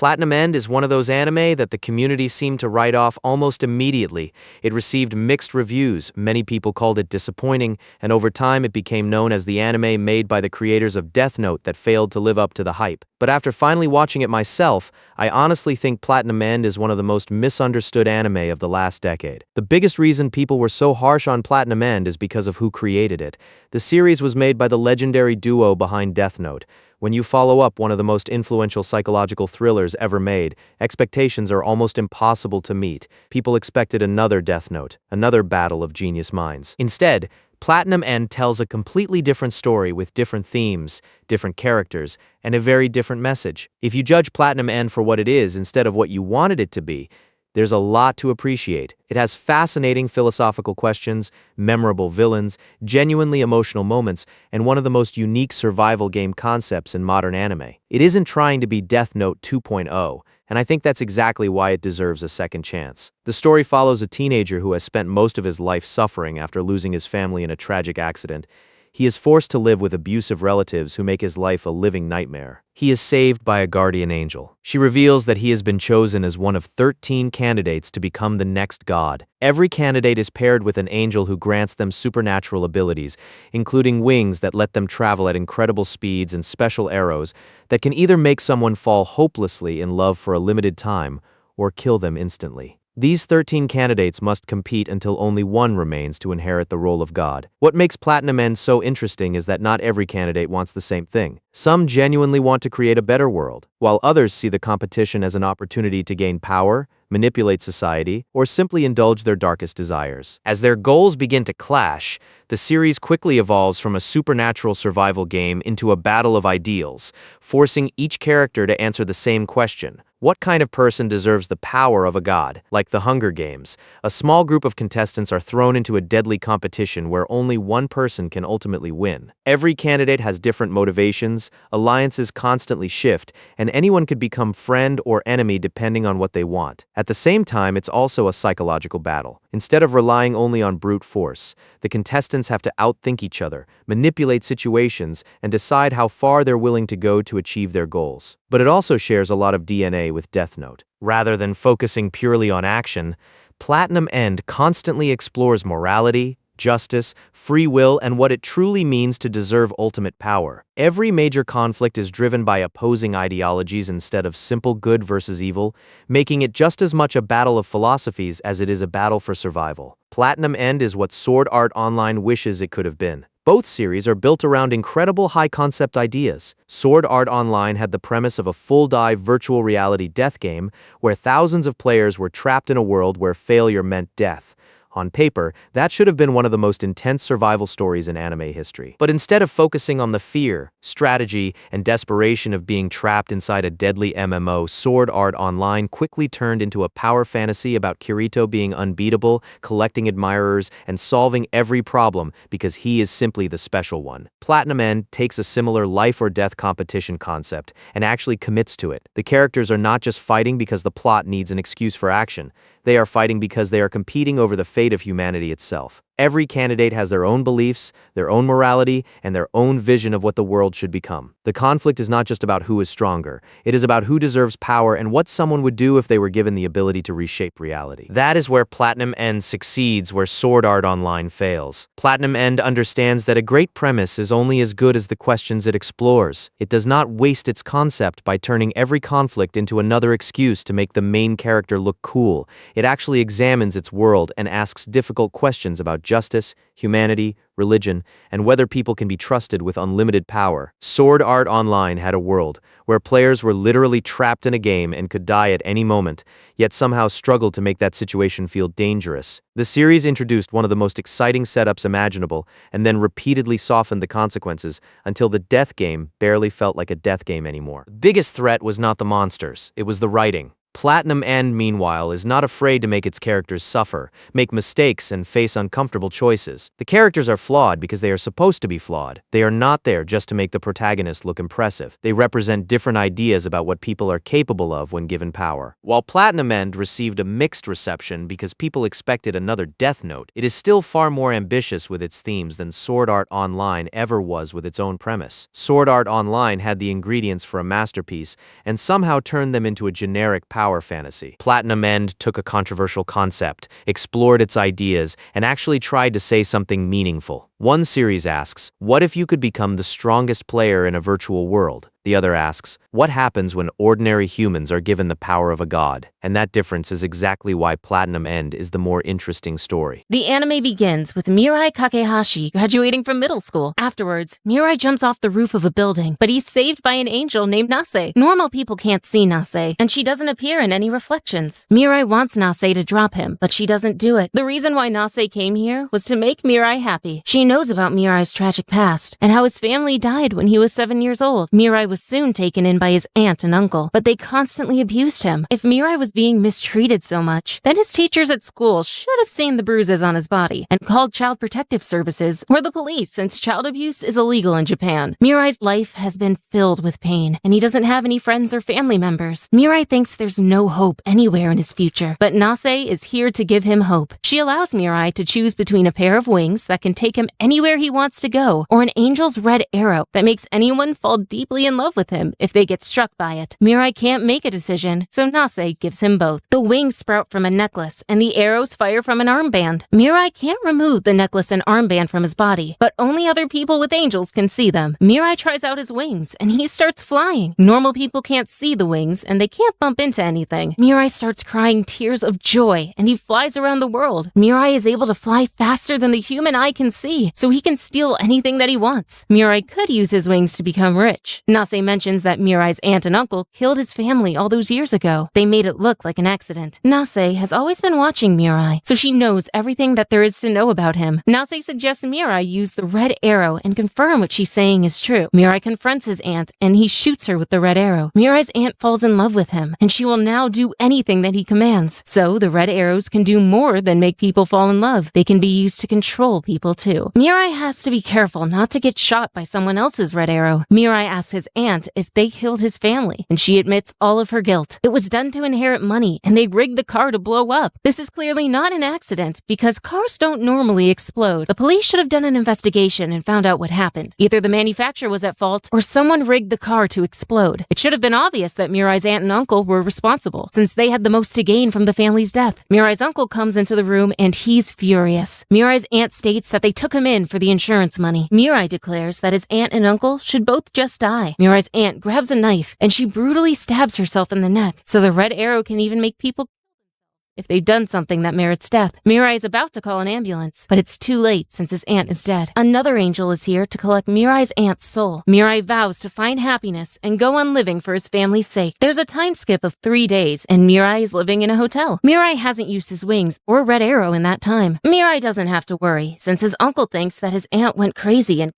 Platinum End is one of those anime that the community seemed to write off almost immediately. It received mixed reviews, many people called it disappointing, and over time it became known as the anime made by the creators of Death Note that failed to live up to the hype. But after finally watching it myself, I honestly think Platinum End is one of the most misunderstood anime of the last decade. The biggest reason people were so harsh on Platinum End is because of who created it. The series was made by the legendary duo behind Death Note. When you follow up one of the most influential psychological thrillers ever made, expectations are almost impossible to meet. People expected another Death Note, another battle of genius minds. Instead, Platinum End tells a completely different story with different themes, different characters, and a very different message. If you judge Platinum End for what it is instead of what you wanted it to be, there's a lot to appreciate. It has fascinating philosophical questions, memorable villains, genuinely emotional moments, and one of the most unique survival game concepts in modern anime. It isn't trying to be Death Note 2.0, and I think that's exactly why it deserves a second chance. The story follows a teenager who has spent most of his life suffering after losing his family in a tragic accident. He is forced to live with abusive relatives who make his life a living nightmare. He is saved by a guardian angel. She reveals that he has been chosen as one of 13 candidates to become the next god. Every candidate is paired with an angel who grants them supernatural abilities, including wings that let them travel at incredible speeds and special arrows that can either make someone fall hopelessly in love for a limited time or kill them instantly. These 13 candidates must compete until only one remains to inherit the role of God. What makes Platinum End so interesting is that not every candidate wants the same thing. Some genuinely want to create a better world, while others see the competition as an opportunity to gain power, manipulate society, or simply indulge their darkest desires. As their goals begin to clash, the series quickly evolves from a supernatural survival game into a battle of ideals, forcing each character to answer the same question. What kind of person deserves the power of a god? Like the Hunger Games, a small group of contestants are thrown into a deadly competition where only one person can ultimately win. Every candidate has different motivations, alliances constantly shift, and anyone could become friend or enemy depending on what they want. At the same time, it's also a psychological battle. Instead of relying only on brute force, the contestants have to outthink each other, manipulate situations, and decide how far they're willing to go to achieve their goals. But it also shares a lot of DNA with Death Note. Rather than focusing purely on action, Platinum End constantly explores morality, justice, free will, and what it truly means to deserve ultimate power. Every major conflict is driven by opposing ideologies instead of simple good versus evil, making it just as much a battle of philosophies as it is a battle for survival. Platinum End is what Sword Art Online wishes it could have been. Both series are built around incredible high-concept ideas. Sword Art Online had the premise of a full-dive virtual reality death game where thousands of players were trapped in a world where failure meant death. On paper, that should have been one of the most intense survival stories in anime history. But instead of focusing on the fear, strategy, and desperation of being trapped inside a deadly MMO, Sword Art Online quickly turned into a power fantasy about Kirito being unbeatable, collecting admirers, and solving every problem because he is simply the special one. Platinum End takes a similar life or death competition concept and actually commits to it. The characters are not just fighting because the plot needs an excuse for action. They are fighting because they are competing over the fate of humanity itself. Every candidate has their own beliefs, their own morality, and their own vision of what the world should become. The conflict is not just about who is stronger. It is about who deserves power and what someone would do if they were given the ability to reshape reality. That is where Platinum End succeeds where Sword Art Online fails. Platinum End understands that a great premise is only as good as the questions it explores. It does not waste its concept by turning every conflict into another excuse to make the main character look cool. It actually examines its world and asks difficult questions about justice, humanity, religion, and whether people can be trusted with unlimited power. Sword Art Online had a world where players were literally trapped in a game and could die at any moment, yet somehow struggled to make that situation feel dangerous. The series introduced one of the most exciting setups imaginable and then repeatedly softened the consequences until the death game barely felt like a death game anymore. The biggest threat was not the monsters, it was the writing. Platinum End, meanwhile, is not afraid to make its characters suffer, make mistakes, and face uncomfortable choices. The characters are flawed because they are supposed to be flawed. They are not there just to make the protagonist look impressive. They represent different ideas about what people are capable of when given power. While Platinum End received a mixed reception because people expected another Death Note, it is still far more ambitious with its themes than Sword Art Online ever was with its own premise. Sword Art Online had the ingredients for a masterpiece and somehow turned them into a generic power fantasy. Platinum End took a controversial concept, explored its ideas, and actually tried to say something meaningful. One series asks, what if you could become the strongest player in a virtual world? The other asks, what happens when ordinary humans are given the power of a god? And that difference is exactly why Platinum End is the more interesting story. The anime begins with Mirai Kakehashi graduating from middle school. Afterwards, Mirai jumps off the roof of a building, but he's saved by an angel named Nase. Normal people can't see Nase, and she doesn't appear in any reflections. Mirai wants Nase to drop him, but she doesn't do it. The reason why Nase came here was to make Mirai happy. She knows about Mirai's tragic past, and how his family died when he was 7 years old. Mirai was soon taken in by his aunt and uncle, but they constantly abused him. If Mirai was being mistreated so much, then his teachers at school should have seen the bruises on his body and called Child Protective Services or the police, since child abuse is illegal in Japan. Mirai's life has been filled with pain, and he doesn't have any friends or family members. Mirai thinks there's no hope anywhere in his future, but Nase is here to give him hope. She allows Mirai to choose between a pair of wings that can take him anywhere he wants to go, or an angel's red arrow that makes anyone fall deeply in love with him if they get struck by it. Mirai can't make a decision, so Nase gives him both. The wings sprout from a necklace, and the arrows fire from an armband. Mirai can't remove the necklace and armband from his body, but only other people with angels can see them. Mirai tries out his wings, and he starts flying. Normal people can't see the wings, and they can't bump into anything. Mirai starts crying tears of joy, and he flies around the world. Mirai is able to fly faster than the human eye can see, so he can steal anything that he wants. Mirai could use his wings to become rich. Nase mentions that Mirai's aunt and uncle killed his family all those years ago. They made it look like an accident. Nase has always been watching Mirai, so she knows everything that there is to know about him. Nase suggests Mirai use the red arrow and confirm what she's saying is true. Mirai confronts his aunt, and he shoots her with the red arrow. Mirai's aunt falls in love with him, and she will now do anything that he commands. So the red arrows can do more than make people fall in love. They can be used to control people too. Mirai has to be careful not to get shot by someone else's red arrow. Mirai asks his aunt if they killed his family, and she admits all of her guilt. It was done to inherit money, and they rigged the car to blow up. This is clearly not an accident, because cars don't normally explode. The police should have done an investigation and found out what happened. Either the manufacturer was at fault, or someone rigged the car to explode. It should have been obvious that Mirai's aunt and uncle were responsible, since they had the most to gain from the family's death. Mirai's uncle comes into the room, and he's furious. Mirai's aunt states that they took him in for the insurance money. Mirai declares that his aunt and uncle should both just die. Mirai's aunt grabs a knife, and she brutally stabs herself in the neck, so the red arrow can even make people if they've done something that merits death. Mirai is about to call an ambulance, but it's too late since his aunt is dead. Another angel is here to collect Mirai's aunt's soul. Mirai vows to find happiness and go on living for his family's sake. There's a time skip of 3 days, and Mirai is living in a hotel. Mirai hasn't used his wings or red arrow in that time. Mirai doesn't have to worry, since his uncle thinks that his aunt went crazy and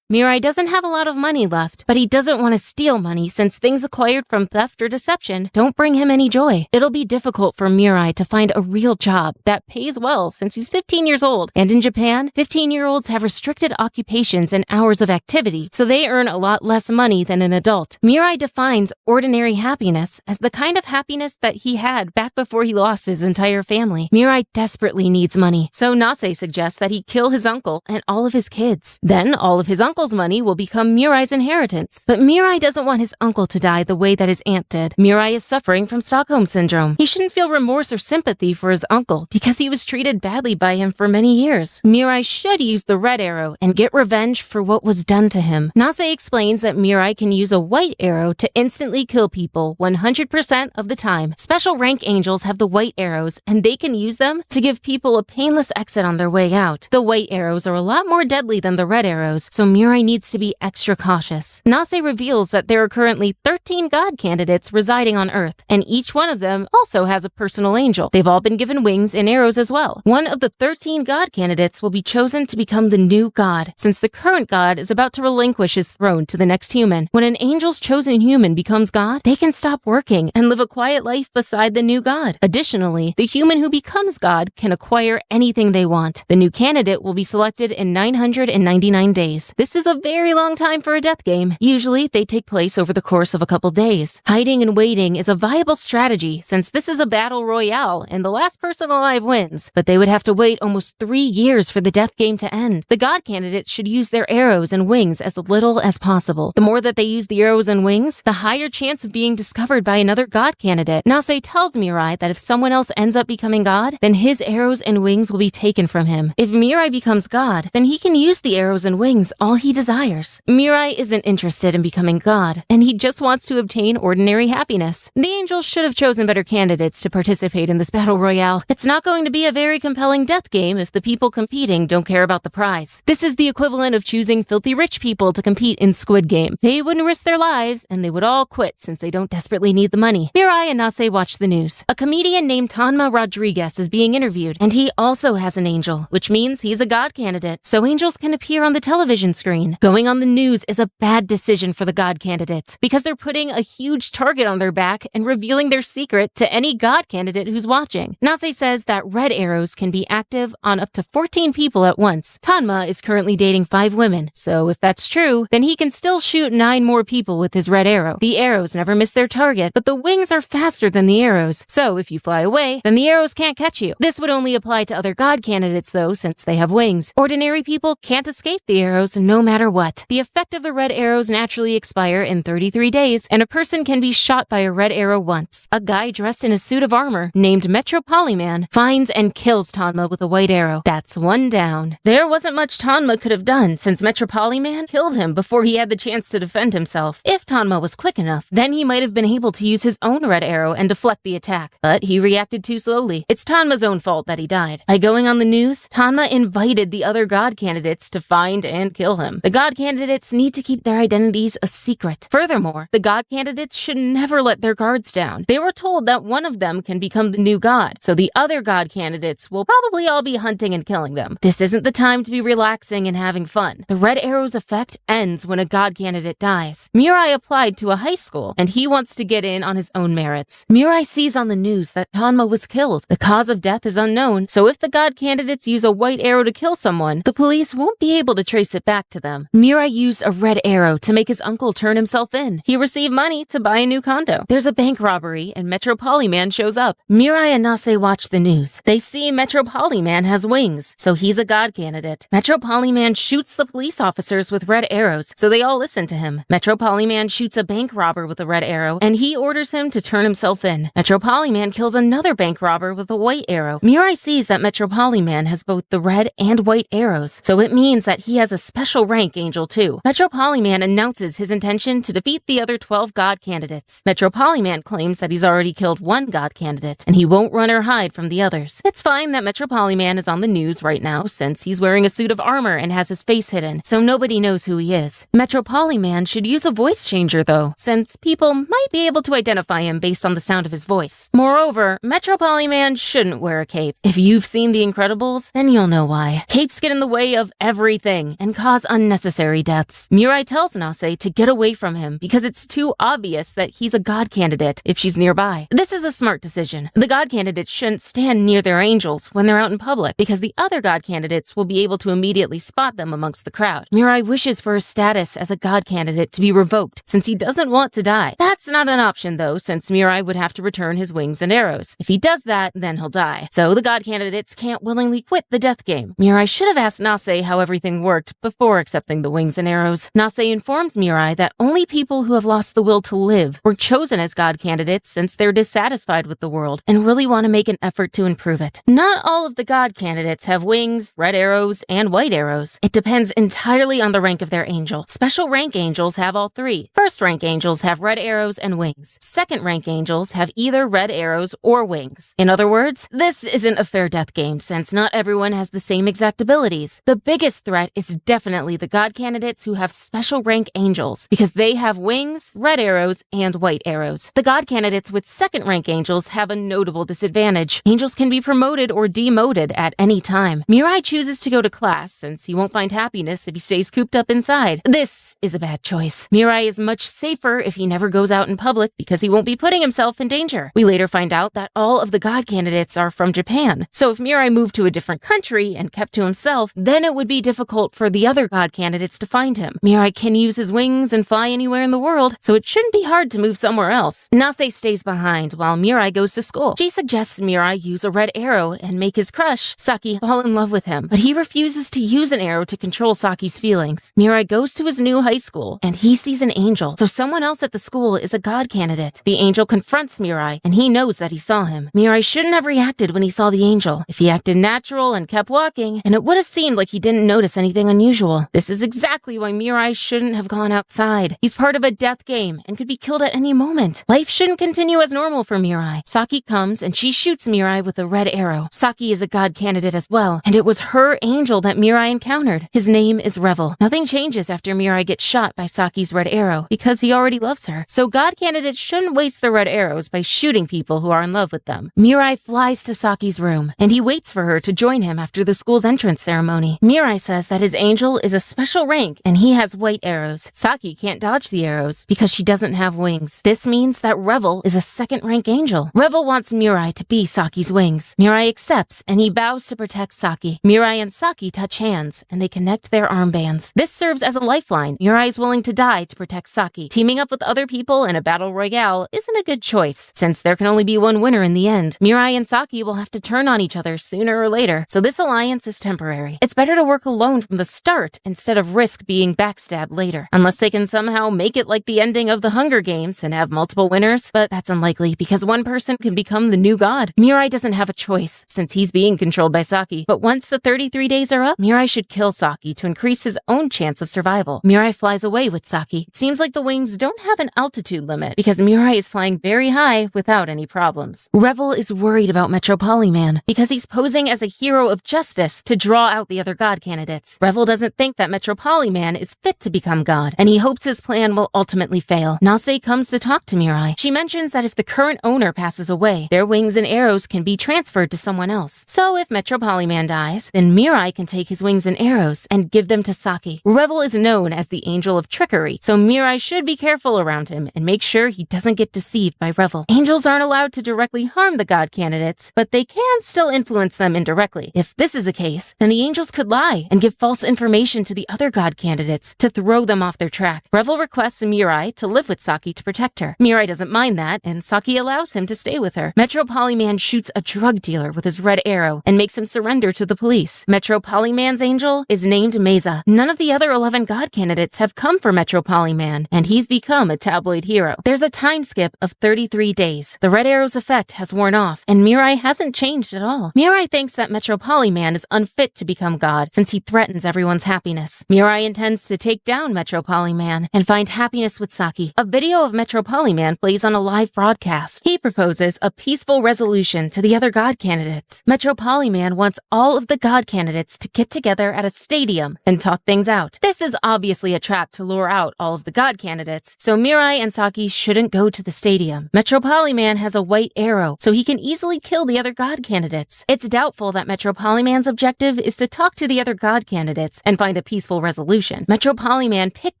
Mirai doesn't have a lot of money left, but he doesn't want to steal money since things acquired from theft or deception don't bring him any joy. It'll be difficult for Mirai to find a real job that pays well since he's 15 years old, and in Japan, 15-year-olds have restricted occupations and hours of activity, so they earn a lot less money than an adult. Mirai defines ordinary happiness as the kind of happiness that he had back before he lost his entire family. Mirai desperately needs money, so Nase suggests that he kill his uncle and all of his kids. Then all of his uncle's money will become Mirai's inheritance. But Mirai doesn't want his uncle to die the way that his aunt did. Mirai is suffering from Stockholm Syndrome. He shouldn't feel remorse or sympathy for his uncle because he was treated badly by him for many years. Mirai should use the red arrow and get revenge for what was done to him. Nase explains that Mirai can use a white arrow to instantly kill people 100% of the time. Special rank angels have the white arrows, and they can use them to give people a painless exit on their way out. The white arrows are a lot more deadly than the red arrows, so Mirai Mirai needs to be extra cautious. Nase reveals that there are currently 13 god candidates residing on Earth, and each one of them also has a personal angel. They've all been given wings and arrows as well. One of the 13 god candidates will be chosen to become the new god, since the current god is about to relinquish his throne to the next human. When an angel's chosen human becomes god, they can stop working and live a quiet life beside the new god. Additionally, the human who becomes god can acquire anything they want. The new candidate will be selected in 999 days. This is a very long time for a death game. Usually, they take place over the course of a couple days. Hiding and waiting is a viable strategy since this is a battle royale and the last person alive wins, but they would have to wait almost 3 years for the death game to end. The god candidates should use their arrows and wings as little as possible. The more that they use the arrows and wings, the higher chance of being discovered by another god candidate. Nase tells Mirai that if someone else ends up becoming god, then his arrows and wings will be taken from him. If Mirai becomes god, then he can use the arrows and wings all he desires. Mirai isn't interested in becoming god, and he just wants to obtain ordinary happiness. The angels should have chosen better candidates to participate in this battle royale. It's not going to be a very compelling death game if the people competing don't care about the prize. This is the equivalent of choosing filthy rich people to compete in Squid Game. They wouldn't risk their lives, and they would all quit since they don't desperately need the money. Mirai and Nase watch the news. A comedian named Tanma Rodriguez is being interviewed, and he also has an angel, which means he's a god candidate, so angels can appear on the television screen. Going on the news is a bad decision for the god candidates, because they're putting a huge target on their back and revealing their secret to any god candidate who's watching. Nase says that red arrows can be active on up to 14 people at once. Tanma is currently dating 5 women, so if that's true, then he can still shoot 9 more people with his red arrow. The arrows never miss their target, but the wings are faster than the arrows, so if you fly away, then the arrows can't catch you. This would only apply to other god candidates though, since they have wings. Ordinary people can't escape the arrows no matter what. The effect of the red arrows naturally expire in 33 days, and a person can be shot by a red arrow once. A guy dressed in a suit of armor, named Metropolyman, finds and kills Tanma with a white arrow. That's 1 down. There wasn't much Tanma could have done, since Metropolyman killed him before he had the chance to defend himself. If Tanma was quick enough, then he might have been able to use his own red arrow and deflect the attack, but he reacted too slowly. It's Tanma's own fault that he died. By going on the news, Tanma invited the other god candidates to find and kill him. The god candidates need to keep their identities a secret. Furthermore, the god candidates should never let their guards down. They were told that one of them can become the new god, so the other god candidates will probably all be hunting and killing them. This isn't the time to be relaxing and having fun. The red arrow's effect ends when a god candidate dies. Mirai applied to a high school, and he wants to get in on his own merits. Mirai sees on the news that Tanma was killed. The cause of death is unknown, so if the god candidates use a white arrow to kill someone, the police won't be able to trace it back to them. Mirai used a red arrow to make his uncle turn himself in. He received money to buy a new condo. There's a bank robbery, and Metropolyman shows up. Mirai and Nase watch the news. They see Metropolyman has wings, so he's a god candidate. Metropolyman shoots the police officers with red arrows, so they all listen to him. Metropolyman shoots a bank robber with a red arrow, and he orders him to turn himself in. Metropolyman kills another bank robber with a white arrow. Mirai sees that Metropolyman has both the red and white arrows, so it means that he has a special rank angel too. Metropolyman announces his intention to defeat the other 12 god candidates. Metropolyman claims that he's already killed 1 god candidate, and he won't run or hide from the others. It's fine that Metropolyman is on the news right now since he's wearing a suit of armor and has his face hidden, so nobody knows who he is. Metropolyman should use a voice changer though, since people might be able to identify him based on the sound of his voice. Moreover, Metropolyman shouldn't wear a cape. If you've seen The Incredibles, then you'll know why. Capes get in the way of everything and cause unnecessary deaths. Mirai tells Nase to get away from him because it's too obvious that he's a god candidate if she's nearby. This is a smart decision. The god candidates shouldn't stand near their angels when they're out in public because the other god candidates will be able to immediately spot them amongst the crowd. Mirai wishes for his status as a god candidate to be revoked since he doesn't want to die. That's not an option though, since Mirai would have to return his wings and arrows. If he does that, then he'll die. So the god candidates can't willingly quit the death game. Mirai should have asked Nase how everything worked before accepting the wings and arrows. Nase informs Mirai that only people who have lost the will to live were chosen as god candidates since they're dissatisfied with the world and really want to make an effort to improve it. Not all of the god candidates have wings, red arrows, and white arrows. It depends entirely on the rank of their angel. Special rank angels have all 3. First rank angels have red arrows and wings. Second rank angels have either red arrows or wings. In other words, this isn't a fair death game since not everyone has the same exact abilities. The biggest threat is definitely only the god candidates who have special rank angels, because they have wings, red arrows, and white arrows. The god candidates with second rank angels have a notable disadvantage. Angels can be promoted or demoted at any time. Mirai chooses to go to class since he won't find happiness if he stays cooped up inside. This is a bad choice. Mirai is much safer if he never goes out in public because he won't be putting himself in danger. We later find out that all of the god candidates are from Japan, so if Mirai moved to a different country and kept to himself, then it would be difficult for the other god candidates to find him. Mirai can use his wings and fly anywhere in the world, so it shouldn't be hard to move somewhere else. Nase stays behind while Mirai goes to school. She suggests Mirai use a red arrow and make his crush, Saki, fall in love with him, but he refuses to use an arrow to control Saki's feelings. Mirai goes to his new high school, and he sees an angel, so someone else at the school is a god candidate. The angel confronts Mirai, and he knows that he saw him. Mirai shouldn't have reacted when he saw the angel. If he acted natural and kept walking, and it would have seemed like he didn't notice anything unusual. This is exactly why Mirai shouldn't have gone outside. He's part of a death game and could be killed at any moment. Life shouldn't continue as normal for Mirai. Saki comes and she shoots Mirai with a red arrow. Saki is a god candidate as well, and it was her angel that Mirai encountered. His name is Revel. Nothing changes after Mirai gets shot by Saki's red arrow because he already loves her. So god candidates shouldn't waste their red arrows by shooting people who are in love with them. Mirai flies to Saki's room, and he waits for her to join him after the school's entrance ceremony. Mirai says that his angel is a special rank and he has white arrows. Saki can't dodge the arrows because she doesn't have wings. This means that Revel is a second rank angel. Revel wants Mirai to be Saki's wings. Mirai accepts and he vows to protect Saki. Mirai and Saki touch hands and they connect their armbands. This serves as a lifeline. Mirai is willing to die to protect Saki. Teaming up with other people in a battle royale isn't a good choice since there can only be one winner in the end. Mirai and Saki will have to turn on each other sooner or later, so this alliance is temporary. It's better to work alone from the start instead of risk being backstabbed later. Unless they can somehow make it like the ending of the Hunger Games and have multiple winners, but that's unlikely because one person can become the new god. Mirai doesn't have a choice since he's being controlled by Saki, but once the 33 days are up, Mirai should kill Saki to increase his own chance of survival. Mirai flies away with Saki. It seems like the wings don't have an altitude limit because Mirai is flying very high without any problems. Revel is worried about Metropoliman because he's posing as a hero of justice to draw out the other god candidates. Revel doesn't think that Metropoliman is fit to become god, and he hopes his plan will ultimately fail. Nase comes to talk to Mirai. She mentions that if the current owner passes away, their wings and arrows can be transferred to someone else. So if Metropoliman dies, then Mirai can take his wings and arrows and give them to Saki. Revel is known as the angel of trickery, so Mirai should be careful around him and make sure he doesn't get deceived by Revel. Angels aren't allowed to directly harm the god candidates, but they can still influence them indirectly. If this is the case, then the angels could lie and give false information to the other god candidates to throw them off their track. Revel requests Mirai to live with Saki to protect her. Mirai doesn't mind that, and Saki allows him to stay with her. Metropoliman shoots a drug dealer with his red arrow and makes him surrender to the police. Metropoliman's angel is named Mesa. None of the other 11 god candidates have come for Metropoliman, and he's become a tabloid hero. There's a time skip of 33 days. The red arrow's effect has worn off, and Mirai hasn't changed at all. Mirai thinks that Metropoliman is unfit to become god since he threatens everyone's happiness. Mirai intends to take down Metropoliman and find happiness with Saki. A video of Metropoliman plays on a live broadcast. He proposes a peaceful resolution to the other god candidates. Metropoliman wants all of the god candidates to get together at a stadium and talk things out. This is obviously a trap to lure out all of the god candidates, so Mirai and Saki shouldn't go to the stadium. Metropoliman has a white arrow, so he can easily kill the other god candidates. It's doubtful that Metropoliman's objective is to talk to the other god candidates and find a peaceful resolution. Metropoliman picked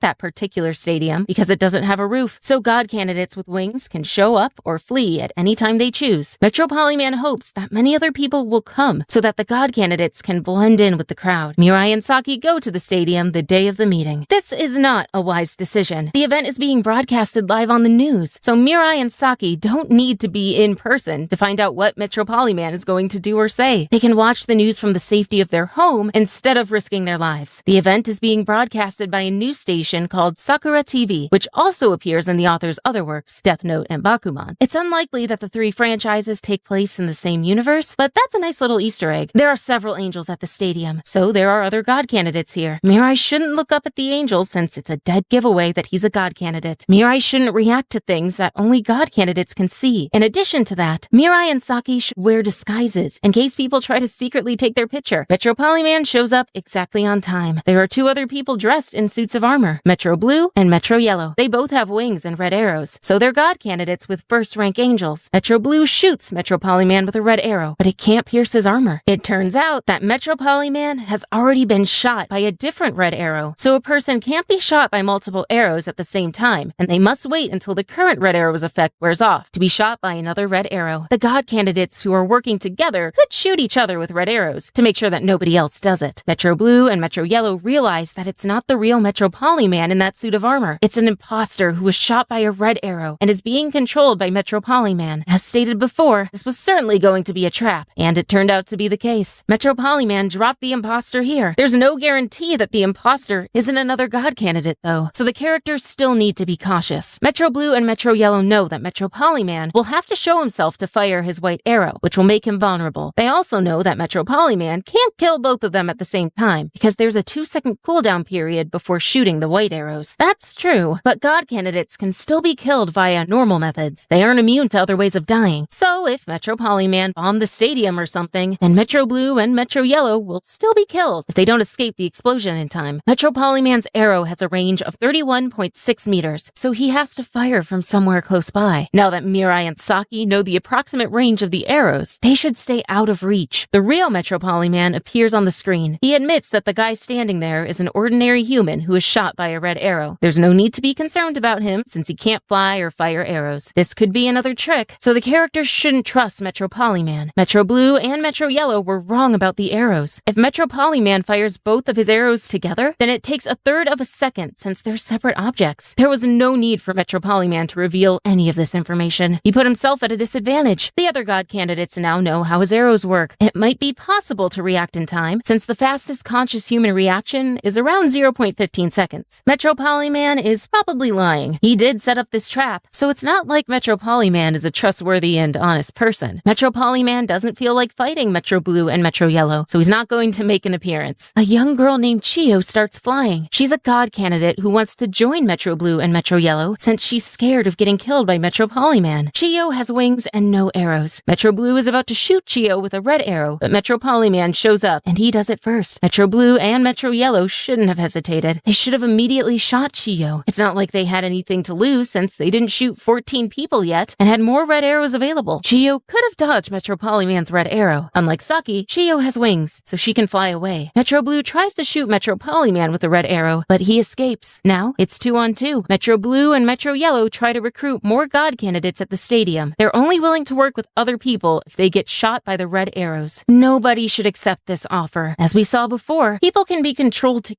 that particular stadium because it doesn't have a roof, so god candidates with wings can show up or flee at any time they choose. Metropoliman hopes that many other people will come so that the god candidates can blend in with the crowd. Mirai and Saki go to the stadium the day of the meeting. This is not a wise decision. The event is being broadcasted live on the news, so Mirai and Saki don't need to be in person to find out what Metropoliman is going to do or say. They can watch the news from the safety of their home instead of risking their lives. The event is being broadcasted by a news station called Sakura TV, which also appears in the author's other works, Death Note and Bakuman. It's unlikely that the three franchises take place in the same universe, but that's a nice little Easter egg. There are several angels at the stadium, so there are other god candidates here. Mirai shouldn't look up at the angels since it's a dead giveaway that he's a god candidate. Mirai shouldn't react to things that only god candidates can see. In addition to that, Mirai and Saki should wear disguises in case people try to secretly take their picture. Metropoliman shows up exactly on time. There are two other people dressed in suits of armor, Metro Blue and Metro Yellow. They both have wings and red arrows, so they're god candidates with first-rank angels. Metro Blue shoots Metro Polyman with a red arrow, but it can't pierce his armor. It turns out that Metro Polyman has already been shot by a different red arrow, so a person can't be shot by multiple arrows at the same time, and they must wait until the current red arrow's effect wears off to be shot by another red arrow. The god candidates who are working together could shoot each other with red arrows to make sure that nobody else does it. Metro Blue and Metro Yellow realize that it's not the real Metro Polyman in that suit of armor. It's an imposter who was shot by a red arrow and is being controlled by Metro Polyman. As stated before, this was certainly going to be a trap, and it turned out to be the case. Metro Polyman dropped the imposter here. There's no guarantee that the imposter isn't another god candidate, though, so the characters still need to be cautious. Metro Blue and Metro Yellow know that Metro Polyman will have to show himself to fire his white arrow, which will make him vulnerable. They also know that Metro Polyman can't kill both of them at the same time, because there's a 2-second cooldown period before shooting the white arrows. That's true, but god candidates can still be killed via normal methods. They aren't immune to other ways of dying. So if Metro Polyman bombed the stadium or something, then Metro Blue and Metro Yellow will still be killed if they don't escape the explosion in time. Metro Polyman's arrow has a range of 31.6 meters, so he has to fire from somewhere close by. Now that Mirai and Saki know the approximate range of the arrows, they should stay out of reach. The real Metro Polyman appears on the screen. He admits that the guy standing there is an ordinary human who is shot by a red arrow. There's no need to be concerned about him since he can't fly or fire arrows. This could be another trick, so the characters shouldn't trust Metro Polyman. Metro Blue and Metro Yellow were wrong about the arrows. If Metro Polyman fires both of his arrows together, then it takes 1/3 of a second since they're separate objects. There was no need for Metro Polyman to reveal any of this information. He put himself at a disadvantage. The other god candidates now know how his arrows work. It might be possible to react in time, since the fastest conscious human reaction is around 0.15 seconds. Metro Polyman is probably lying. He did set up this trap, so it's not like Metro Polyman is a trustworthy and honest person. Metro Polyman doesn't feel like fighting Metro Blue and Metro Yellow, so he's not going to make an appearance. A young girl named Chio starts flying. She's a god candidate who wants to join Metro Blue and Metro Yellow since she's scared of getting killed by Metro Polyman. Chio has wings and no arrows. Metro Blue is about to shoot Chio with a red arrow, but Metro Polyman shows up and he does it first. Metro Blue and Metro Yellow shouldn't have hesitated. They should have immediately shot Chio. It's not like they had anything to lose since they didn't shoot 14 people yet and had more red arrows available. Chio could have dodged Metro Polyman's red arrow. Unlike Saki, Chio has wings, so she can fly away. Metro Blue tries to shoot Metro Polyman with a red arrow, but he escapes. Now, it's 2-on-2. Metro Blue and Metro Yellow try to recruit more god candidates at the stadium. They're only willing to work with other people if they get shot by the red arrows. Nobody should accept this offer. As we saw before, people can be controlled to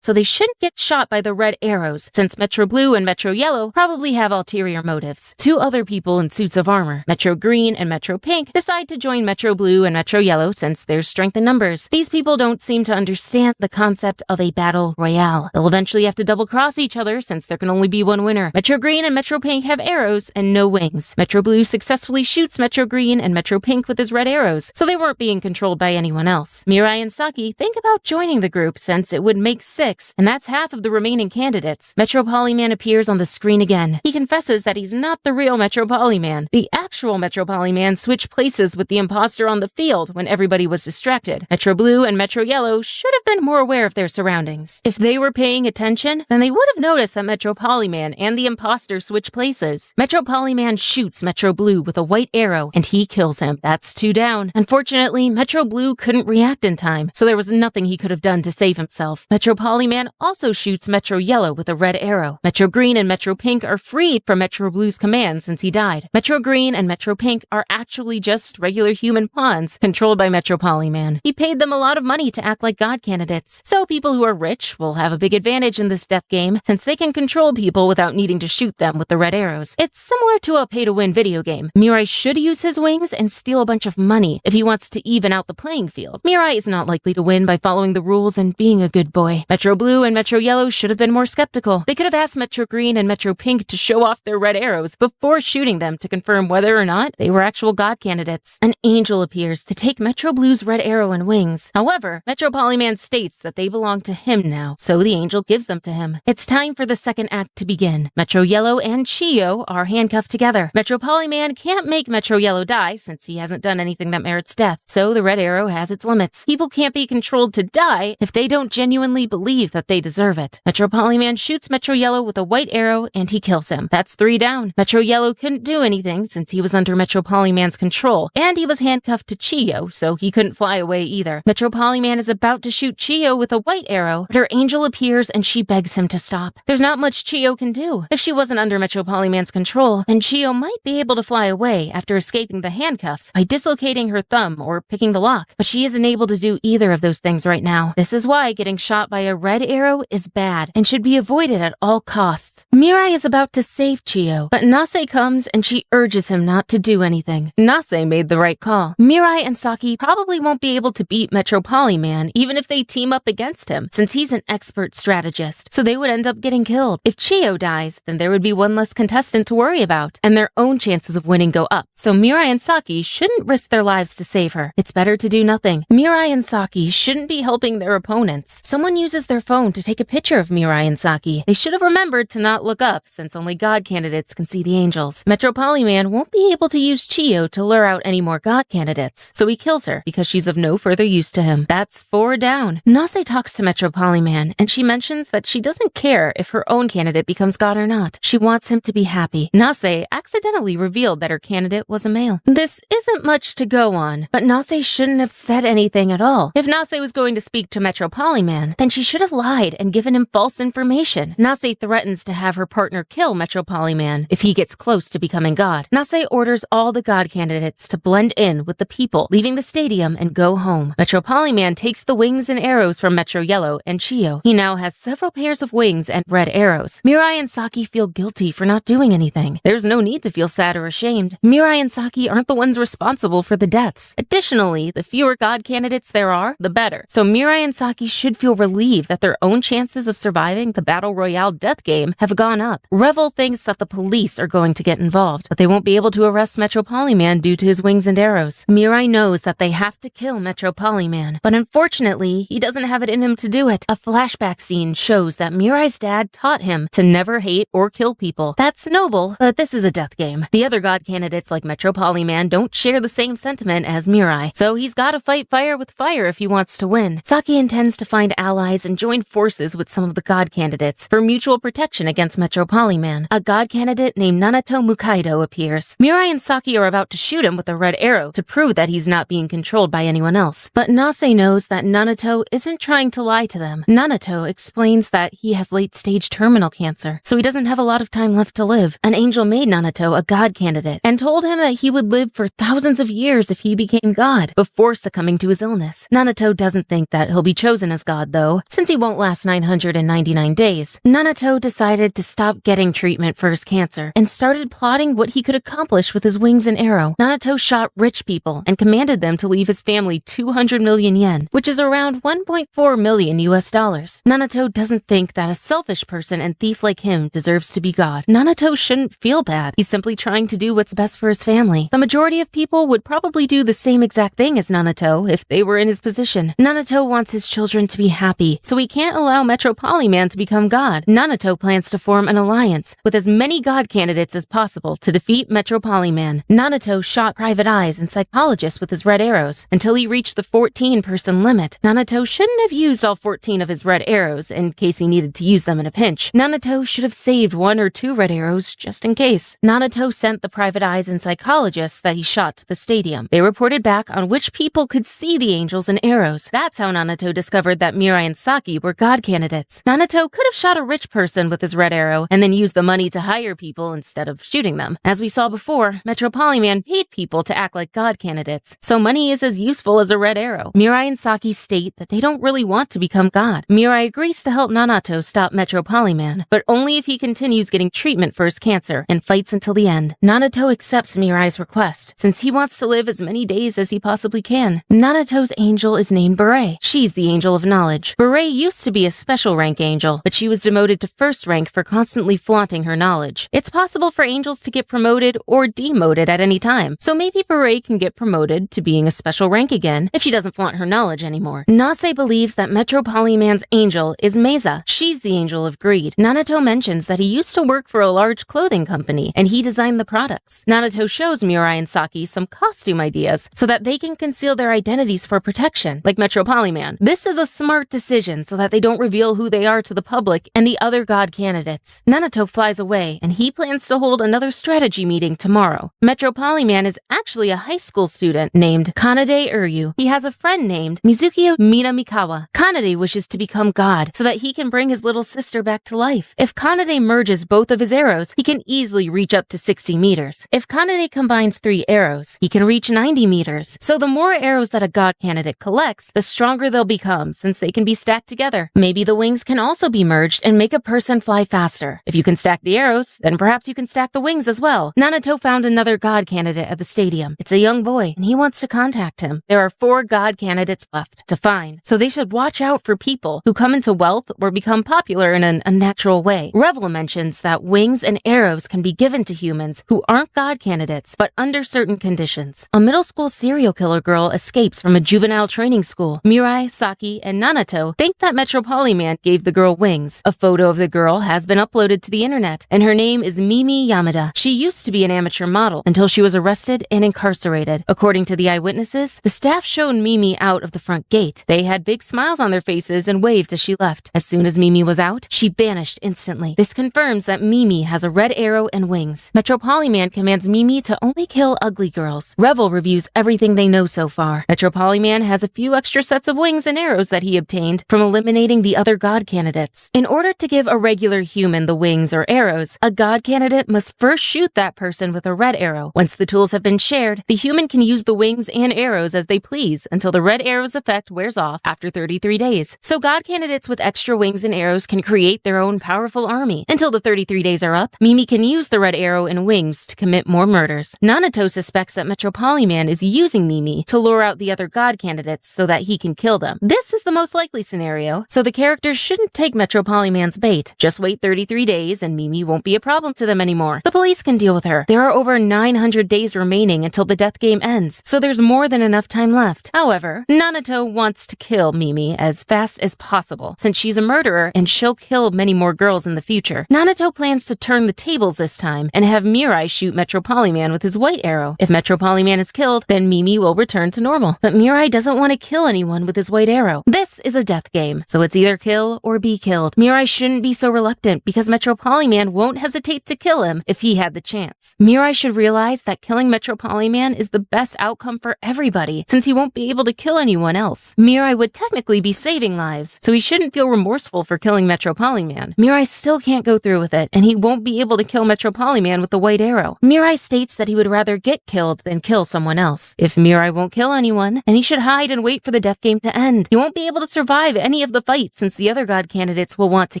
so they shouldn't get shot by the red arrows, since Metro Blue and Metro Yellow probably have ulterior motives. Two other people in suits of armor, Metro Green and Metro Pink, decide to join Metro Blue and Metro Yellow since there's strength in numbers. These people don't seem to understand the concept of a battle royale. They'll eventually have to double-cross each other since there can only be one winner. Metro Green and Metro Pink have arrows and no wings. Metro Blue successfully shoots Metro Green and Metro Pink with his red arrows, so they weren't being controlled by anyone else. Mirai and Saki think about joining the group since it would make 6, and that's half of the remaining candidates. Metro Polyman appears on the screen again. He confesses that he's not the real Metro Polyman. The actual Metro Polyman switched places with the imposter on the field when everybody was distracted. Metro Blue and Metro Yellow should have been more aware of their surroundings. If they were paying attention, then they would have noticed that Metro Polyman and the imposter switch places. Metro Polyman shoots Metro Blue with a white arrow, and he kills him. That's 2 down. Unfortunately, Metro Blue couldn't react in time, so there was nothing he could have done to save himself. Metro Polyman also shoots Metro Yellow with a red arrow. Metro Green and Metro Pink are freed from Metro Blue's command since he died. Metro Green and Metro Pink are actually just regular human pawns controlled by Metro Polyman. He paid them a lot of money to act like god candidates, so people who are rich will have a big advantage in this death game since they can control people without needing to shoot them with the red arrows. It's similar to a pay-to-win video game. Mirai should use his wings and steal a bunch of money if he wants to even out the playing field. Mirai is not likely to win by following the rules and being a good boy. Metro Metro Blue and Metro Yellow should have been more skeptical. They could have asked Metro Green and Metro Pink to show off their red arrows before shooting them to confirm whether or not they were actual god candidates. An angel appears to take Metro Blue's red arrow and wings. However, Metro Polyman states that they belong to him now, so the angel gives them to him. It's time for the second act to begin. Metro Yellow and Chio are handcuffed together. Metro Polyman can't make Metro Yellow die since he hasn't done anything that merits death, so the red arrow has its limits. People can't be controlled to die if they don't genuinely believe that they deserve it. Metro Polyman shoots Metro Yellow with a white arrow and he kills him. That's 3 down. Metro Yellow couldn't do anything since he was under Metro Polyman's control, and he was handcuffed to Chio, so he couldn't fly away either. Metro Polyman is about to shoot Chio with a white arrow, but her angel appears and she begs him to stop. There's not much Chio can do. If she wasn't under Metro Polyman's control, then Chio might be able to fly away after escaping the handcuffs by dislocating her thumb or picking the lock, but she isn't able to do either of those things right now. This is why getting shot by a red arrow is bad and should be avoided at all costs. Mirai is about to save Chio, but Nase comes and she urges him not to do anything. Nase made the right call. Mirai and Saki probably won't be able to beat Metro Polyman even if they team up against him, since he's an expert strategist, so they would end up getting killed. If Chio dies, then there would be one less contestant to worry about, and their own chances of winning go up, so Mirai and Saki shouldn't risk their lives to save her. It's better to do nothing. Mirai and Saki shouldn't be helping their opponents. Someone uses their phone to take a picture of Mirai and Saki. They should have remembered to not look up, since only god candidates can see the angels. Metro Polyman won't be able to use Chio to lure out any more god candidates, so he kills her because she's of no further use to him. That's 4 down. Nase talks to Metro Polyman, and she mentions that she doesn't care if her own candidate becomes god or not. She wants him to be happy. Nase accidentally revealed that her candidate was a male. This isn't much to go on, but Nase shouldn't have said anything at all. If Nase was going to speak to Metro Polyman, then she should have lied and given him false information. Nase threatens to have her partner kill Metro Polyman if he gets close to becoming god. Nase orders all the god candidates to blend in with the people, leaving the stadium and go home. Metro Polyman takes the wings and arrows from Metro Yellow and Chio. He now has several pairs of wings and red arrows. Mirai and Saki feel guilty for not doing anything. There's no need to feel sad or ashamed. Mirai and Saki aren't the ones responsible for the deaths. Additionally, the fewer god candidates there are, the better. So Mirai and Saki should feel relieved that their own chances of surviving the Battle Royale death game have gone up. Revel thinks that the police are going to get involved, but they won't be able to arrest Metro Polyman due to his wings and arrows. Mirai knows that they have to kill Metro Polyman, but unfortunately, he doesn't have it in him to do it. A flashback scene shows that Mirai's dad taught him to never hate or kill people. That's noble, but this is a death game. The other god candidates like Metro Polyman don't share the same sentiment as Mirai, so he's gotta fight fire with fire if he wants to win. Saki intends to find allies and join forces with some of the god candidates for mutual protection against Metro Polyman. A god candidate named Nanato Mukaido appears. Mirai and Saki are about to shoot him with a red arrow to prove that he's not being controlled by anyone else, but Nase knows that Nanato isn't trying to lie to them. Nanato explains that he has late-stage terminal cancer, so he doesn't have a lot of time left to live. An angel made Nanato a god candidate and told him that he would live for thousands of years if he became god before succumbing to his illness. Nanato doesn't think that he'll be chosen as god though, since he won't last 999 days. Nanato decided to stop getting treatment for his cancer and started plotting what he could accomplish with his wings and arrow. Nanato shot rich people and commanded them to leave his family 200 million yen, which is around 1.4 million US dollars. Nanato doesn't think that a selfish person and thief like him deserves to be god. Nanato shouldn't feel bad. He's simply trying to do what's best for his family. The majority of people would probably do the same exact thing as Nanato if they were in his position. Nanato wants his children to be happy, so he can't allow Metro Polyman to become god. Nanato plans to form an alliance with as many god candidates as possible to defeat Metro Polyman. Nanato shot private eyes and psychologists with his red arrows until he reached the 14-person limit. Nanato shouldn't have used all 14 of his red arrows in case he needed to use them in a pinch. Nanato should have saved 1 or 2 red arrows just in case. Nanato sent the private eyes and psychologists that he shot to the stadium. They reported back on which people could see the angels and arrows. That's how Nanato discovered that Mirai and Saki were god candidates. Nanato could have shot a rich person with his red arrow and then used the money to hire people instead of shooting them. As we saw before, Metro Polyman paid people to act like god candidates, so money is as useful as a red arrow. Mirai and Saki state that they don't really want to become god. Mirai agrees to help Nanato stop Metro Polyman, but only if he continues getting treatment for his cancer and fights until the end. Nanato accepts Mirai's request, since he wants to live as many days as he possibly can. Nanato's angel is named Beret. She's the angel of knowledge. Beret used to be a special rank angel, but she was demoted to first rank for constantly flaunting her knowledge. It's possible for angels to get promoted or demoted at any time, so maybe Beret can get promoted to being a special rank again if she doesn't flaunt her knowledge anymore. Nase believes that Metropolyman's angel is Mesa. She's the angel of greed. Nanato mentions that he used to work for a large clothing company, and he designed the products. Nanato shows Mirai and Saki some costume ideas so that they can conceal their identities for protection, like Metropolyman. This is a smart decision so that they don't reveal who they are to the public and the other god candidates. Nanato flies away, and he plans to hold another strategy meeting tomorrow. Metropolyman is actually a high school student named Kanade Uryu. He has a friend named Mizukiyo Minamikawa. Kanade wishes to become god so that he can bring his little sister back to life. If Kanade merges both of his arrows, he can easily reach up to 60 meters. If Kanade combines 3 arrows, he can reach 90 meters. So the more arrows that a god candidate collects, the stronger they'll become since they can be stacked together. Maybe the wings can also be merged and make a person fly faster. If you can stack the arrows, then perhaps you can stack the wings as well. Nanato found another god candidate at the stadium. It's a young boy, and he wants to contact him. There are 4 god candidates left to find, so they should watch out for people who come into wealth or become popular in an unnatural way. Revel mentions that wings and arrows can be given to humans who aren't god candidates, but under certain conditions. A middle school serial killer girl escapes from a juvenile training school. Mirai, Saki, and Nanato think that Metropolyman gave the girl wings. A photo of the girl has been uploaded to the internet, and her name is Mimi Yamada. She used to be an amateur model until she was arrested and incarcerated. According to the eyewitnesses, the staff showed Mimi out of the front gate. They had big smiles on their faces and waved as she left. As soon as Mimi was out, she vanished instantly. This confirms that Mimi has a red arrow and wings. Metropolyman commands Mimi to only kill ugly girls. Revel reviews everything they know so far. Metropolyman has a few extra sets of wings and arrows that he obtained from eliminating the other god candidates. In order to give a regular human the wings or arrows, a god candidate must first shoot that person with a red arrow. Once the tools have been shared, the human can use the wings and arrows as they please until the red arrow's effect wears off after 33 days. So god candidates with extra wings and arrows can create their own powerful army. Until the 33 days are up, Mimi can use the red arrow and wings to commit more murders. Nanato suspects that Metropolyman is using Mimi to lure out the other god candidates so that he can kill them. This is the most likely scenario, so the characters shouldn't take Metropolyman's bait. Just wait 33 days and Mimi won't be a problem to them anymore. The police can deal with her. There are over 900 days remaining until the death game ends, so there's more than enough time left. However, Nanato wants to kill Mimi as fast as possible, since she's a murderer and she'll kill many more girls in the future. Nanato plans to turn the tables this time and have Mirai shoot Metropolyman with his white arrow. If Metropolyman is killed, then Mimi will return to normal. But Mirai doesn't want to kill anyone with his white arrow. This is a death game, so it's either kill or be killed. Mirai shouldn't be so reluctant because Metropolyman won't hesitate to kill him if he had the chance. Mirai should realize that killing Metropolyman is the best outcome for everybody, since he won't be able to kill anyone else. Mirai would technically be saving lives, so he shouldn't feel remorseful for killing Metropolyman. Mirai still can't go through with it, and he won't be able to kill Metropolyman with the white arrow. Mirai states that he would rather get killed than kill someone else. If Mirai won't kill anyone, then he should hide and wait for the death game to end. He won't be able to survive any of the fights since the other god candidates will want to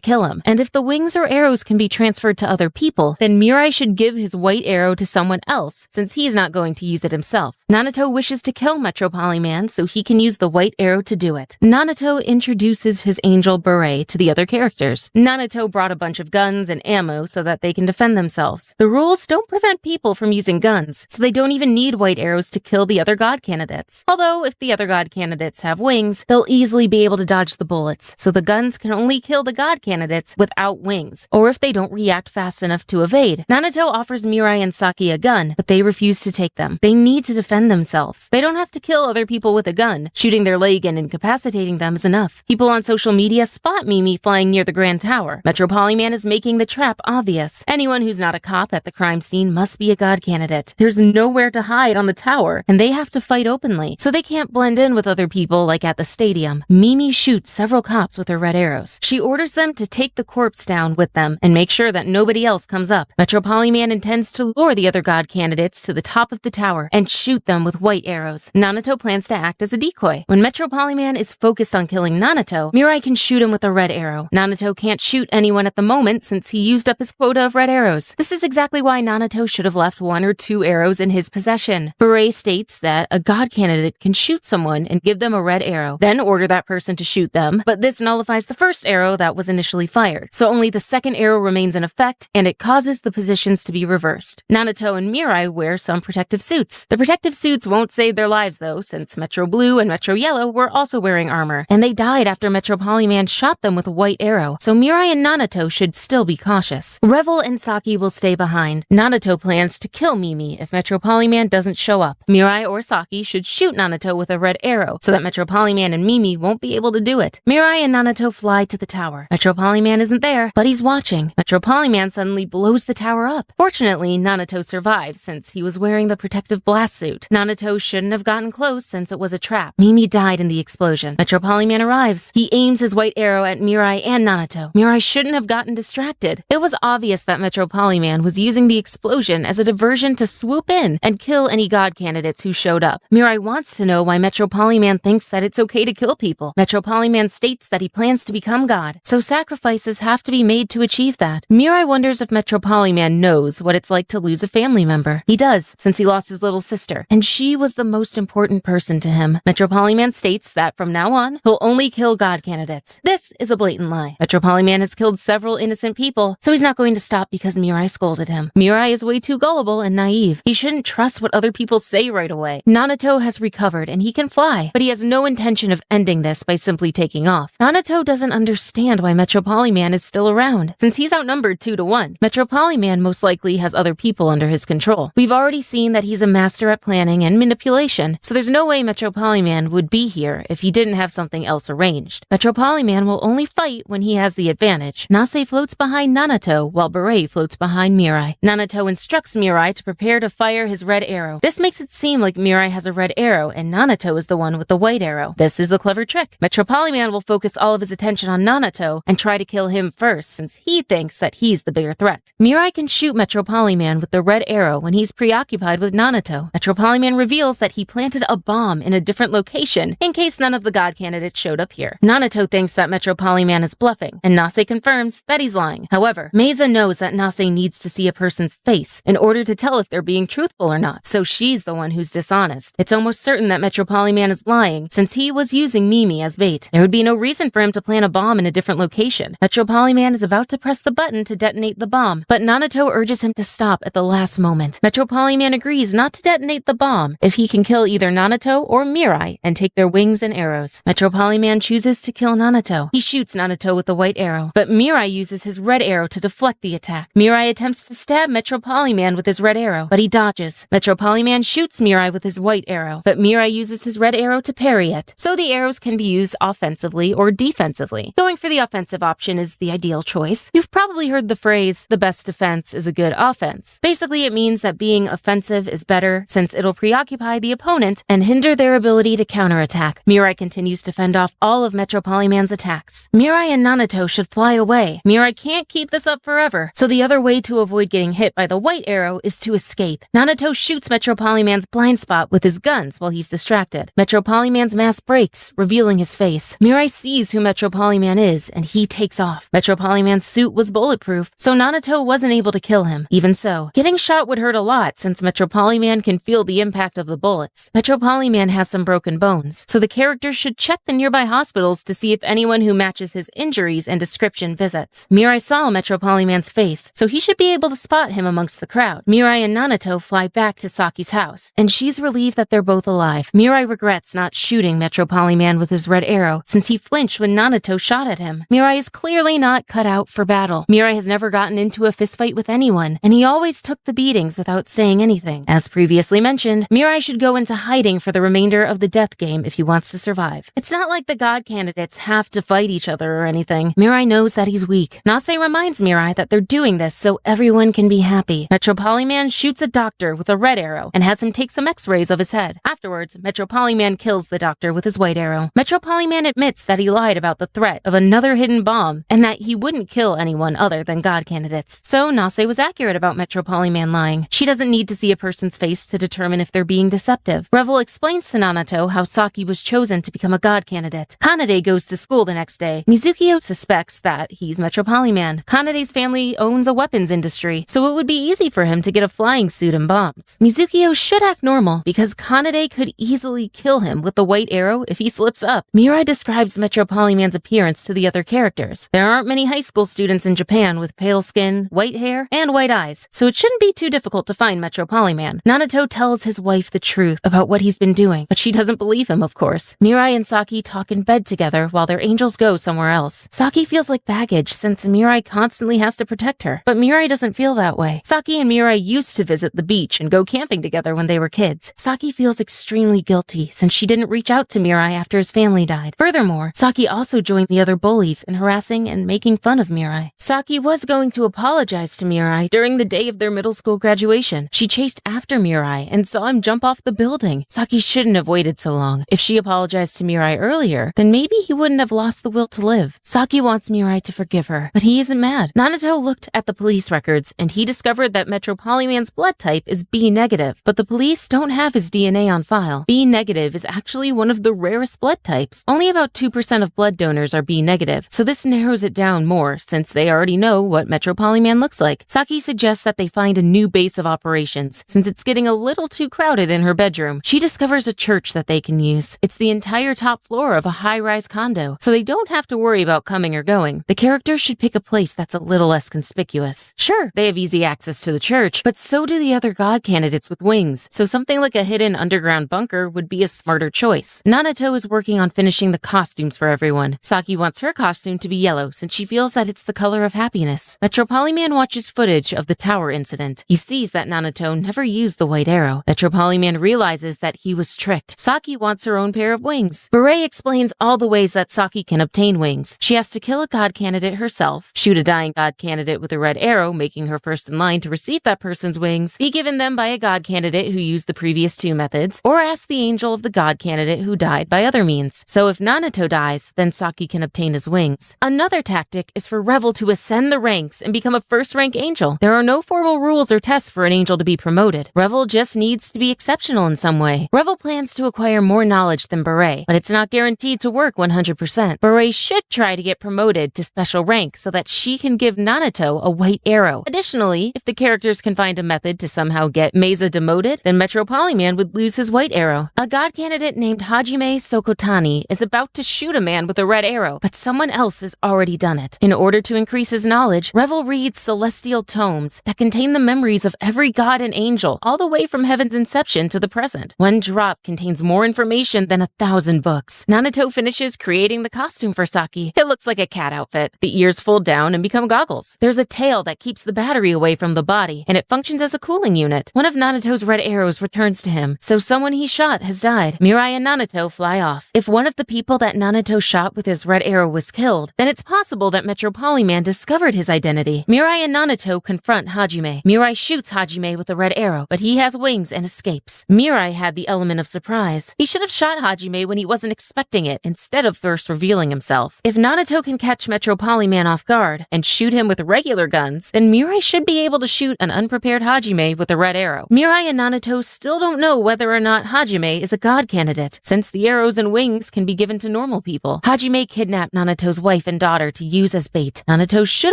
kill him. And if the wings or arrows can be transferred to other people, then Mirai should give his white arrow to someone else since he's not going to use it himself. Nanato wishes to kill Metropolyman so he can use the white arrow to do it. Nanato introduces his angel Beret to the other characters. Nanato brought a bunch of guns and ammo so that they can defend themselves. The rules don't prevent people from using guns, so they don't even need white arrows to kill the other god candidates. Although, if the other god candidates have wings, they'll easily be able to dodge the bullets, so the guns can only kill the god candidates without wings, or if they don't react fast enough to evade. Nanato offers Mirai and Saki a gun, but they refuse to take them. They need to defend themselves. They don't have to kill other people with a gun. Shooting their leg and incapacitating them is enough. People on social media spot Mimi flying near the Grand Tower. Metropolyman is making the trap obvious. Anyone who's not a cop at the crime scene must be a god candidate. There's nowhere to hide on the tower, and they have to fight openly, so they can't blend in with other people like at the stadium. Mimi shoots several cops with her red arrows. She orders them to take the corpse down with them and make sure that nobody else comes up. Metropolyman intends to lure the other god candidates to the top of the tower and shoot them with white arrows. Nanato plans to act as a decoy. When Metropolyman is focused on killing Nanato, Mirai can shoot him with a red arrow. Nanato can't shoot anyone at the moment since he used up his quota of red arrows. This is exactly why Nanato should have left 1 or 2 arrows in his possession. Beret states that a god candidate can shoot someone and give them a red arrow, then order that person to shoot them them, but this nullifies the first arrow that was initially fired, so only the second arrow remains in effect, and it causes the positions to be reversed. Nanato and Mirai wear some protective suits. The protective suits won't save their lives though, since Metro Blue and Metro Yellow were also wearing armor, and they died after Metro Polyman shot them with a white arrow, so Mirai and Nanato should still be cautious. Revel and Saki will stay behind. Nanato plans to kill Mimi if Metro Polyman doesn't show up. Mirai or Saki should shoot Nanato with a red arrow, so that Metro Polyman and Mimi won't be able to do it. Mirai and Nanato fly to the tower. Metro Polyman isn't there, but he's watching. Metro Polyman suddenly blows the tower up. Fortunately, Nanato survives since he was wearing the protective blast suit. Nanato shouldn't have gotten close since it was a trap. Mimi died in the explosion. Metro Polyman arrives. He aims his white arrow at Mirai and Nanato. Mirai shouldn't have gotten distracted. It was obvious that Metro Polyman was using the explosion as a diversion to swoop in and kill any god candidates who showed up. Mirai wants to know why Metro Polyman thinks that it's okay to kill people. Metro Polyman states that he plans to become god, so sacrifices have to be made to achieve that. Mirai wonders if Metro Polyman knows what it's like to lose a family member. He does, since he lost his little sister, and she was the most important person to him. Metro Polyman states that from now on, he'll only kill god candidates. This is a blatant lie. Metro Polyman has killed several innocent people, so he's not going to stop because Mirai scolded him. Mirai is way too gullible and naive. He shouldn't trust what other people say right away. Nanato has recovered and he can fly, but he has no intention of ending this by simply taking off. Nanato doesn't understand why Metro Polyman is still around, since he's outnumbered 2-1. Metro Polyman most likely has other people under his control. We've already seen that he's a master at planning and manipulation, so there's no way Metro Polyman would be here if he didn't have something else arranged. Metro Polyman will only fight when he has the advantage. Nase floats behind Nanato, while Beret floats behind Mirai. Nanato instructs Mirai to prepare to fire his red arrow. This makes it seem like Mirai has a red arrow and Nanato is the one with the white arrow. This is a clever trick. Metro Polyman will focus all of his attention on Nanato and try to kill him first, since he thinks that he's the bigger threat. Mirai can shoot Metro Polyman with the red arrow when he's preoccupied with Nanato. Metro Polyman reveals that he planted a bomb in a different location in case none of the god candidates showed up here. Nanato thinks that Metro Polyman is bluffing, and Nase confirms that he's lying. However, Meza knows that Nase needs to see a person's face in order to tell if they're being truthful or not, so she's the one who's dishonest. It's almost certain that Metro Polyman is lying, since he was using Mimi as bait. There would be no reason for him to plant a bomb in a different location. Metro Polyman is about to press the button to detonate the bomb, but Nanato urges him to stop at the last moment. Metro Polyman agrees not to detonate the bomb if he can kill either Nanato or Mirai and take their wings and arrows. Metro Polyman chooses to kill Nanato. He shoots Nanato with the white arrow, but Mirai uses his red arrow to deflect the attack. Mirai attempts to stab Metro Polyman with his red arrow, but he dodges. Metro Polyman shoots Mirai with his white arrow, but Mirai uses his red arrow to parry it, so the arrows can be used offensively or defensively. Going for the offensive option is the ideal choice. You've probably heard the phrase, the best defense is a good offense. Basically, it means that being offensive is better since it'll preoccupy the opponent and hinder their ability to counterattack. Mirai continues to fend off all of Metro Polyman's attacks. Mirai and Nanato should fly away. Mirai can't keep this up forever, so the other way to avoid getting hit by the white arrow is to escape. Nanato shoots Metro Polyman's blind spot with his guns while he's distracted. Metro Polyman's mask breaks, revealing his face. Mirai sees who Metro Polyman is, and he takes off. Metro Polyman's suit was bulletproof, so Nanato wasn't able to kill him. Even so, getting shot would hurt a lot since Metro Polyman can feel the impact of the bullets. Metro Polyman has some broken bones, so the characters should check the nearby hospitals to see if anyone who matches his injuries and description visits. Mirai saw Metro Polyman's face, so he should be able to spot him amongst the crowd. Mirai and Nanato fly back to Saki's house, and she's relieved that they're both alive. Mirai regrets not shooting Metro Polyman with his red arrow, since he flinched when Nanato shot at him. Mirai is clearly not cut out for battle. Mirai has never gotten into a fistfight with anyone, and he always took the beatings without saying anything. As previously mentioned, Mirai should go into hiding for the remainder of the death game if he wants to survive. It's not like the god candidates have to fight each other or anything. Mirai knows that he's weak. Nase reminds Mirai that they're doing this so everyone can be happy. Metro Polyman shoots a doctor with a red arrow and has him take some x-rays of his head. Afterwards, Metro Polyman kills the doctor with his white arrow. Metro Polyman admits that he lied about the threat of another hidden bomb and that he wouldn't kill anyone other than god candidates. So Nase was accurate about Metro Polyman lying. She doesn't need to see a person's face to determine if they're being deceptive. Revel explains to Nanato how Saki was chosen to become a god candidate. Kanade goes to school the next day. Mizukio suspects that he's Metro Polyman. Kanade's family owns a weapons industry, so it would be easy for him to get a flying suit and bombs. Mizukio should act normal because Kanade could easily kill him with the white arrow if he slips up. Mirai describes describes Metropoliman's appearance to the other characters. There aren't many high school students in Japan with pale skin, white hair, and white eyes, so it shouldn't be too difficult to find Metropoliman. Nanato tells his wife the truth about what he's been doing, but she doesn't believe him, of course. Mirai and Saki talk in bed together while their angels go somewhere else. Saki feels like baggage since Mirai constantly has to protect her, but Mirai doesn't feel that way. Saki and Mirai used to visit the beach and go camping together when they were kids. Saki feels extremely guilty since she didn't reach out to Mirai after his family died. Furthermore, Saki also joined the other bullies in harassing and making fun of Mirai. Saki was going to apologize to Mirai during the day of their middle school graduation. She chased after Mirai and saw him jump off the building. Saki shouldn't have waited so long. If she apologized to Mirai earlier, then maybe he wouldn't have lost the will to live. Saki wants Mirai to forgive her, but he isn't mad. Nanato looked at the police records and he discovered that Metropoliman's blood type is B negative, but the police don't have his DNA on file. B negative is actually one of the rarest blood types. Only about 2% of blood donors are B negative, so this narrows it down more since they already know what Metropoliman looks like. Saki suggests that they find a new base of operations since it's getting a little too crowded in her bedroom. She discovers a church that they can use. It's the entire top floor of a high-rise condo, so they don't have to worry about coming or going. The characters should pick a place that's a little less conspicuous. Sure, they have easy access to the church, but so do the other god candidates with wings, so something like a hidden underground bunker would be a smarter choice. Nanato is working on finishing the costumes for everyone. Saki wants her costume to be yellow since she feels that it's the color of happiness. Metropoliman watches footage of the tower incident. He sees that Nanato never used the white arrow. Metropoliman realizes that he was tricked. Saki wants her own pair of wings. Beret explains all the ways that Saki can obtain wings. She has to kill a god candidate herself, shoot a dying god candidate with a red arrow, making her first in line to receive that person's wings, be given them by a god candidate who used the previous two methods, or ask the angel of the god candidate who died by other means. So if Nanato dies, then Saki can obtain his wings. Another tactic is for Revel to ascend the ranks and become a first-rank angel. There are no formal rules or tests for an angel to be promoted. Revel just needs to be exceptional in some way. Revel plans to acquire more knowledge than Beret, but it's not guaranteed to work 100%. Beret should try to get promoted to special rank so that she can give Nanato a white arrow. Additionally, if the characters can find a method to somehow get Meza demoted, then Metropoliman would lose his white arrow. A god candidate named Hajime Sokotani is about to shoot a man with a red arrow, but someone else has already done it. In order to increase his knowledge, Revel reads celestial tomes that contain the memories of every god and angel, all the way from heaven's inception to the present. One drop contains more information than 1,000 books. Nanato finishes creating the costume for Saki. It looks like a cat outfit. The ears fold down and become goggles. There's a tail that keeps the battery away from the body, and it functions as a cooling unit. One of Nanato's red arrows returns to him, so someone he shot has died. Mirai and Nanato fly off. If one of the people that Nanato shot with his red arrow was killed, then it's possible that Metropoliman discovered his identity. Mirai and Nanato confront Hajime. Mirai shoots Hajime with a red arrow, but he has wings and escapes. Mirai had the element of surprise. He should have shot Hajime when he wasn't expecting it, instead of first revealing himself. If Nanato can catch Metropoliman off guard and shoot him with regular guns, then Mirai should be able to shoot an unprepared Hajime with a red arrow. Mirai and Nanato still don't know whether or not Hajime is a god candidate, since the arrows and wings can be given to normal people. Hajime kidnapped Nanato's wife and daughter to use as bait. Nanato should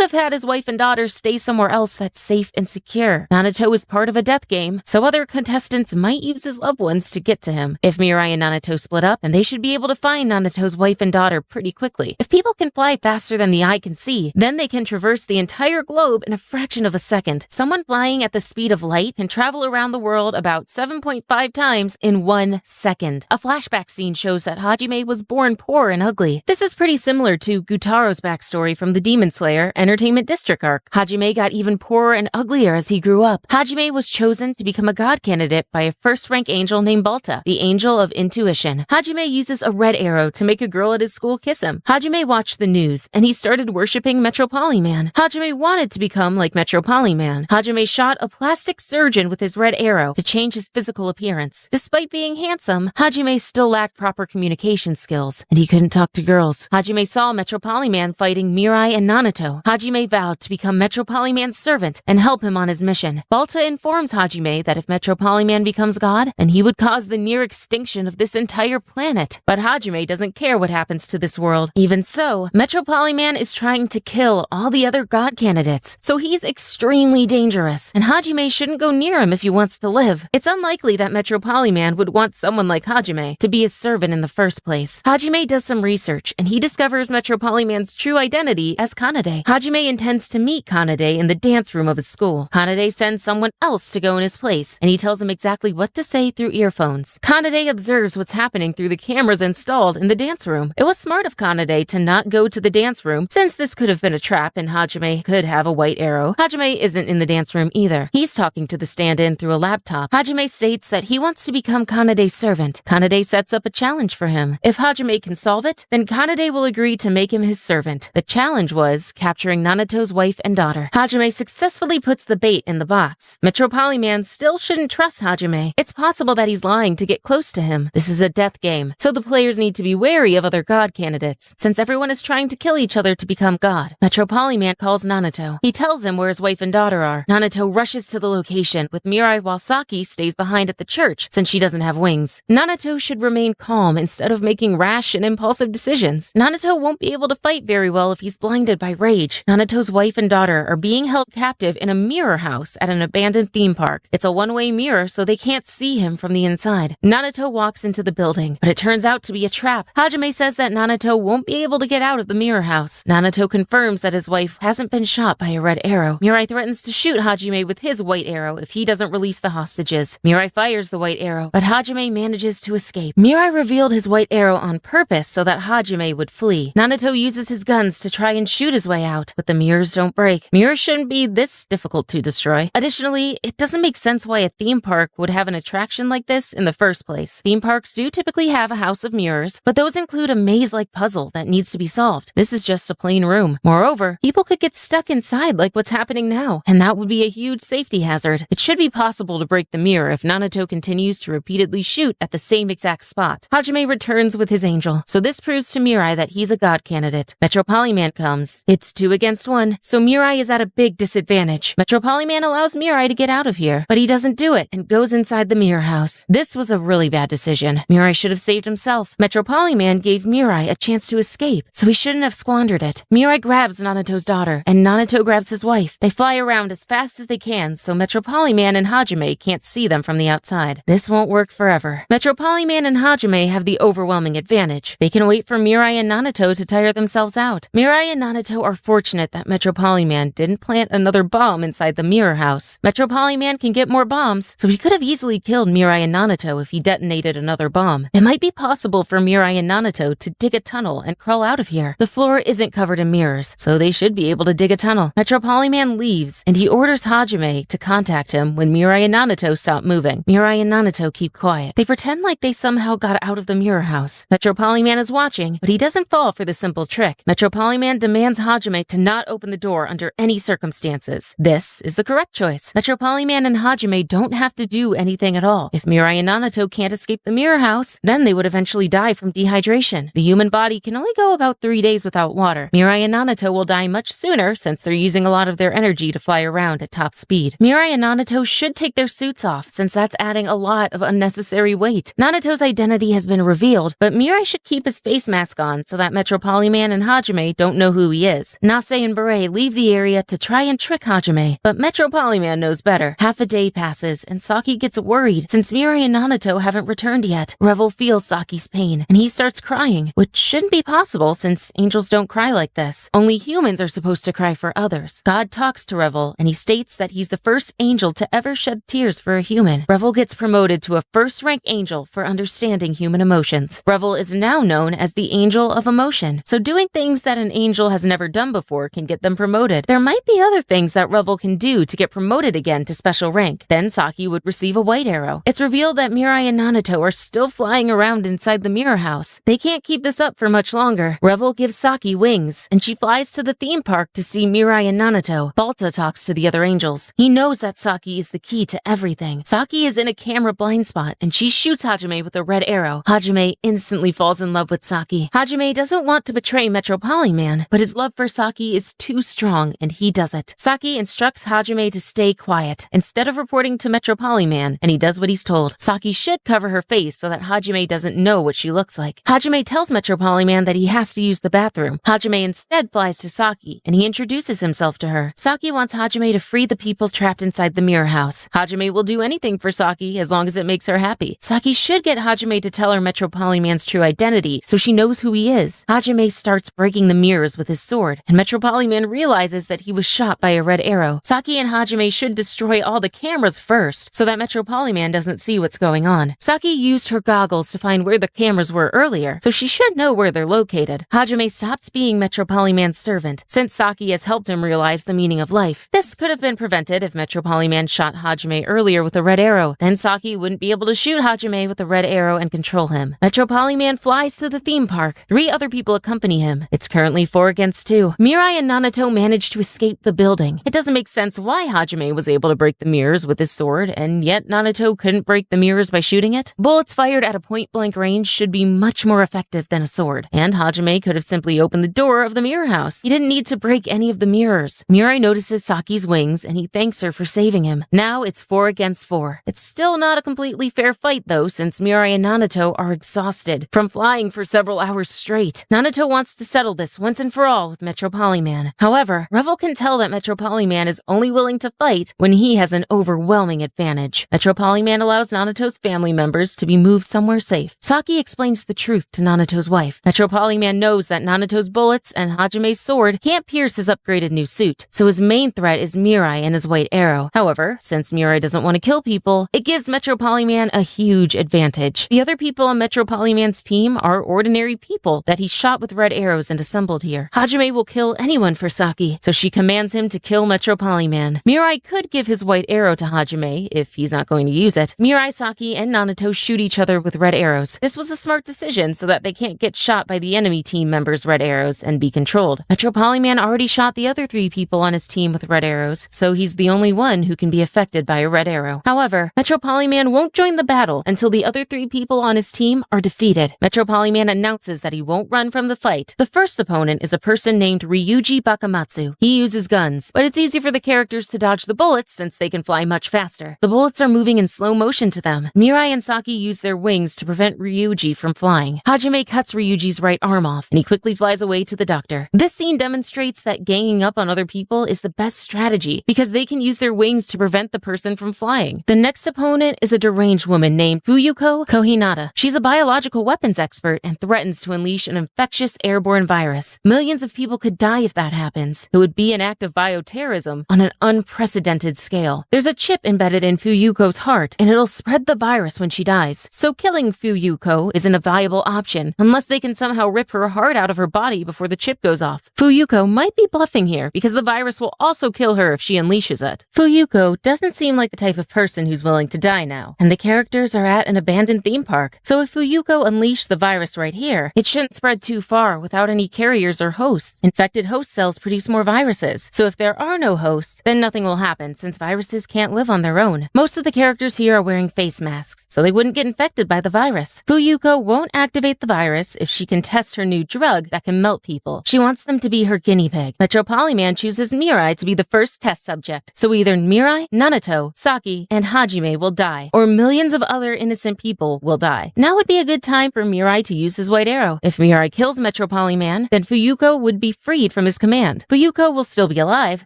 have had his wife and daughter stay somewhere else that's safe and secure. Nanato is part of a death game, so other contestants might use his loved ones to get to him. If Mirai and Nanato split up, then they should be able to find Nanato's wife and daughter pretty quickly. If people can fly faster than the eye can see, then they can traverse the entire globe in a fraction of a second. Someone flying at the speed of light can travel around the world about 7.5 times in 1 second. A flashback scene shows that Hajime was born poor and ugly. This is pretty similar to Gutaro's backstory from the Demon Slayer Entertainment District arc. Hajime got even poorer and uglier as he grew up. Hajime was chosen to become a god candidate by a first-rank angel named Balta, the angel of intuition. Hajime uses a red arrow to make a girl at his school kiss him. Hajime watched the news, and he started worshipping Metropoliman. Hajime wanted to become like Metropoliman. Hajime shot a plastic surgeon with his red arrow to change his physical appearance. Despite being handsome, Hajime still lacked proper communication skills, and he couldn't talk to girls. Hajime saw Metropoliman fighting Mirai and Nanato Nanato. Hajime vowed to become Metropolyman's servant and help him on his mission. Balta informs Hajime that if Metropolyman becomes God, then he would cause the near extinction of this entire planet. But Hajime doesn't care what happens to this world. Even so, Metropolyman is trying to kill all the other God candidates, so he's extremely dangerous, and Hajime shouldn't go near him if he wants to live. It's unlikely that Metropolyman would want someone like Hajime to be his servant in the first place. Hajime does some research, and he discovers Metropolyman's true identity as Kanade. Hajime intends to meet Kanade in the dance room of his school. Kanade sends someone else to go in his place, and he tells him exactly what to say through earphones. Kanade observes what's happening through the cameras installed in the dance room. It was smart of Kanade to not go to the dance room, since this could have been a trap and Hajime could have a white arrow. Hajime isn't in the dance room either. He's talking to the stand-in through a laptop. Hajime states that he wants to become Kanade's servant. Kanade sets up a challenge for him. If Hajime can solve it, then Kanade will agree to make him his servant. The challenge was capturing Nanato's wife and daughter. Hajime successfully puts the bait in the box. Metropolyman still shouldn't trust Hajime. It's possible that he's lying to get close to him. This is a death game, so the players need to be wary of other God candidates, since everyone is trying to kill each other to become God. Metropolyman calls Nanato. He tells him where his wife and daughter are. Nanato rushes to the location, with Mirai while Saki stays behind at the church, since she doesn't have wings. Nanato should remain calm instead of making rash and impulsive decisions. Nanato won't be able to fight very well if he's blinded by rage. Nanato's wife and daughter are being held captive in a mirror house at an abandoned theme park. It's a one-way mirror, so they can't see him from the inside. Nanato walks into the building, but it turns out to be a trap. Hajime says that Nanato won't be able to get out of the mirror house. Nanato confirms that his wife hasn't been shot by a red arrow. Mirai threatens to shoot Hajime with his white arrow if he doesn't release the hostages. Mirai fires the white arrow, but Hajime manages to escape. Mirai revealed his white arrow on purpose so that Hajime would flee. Nanato uses his guns to try and shoot his way out, but the mirrors don't break. Mirrors shouldn't be this difficult to destroy. Additionally, it doesn't make sense why a theme park would have an attraction like this in the first place. Theme parks do typically have a house of mirrors, but those include a maze-like puzzle that needs to be solved. This is just a plain room. Moreover, people could get stuck inside like what's happening now, and that would be a huge safety hazard. It should be possible to break the mirror if Nanato continues to repeatedly shoot at the same exact spot. Hajime returns with his angel, so this proves to Mirai that he's a god candidate. Metropolyman comes. It's 2 against 1, so Mirai is at a big disadvantage. Metropolyman allows Mirai to get out of here, but he doesn't do it and goes inside the mirror house. This was a really bad decision. Mirai should have saved himself. Metropolyman gave Mirai a chance to escape, so he shouldn't have squandered it. Mirai grabs Nanato's daughter, and Nanato grabs his wife. They fly around as fast as they can, so Metropolyman and Hajime can't see them from the outside. This won't work forever. Metropolyman and Hajime have the overwhelming advantage. They can wait for Mirai and Nanato to tire themselves out. Mirai and Nanato are fortunate that Metropolyman didn't plant another bomb inside the mirror house. Metropolyman can get more bombs, so he could have easily killed Mirai and Nanato if he detonated another bomb. It might be possible for Mirai and Nanato to dig a tunnel and crawl out of here. The floor isn't covered in mirrors, so they should be able to dig a tunnel. Metropolyman leaves, and he orders Hajime to contact him when Mirai and Nanato stop moving. Mirai and Nanato keep quiet. They pretend like they somehow got out of the mirror house. Metropolyman is watching, but he doesn't fall for the simple trick. Metropolyman demands Hajime to not open the door under any circumstances. This is the correct choice. Metropolyman and Hajime don't have to do anything at all. If Mirai and Nanato can't escape the mirror house, then they would eventually die from dehydration. The human body can only go about 3 days without water. Mirai and Nanato will die much sooner since they're using a lot of their energy to fly around at top speed. Mirai and Nanato should take their suits off since that's adding a lot of unnecessary weight. Nanato's identity has been revealed, but Mirai should keep his face mask on so that Metropolyman and Hajime don't know who he is. Nase and Beret leave the area to try and trick Hajime, but Metropolyman knows better. Half a day passes, and Saki gets worried since Mirai and Nanato haven't returned yet. Revel feels Saki's pain, and he starts crying, which shouldn't be possible since angels don't cry like this. Only humans are supposed to cry for others. God talks to Revel, and he states that he's the first angel to ever shed tears for a human. Revel gets promoted to a first-rank angel for understanding human emotions. Revel is now known as the Angel of Emotion, so doing things that an angel has never done before can get them promoted. There might be other things that Revel can do to get promoted again to special rank. Then Saki would receive a white arrow. It's revealed that Mirai and Nanato are still flying around inside the mirror house. They can't keep this up for much longer. Revel gives Saki wings, and she flies to the theme park to see Mirai and Nanato. Balta talks to the other angels. He knows that Saki is the key to everything. Saki is in a camera blind spot, and she shoots Hajime with a red arrow. Hajime instantly falls in love with Saki. Hajime doesn't want to betray Metropolyman, but his love for Saki is too strong, and he does it. Saki instructs Hajime to stay quiet instead of reporting to Metropoliman, and he does what he's told. Saki should cover her face so that Hajime doesn't know what she looks like. Hajime tells Metropoliman that he has to use the bathroom. Hajime instead flies to Saki, and he introduces himself to her. Saki wants Hajime to free the people trapped inside the mirror house. Hajime will do anything for Saki as long as it makes her happy. Saki should get Hajime to tell her Metropoliman's true identity so she knows who he is. Hajime starts breaking the mirrors with his sword, and Metropoliman realizes that he was shot by a red arrow. Saki and Hajime should destroy all the cameras first so that Metropoliman doesn't see what's going on. Saki used her goggles to find where the cameras were earlier, so she should know where they're located. Hajime stops being Metropoliman's servant since Saki has helped him realize the meaning of life. This could have been prevented if Metropoliman shot Hajime earlier with a red arrow. Then Saki wouldn't be able to shoot Hajime with a red arrow and control him. Metropoliman flies to the theme park. 3 other people accompany him. It's currently 4 against 2. Mirai and Nanato manage to escape the building. It doesn't make sense why Hajime was able to break the mirrors with his sword, and yet Nanato couldn't break the mirrors by shooting it. Bullets fired at a point-blank range should be much more effective than a sword, and Hajime could have simply opened the door of the mirror house. He didn't need to break any of the mirrors. Mirai notices Saki's wings, and he thanks her for saving him. Now it's 4 against 4. It's still not a completely fair fight, though, since Mirai and Nanato are exhausted from flying for several hours straight. Nanato wants to settle this once and for all with Metropoliman. However, Revel can tell that Metropoliman is only willing to fight when he has an overwhelming advantage. Metropoliman allows Nanato's family members to be moved somewhere safe. Saki explains the truth to Nanato's wife. Metropoliman knows that Nanato's bullets and Hajime's sword can't pierce his upgraded new suit, so his main threat is Mirai and his white arrow. However, since Mirai doesn't want to kill people, it gives Metropoliman a huge advantage. The other people on Metropoliman's team are ordinary people that he shot with red arrows and assembled here. Hajime will kill anyone for Saki, so she commands him to kill Metropoliman. Mirai could give his white arrow to Hajime if he's not going to use it. Mirai, Saki, and Nanato shoot each other with red arrows. This was a smart decision so that they can't get shot by the enemy team members' red arrows and be controlled. Metropoliman already shot the other 3 people on his team with red arrows, so he's the only one who can be affected by a red arrow. However, Metropoliman won't join the battle until the other 3 people on his team are defeated. Metropoliman announces that he won't run from the fight. The first opponent is a person named Ryuji Bakamatsu. He uses guns, but it's easy for the characters to dodge the bullets since they can fly much faster. The bullets are moving in slow motion to them. Mirai and Saki use their wings to prevent Ryuji from flying. Hajime cuts Ryuji's right arm off, and he quickly flies away to the doctor. This scene demonstrates that ganging up on other people is the best strategy because they can use their wings to prevent the person from flying. The next opponent is a deranged woman named Fuyuko Kohinata. She's a biological weapons expert and threatens to unleash an infectious airborne virus. Millions of people could die if that happens. It would be an act of bioterrorism on an unprecedented scale. There's a chip embedded in Fuyuko's heart, and it'll spread the virus when she dies. So killing Fuyuko isn't a viable option unless they can somehow rip her heart out of her body before the chip goes off. Fuyuko might be bluffing here because the virus will also kill her if she unleashes it. Fuyuko doesn't seem like the type of person who's willing to die now, and the characters are at an abandoned theme park. So if Fuyuko unleashed the virus right here, it shouldn't spread too far without any carriers or hosts. Infected host cells produce more viruses, so if there are no hosts, then nothing will happen since viruses can't live on their own. Most of the characters here are wearing face masks, so they wouldn't get infected by the virus. Fuyuko won't activate the virus if she can test her new drug that can melt people. She wants them to be her guinea pig. Metropoliman chooses Mirai to be the first test subject, so either Mirai, Nanato, Saki, and Hajime will die, or millions of other innocent people will die. Now would be a good time for Mirai to use his white arrow. If Mirai kills Metropoliman, then Fuyuko would be freed from his command. Fuyuko will still be alive,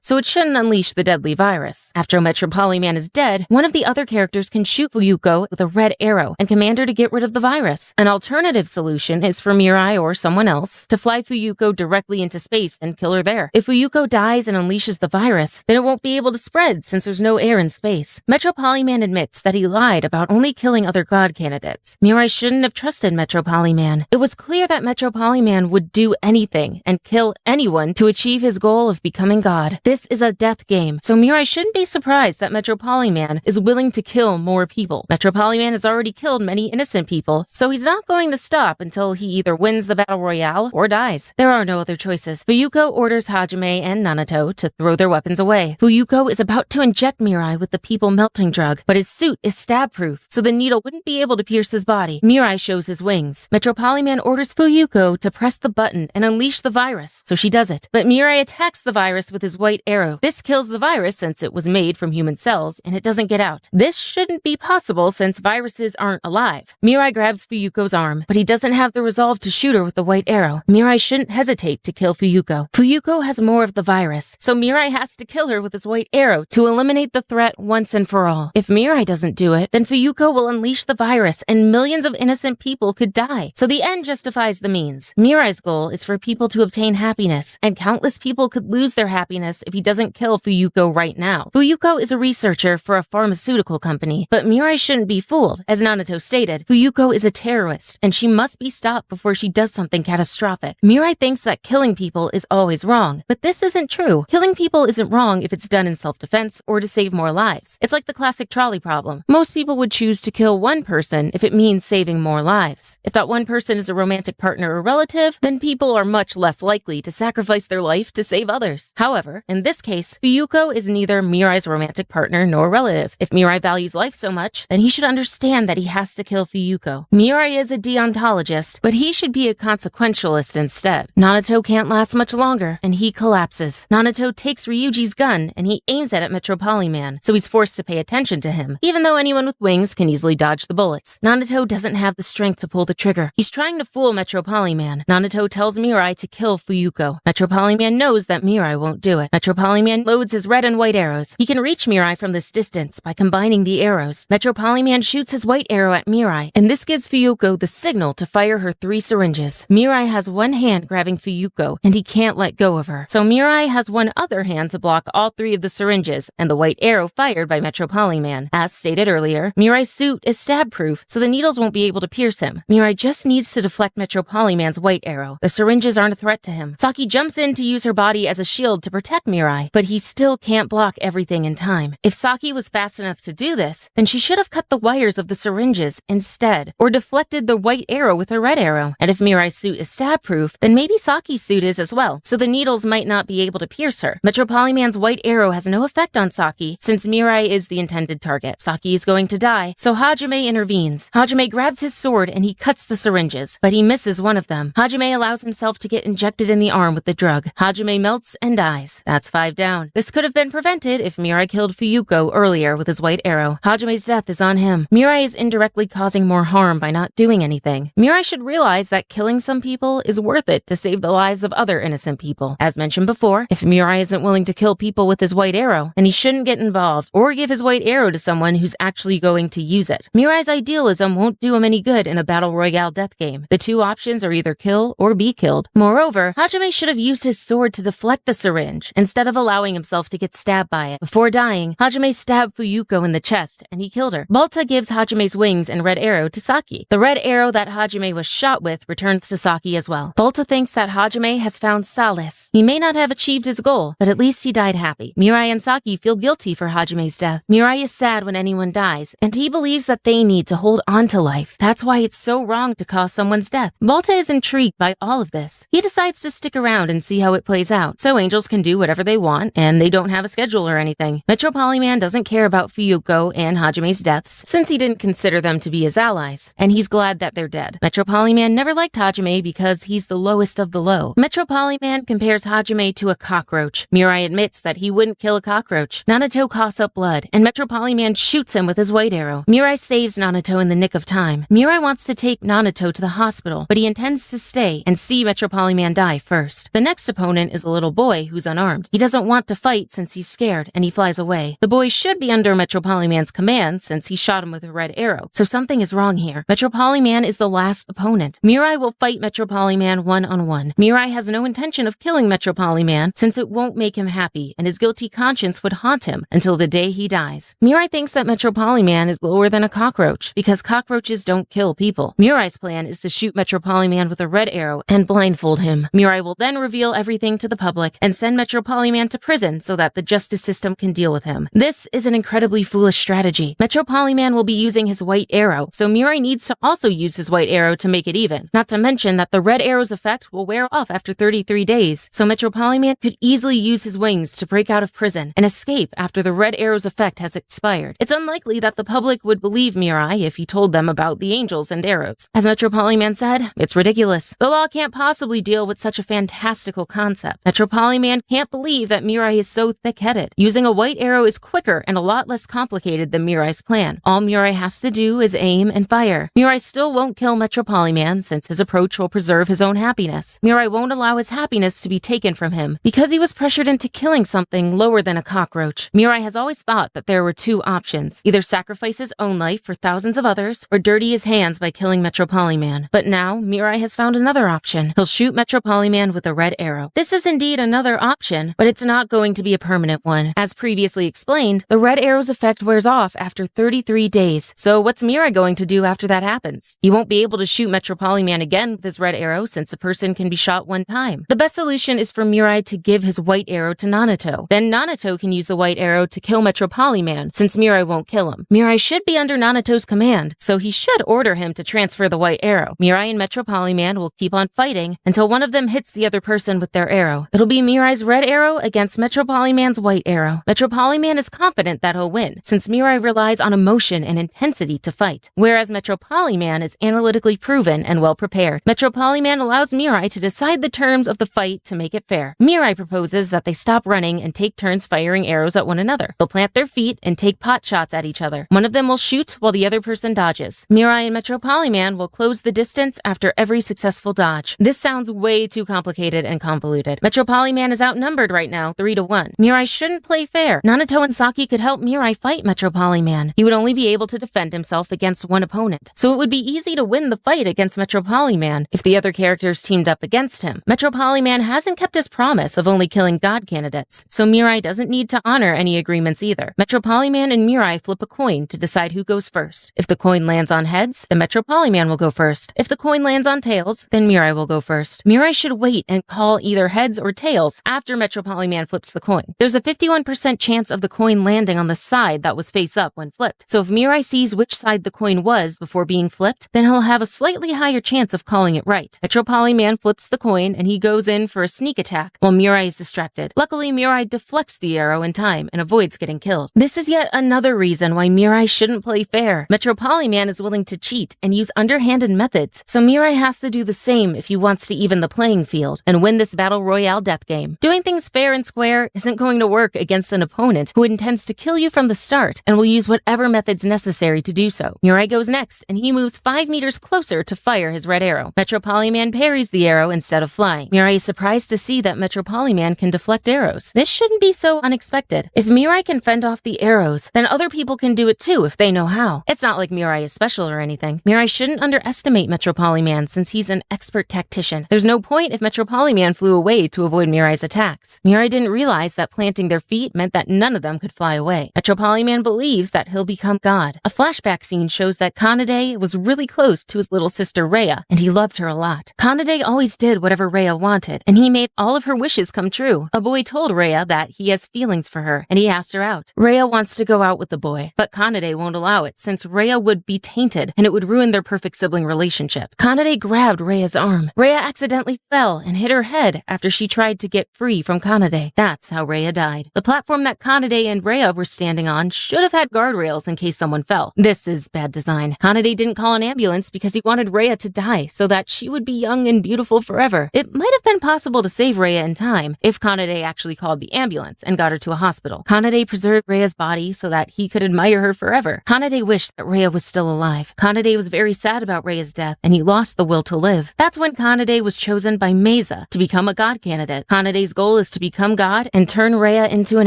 so it shouldn't unleash the deadly virus. After Metropoliman is dead, one of the other characters can shoot Fuyuko with a red arrow and command her to get rid of the virus. An alternative solution is for Mirai or someone else to fly Fuyuko directly into space and kill her there. If Fuyuko dies and unleashes the virus, then it won't be able to spread since there's no air in space. Metropoliman admits that he lied about only killing other god candidates. Mirai shouldn't have trusted Metropoliman. It was clear that Metropoliman would do anything and kill anyone to achieve his goal of becoming god. This is a death game, so Mirai shouldn't be surprised that Metropoliman is willing to kill more people. Metropoliman has already killed many innocent people, so he's not going to stop until he either wins the battle royale or dies. There are no other choices. Fuyuko orders Hajime and Nanato to throw their weapons away. Fuyuko is about to inject Mirai with the people melting drug, but his suit is stab-proof, so the needle wouldn't be able to pierce his body. Mirai shows his wings. Metropoliman orders Fuyuko to press the button and unleash the virus, so she does it. But Mirai attacks the virus with his white arrow. This kills the virus since it was made from human cells and it doesn't get out. This shouldn't be possible since viruses aren't alive. Mirai grabs Fuyuko's arm, but he doesn't have the resolve to shoot her with the white arrow. Mirai shouldn't hesitate to kill Fuyuko. Fuyuko has more of the virus, so Mirai has to kill her with his white arrow to eliminate the threat once and for all. If Mirai doesn't do it, then Fuyuko will unleash the virus and millions of innocent people could die. So the end justifies the means. Mirai's goal is for people to obtain happiness, and countless people could lose their happiness if he doesn't kill Fuyuko right now. Fuyuko is a researcher for a pharmaceutical company, but Mirai shouldn't be fooled. As Nanato stated, Fuyuko is a terrorist, and she must be stopped before she does something catastrophic. Mirai thinks that killing people is always wrong, but this isn't true. Killing people isn't wrong if it's done in self-defense or to save more lives. It's like the classic trolley problem. Most people would choose to kill one person if it means saving more lives. If that one person is a romantic partner or relative, then people are much less likely to sacrifice their life to save others. However, in this case, Fuyuko is neither Mirai's romantic partner nor relative. If Mirai values life so much, then he should understand that he has to kill Fuyuko. Mirai is a deontologist, but he should be a consequentialist instead. Nanato can't last much longer, and he collapses. Nanato takes Ryuji's gun, and he aims it at Metropoliman, so he's forced to pay attention to him, even though anyone with wings can easily dodge the bullets. Nanato doesn't have the strength to pull the trigger. He's trying to fool Metropoliman. Nanato tells Mirai to kill Fuyuko. Metropoliman knows that Mirai won't do it. Metropoliman loads his red and white arrows. He can reach Mirai from this distance by combining the arrows. Metropoliman shoots his white arrow at Mirai, and this gives Fuyuko the signal to fire her 3 syringes. Mirai has one hand grabbing Fuyuko, and he can't let go of her. So Mirai has one other hand to block all 3 of the syringes and the white arrow fired by Metropoliman. As stated earlier, Mirai's suit is stab-proof, so the needles won't be able to pierce him. Mirai just needs to deflect Metropoliman's white arrow. The syringes aren't a threat to him. Saki jumps in to use her body as a shield to protect Mirai, but he still can't block everything in time. If Saki was fast enough to do this, then she should have cut the wires of the syringes instead, or deflected the white arrow with her red arrow. And if Mirai's suit is stab-proof, then maybe Saki's suit is as well, so the needles might not be able to pierce her. Metropoliman's white arrow has no effect on Saki, since Mirai is the intended target. Saki is going to die, so Hajime intervenes. Hajime grabs his sword and he cuts the syringes, but he misses one of them. Hajime allows himself to get injected in the arm with the drug. Hajime melts and dies. That's 5 down. This could have been prevented if Mirai killed Fuyuko earlier with his white arrow. Hajime's death is on him. Mirai is indirectly causing more harm by not doing anything. Mirai should realize that killing some people is worth it to save the lives of other innocent people. As mentioned before, if Mirai isn't willing to kill people with his white arrow, then he shouldn't get involved or give his white arrow to someone who's actually going to use it. Mirai's idealism won't do him any good in a battle royale death game. The 2 options are either kill or be killed. Moreover, Hajime should have used his sword to deflect the syringe instead of allowing himself to get stabbed by it. Before dying, Hajime stabbed Fuyuko in the chest and he killed her. Balta gives Hajime's wings and red arrow to Saki. The red arrow that Hajime was shot with returns to Saki as well. Balta thinks that Hajime has found solace. He may not have achieved his goal, but at least he died happy. Mirai and Saki feel guilty for Hajime's death. Mirai is sad when anyone dies, and he believes that they need to hold on to life. That's why it's so wrong to cause someone's death. Balta is intrigued by all of this. He decides to stick around and see how it plays out, so angels can do whatever they want, and they don't have a schedule or anything. Metropoliman doesn't care about Fuyuko and Hajime's deaths, since he didn't consider them to be his allies, and he's glad that they're dead. Metropoliman never liked Hajime because he's the lowest of the low. Metropoliman compares Hajime to a cockroach. Mirai admits that he wouldn't kill a cockroach. Nanato coughs up blood, and Metropoliman shoots him with his white arrow. Mirai saves Nanato in the nick of time. Mirai wants to take Nanato to the hospital, but he intends to stay and see Metropoliman die first. The next opponent is a little boy who's unarmed. He doesn't want to fight since he's scared, and he flies away. The boy should be under Metropoliman's command since he shot him with a red arrow, so something is wrong here. Metropoliman is the last opponent. Mirai will fight Metropoliman one-on-one. Mirai has no intention of killing Metropoliman since it won't make him happy, and his guilty conscience would haunt him until the day he dies. Mirai thinks that Metropoliman is lower than a cockroach because cockroaches don't kill people. Mirai's plan is to shoot Metropoliman with a red arrow and blindfold him. Mirai will then reveal everything to the public and send Metropoliman to prison so that the justice system can deal with him. This is an incredibly foolish strategy. Metropoliman will be using his white arrow, so Mirai needs to also use his white arrow to make it even. Not to mention that the red arrow's effect will wear off after 33 days, so Metropoliman could easily use his wings to break out of prison and escape after the red arrow's effect has expired. It's unlikely that the public would believe Mirai if he told them about the angels and arrows. As Metropoliman said, it's ridiculous. The law can't possibly deal with such a fantastic fantastical concept. Metropoliman can't believe that Mirai is so thick-headed. Using a white arrow is quicker and a lot less complicated than Mirai's plan. All Mirai has to do is aim and fire. Mirai still won't kill Metropoliman since his approach will preserve his own happiness. Mirai won't allow his happiness to be taken from him because he was pressured into killing something lower than a cockroach. Mirai has always thought that there were two options: either sacrifice his own life for thousands of others or dirty his hands by killing Metropoliman. But now Mirai has found another option. He'll shoot Metropoliman with a red arrow. This is indeed another option, but it's not going to be a permanent one. As previously explained, the red arrow's effect wears off after 33 days. So what's Mirai going to do after that happens? He won't be able to shoot Metropoliman again with his red arrow since a person can be shot one time. The best solution is for Mirai to give his white arrow to Nanato. Then Nanato can use the white arrow to kill Metropoliman since Mirai won't kill him. Mirai should be under Nanato's command, so he should order him to transfer the white arrow. Mirai and Metropoliman will keep on fighting until one of them hits the other person with their arrow. It'll be Mirai's red arrow against Metropoliman's white arrow. Metropoliman is confident that he'll win, since Mirai relies on emotion and intensity to fight, whereas Metropoliman is analytically proven and well prepared. Metropoliman allows Mirai to decide the terms of the fight to make it fair. Mirai proposes that they stop running and take turns firing arrows at one another. They'll plant their feet and take pot shots at each other. One of them will shoot while the other person dodges. Mirai and Metropoliman will close the distance after every successful dodge. This sounds way too complicated and convoluted. Metropoliman is outnumbered right now, 3-1. Mirai shouldn't play fair. Nanato and Saki could help Mirai fight Metropoliman. He would only be able to defend himself against one opponent, so it would be easy to win the fight against Metropoliman if the other characters teamed up against him. Metropoliman hasn't kept his promise of only killing god candidates, so Mirai doesn't need to honor any agreements either. Metropoliman and Mirai flip a coin to decide who goes first. If the coin lands on heads, then Metropoliman will go first. If the coin lands on tails, then Mirai will go first. Mirai should wait and call either heads or tails after Metropoliman flips the coin. There's a 51% chance of the coin landing on the side that was face up when flipped. So if Mirai sees which side the coin was before being flipped, then he'll have a slightly higher chance of calling it right. Metropoliman flips the coin and he goes in for a sneak attack while Mirai is distracted. Luckily, Mirai deflects the arrow in time and avoids getting killed. This is yet another reason why Mirai shouldn't play fair. Metropoliman is willing to cheat and use underhanded methods, so Mirai has to do the same if he wants to even the playing field and win this battle royale death game. Doing things fair and square isn't going to work against an opponent who intends to kill you from the start and will use whatever methods necessary to do so. Mirai goes next and he moves 5 meters closer to fire his red arrow. Metropoliman parries the arrow instead of flying. Mirai is surprised to see that Metropoliman can deflect arrows. This shouldn't be so unexpected. If Mirai can fend off the arrows, then other people can do it too if they know how. It's not like Mirai is special or anything. Mirai shouldn't underestimate Metropoliman since he's an expert tactician. There's no point if Metropoliman flew away to avoid Mirai's attacks. Mirai didn't realize that planting their feet meant that none of them could fly away. Metropoliman believes that he'll become God. A flashback scene shows that Kanade was really close to his little sister Rhea, and he loved her a lot. Kanade always did whatever Rhea wanted, and he made all of her wishes come true. A boy told Rhea that he has feelings for her, and he asked her out. Rhea wants to go out with the boy, but Kanade won't allow it since Rhea would be tainted, and it would ruin their perfect sibling relationship. Kanade grabbed Rhea's arm. Rhea accidentally fell and hit her head after she tried to get free from Kanade. That's how Rhea died. The platform that Kanade and Rhea were standing on should have had guardrails in case someone fell. This is bad design. Kanade didn't call an ambulance because he wanted Rhea to die so that she would be young and beautiful forever. It might have been possible to save Rhea in time if Kanade actually called the ambulance and got her to a hospital. Kanade preserved Rhea's body so that he could admire her forever. Kanade wished that Rhea was still alive. Kanade was very sad about Rhea's death and he lost the will to live. That's when Kanade was chosen by Mesa to become a god candidate. Kanade's goal is to become god and turn Rhea into an